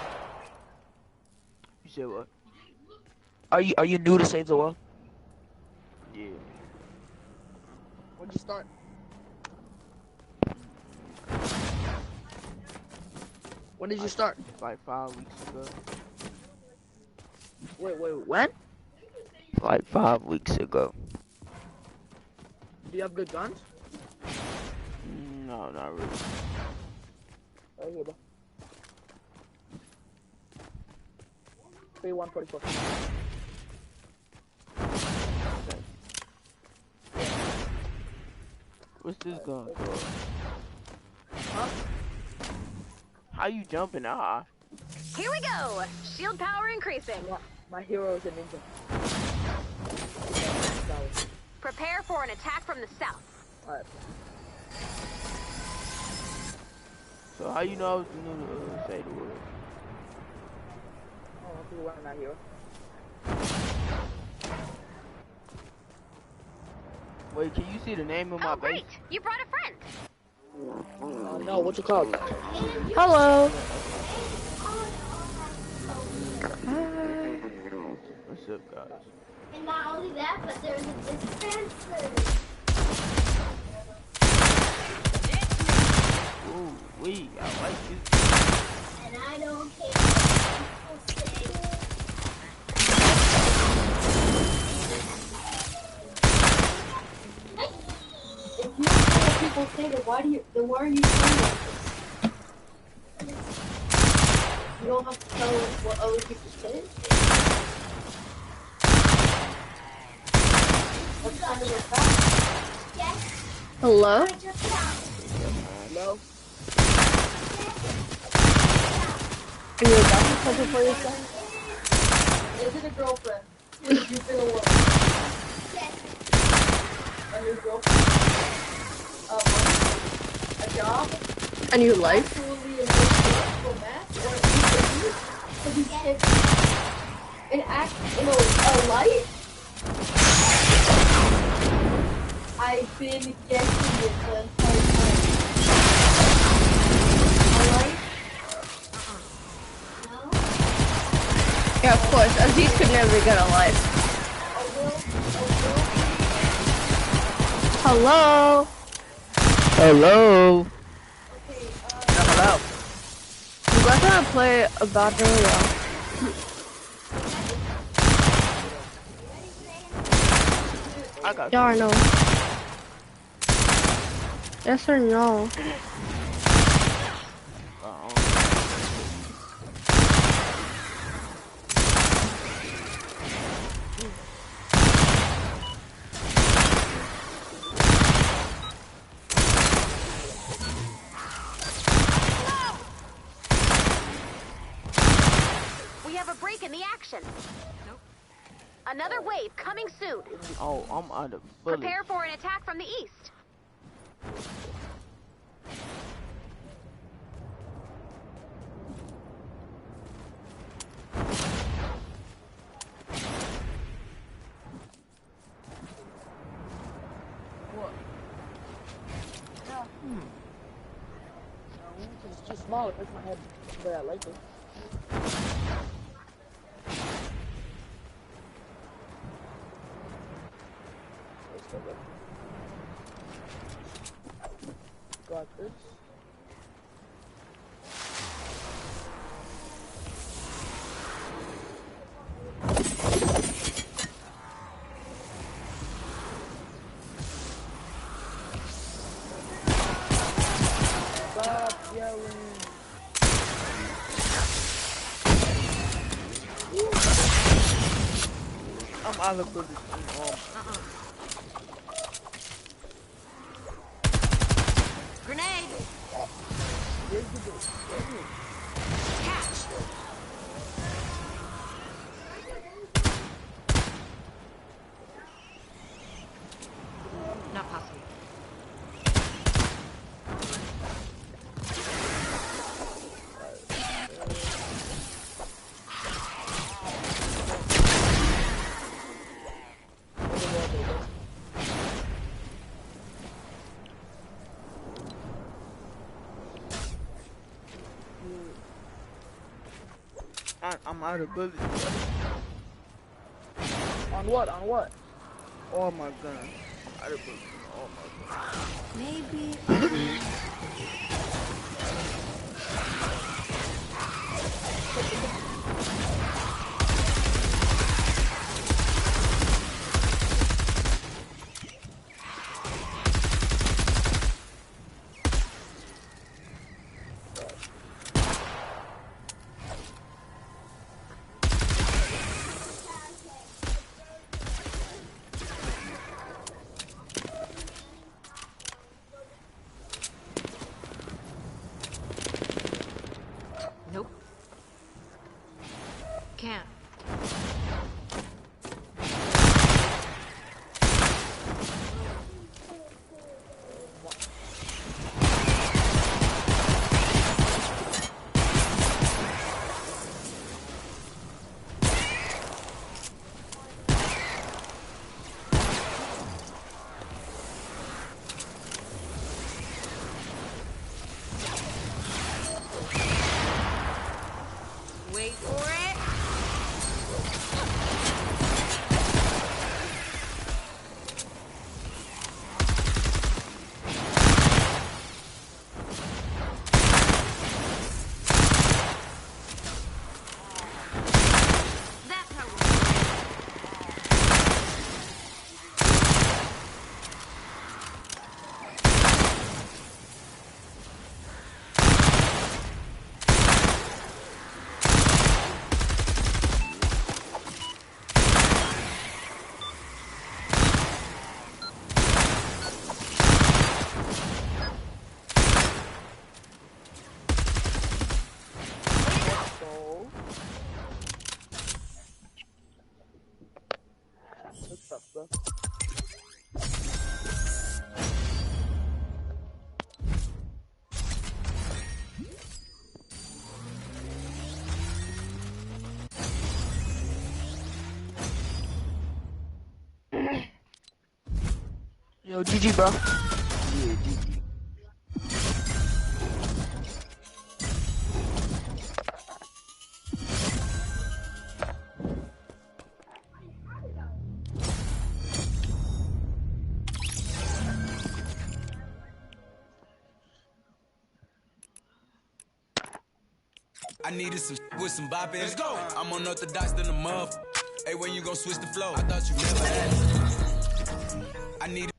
You said what? Are you new to Save the World? Yeah. When'd you start? When did you start? Like 5 weeks ago. Wait, when? Like 5 weeks ago. Do you have good guns? No, not really. Right here, bro. 3144. What's this gun for? Huh? How you jumping off? Here we go. Shield power increasing. My hero is a ninja. Prepare for an attack from the south. Alright. So how you know I was new to Save the World? Oh, people running out here. Wait, can you see the name of my base? Great. You brought a friend. No, what's it called? Hello. What's up, guys? And not only that, but there's a dispenser. Ooh, wee, I like this. And I don't care what people say. If you don't care what people say, then why are you saying that? You don't have to tell what other people say. That's kind of a fact. Yes. Hello? Hello? Are you about to something for yourself? Is it a girlfriend? Would you feel what? Yes. A new girlfriend? Money? A job? A new life? Absolutely a no match? Or at least a youth? To be kicked and act in a light? I've been guessing it the entire time. Alright? No? Yeah, of course. Aziz could never get a life. Hello? Hello. Hello? You guys want to play a battle royale? I got Yeah or no? Yes or no? We have a break in the action. Another wave coming soon. Oh, I'm out of bullets. Prepare for an attack from the east. What? Yeah. It's too small. It hurts my head. But I like it. Got this. Stop yelling. I'm out of bullets. Grenade. Catch. Not possible. I'm out of bullets. On what? On what? Oh my god. I'm out of bullets. Oh my god. Maybe. Nope. Can't. Wait for it. That's how we What's up, bro? Yo, GG, bro. Yeah, GG. I needed some with some bop in. Let's go. I'm unorthodox than a muff. Hey, when you gon' switch the flow? I thought you never asked. I needed.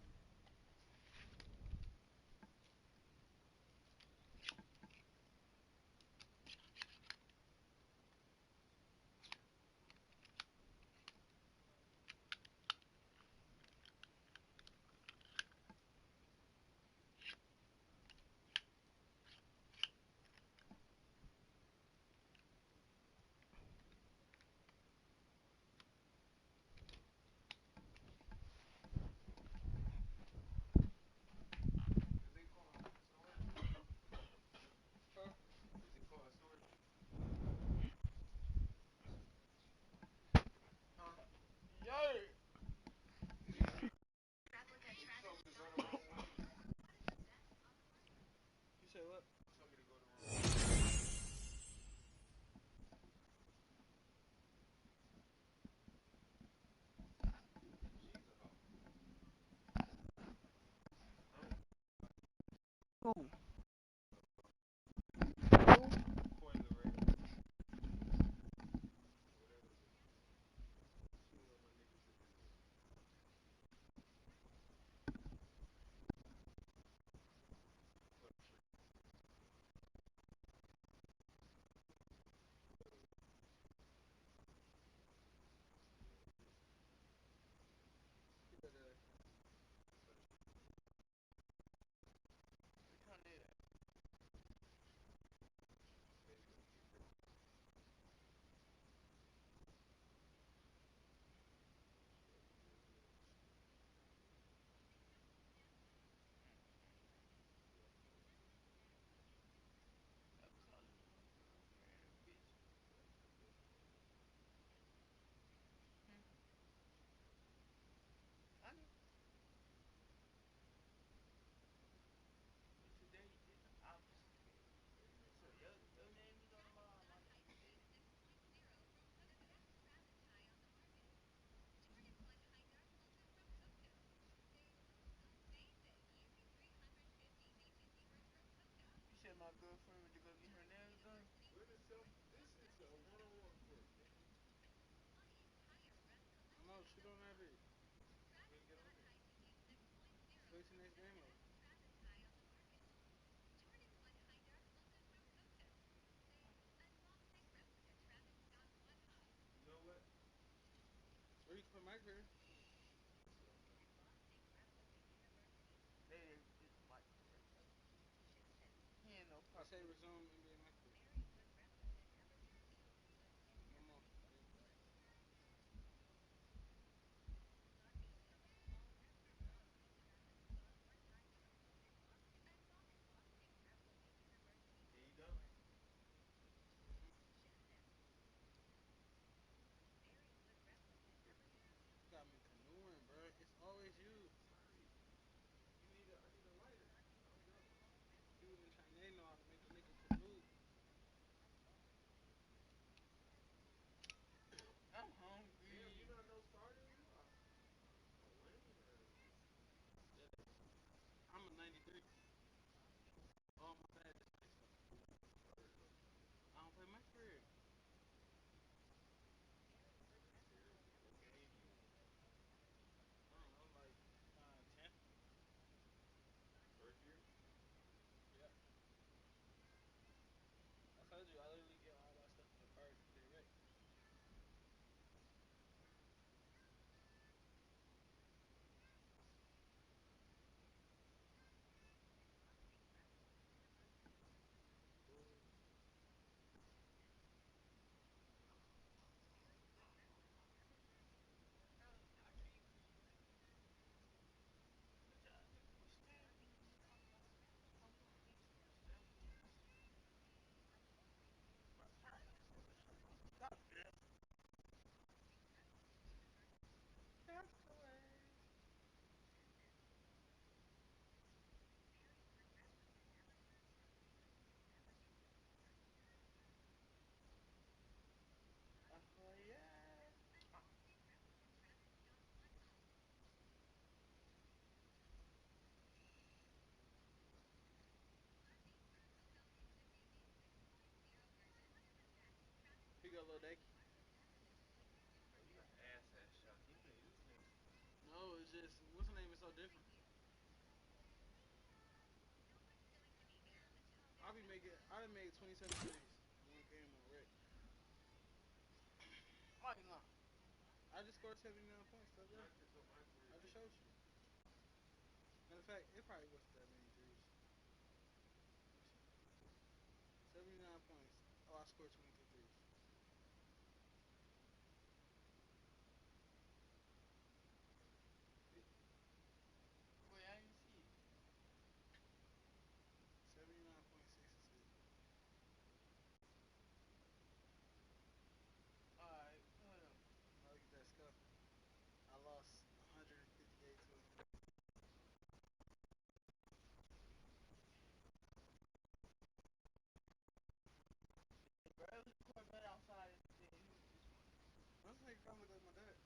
wait till next game over. You know what? Or you can put my career. They just might. He ain't no I say fucking. resume NBA my career. No more. There you go. Got me canoeing, bro. It's always you. You need a, I need a lighter. I don't got one. People in China, they know how to make a nigga canoe. I'm hungry. Damn, you not no starter? You a lane or? I'm a 93. Oh, my bad. I don't play my career. What game you in? I don't know, like 10. First year? Yeah. I told you, I literally get all my stuff in the cart direct. Oh yeah. Here you go, little Dake. Bro, you got ass shots. You can't use them. No, it's just, what's the name? It's so different. I done made 27 threes in one game already. Mike, no. I just scored 79 points, so bro. Not just on my career. I just showed you. Matter of fact, it probably wasn't that many threes. 79 points. Oh, I scored 22 threes. Wait, I didn't see it. 79.6 assists. Alright, hold up. Now look at that scuff. I lost 158 to 100. Bro, it was Corvette outside and then he was just one. Why does this nigga look like my dad?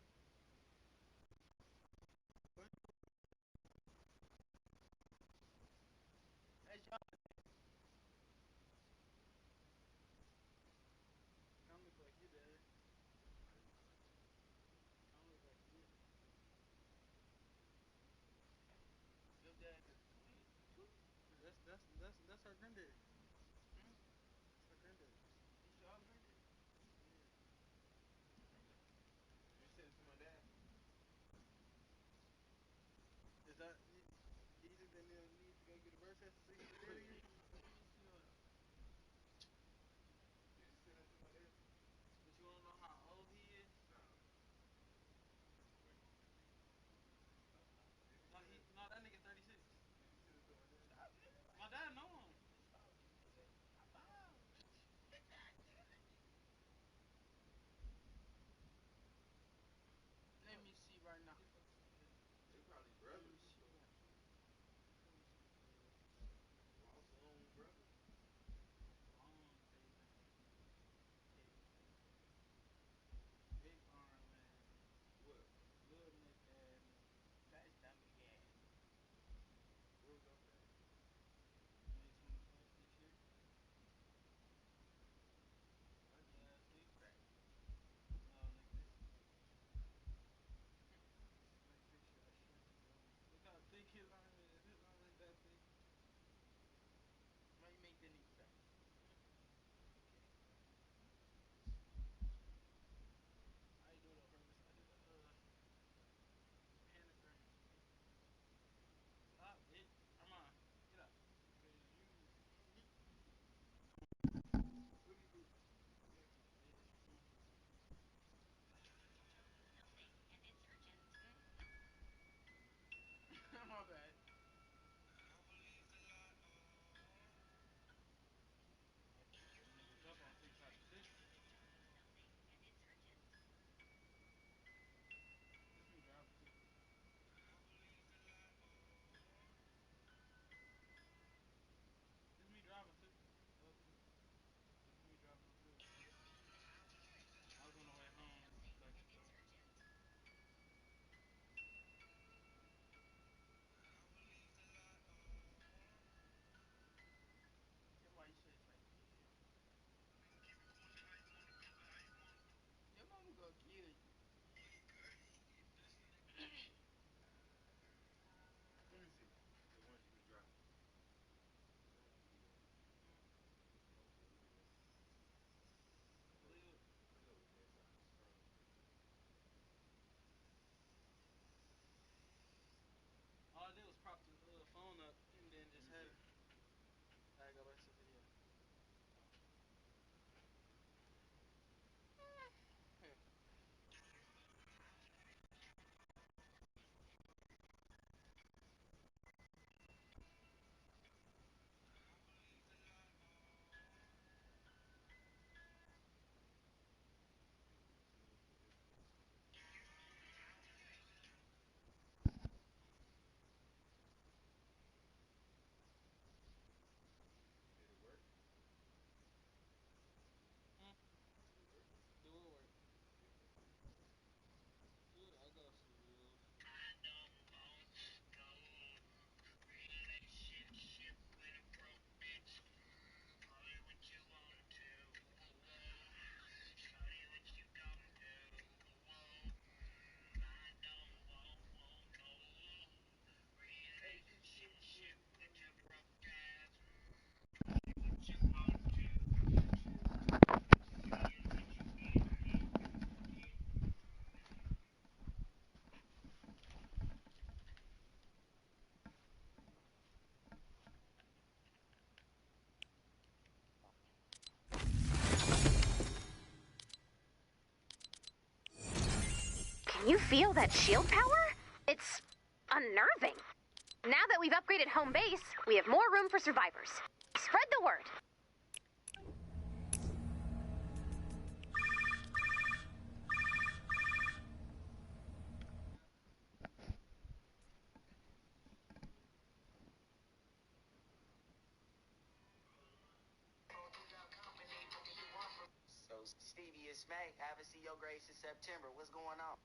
What? That's y'all. I don't look like you, dad. I don't look like you. Your dad is 22? That's our granddaddy. Hmm? That's our granddaddy. It's y'all granddaddy? Yeah. You sent it to my dad. Is that you think they need to go get a birth test to see who the daddy is? Let me see what up. Did you send it to my dad? But you wanna know how old he is? No. Wait. Did you send it? No, that nigga 36. Did you send it to my dad? Stop, nigga. My dad know him. Stop, nigga. Stop. Let me see right now. They probably Let me brothers or see. something. Let me see. Can you feel that shield power? It's unnerving. Now that we've upgraded home base, we have more room for survivors. Spread the word. So Stevie, it's May. Haven't seen your grades since September. What's going on?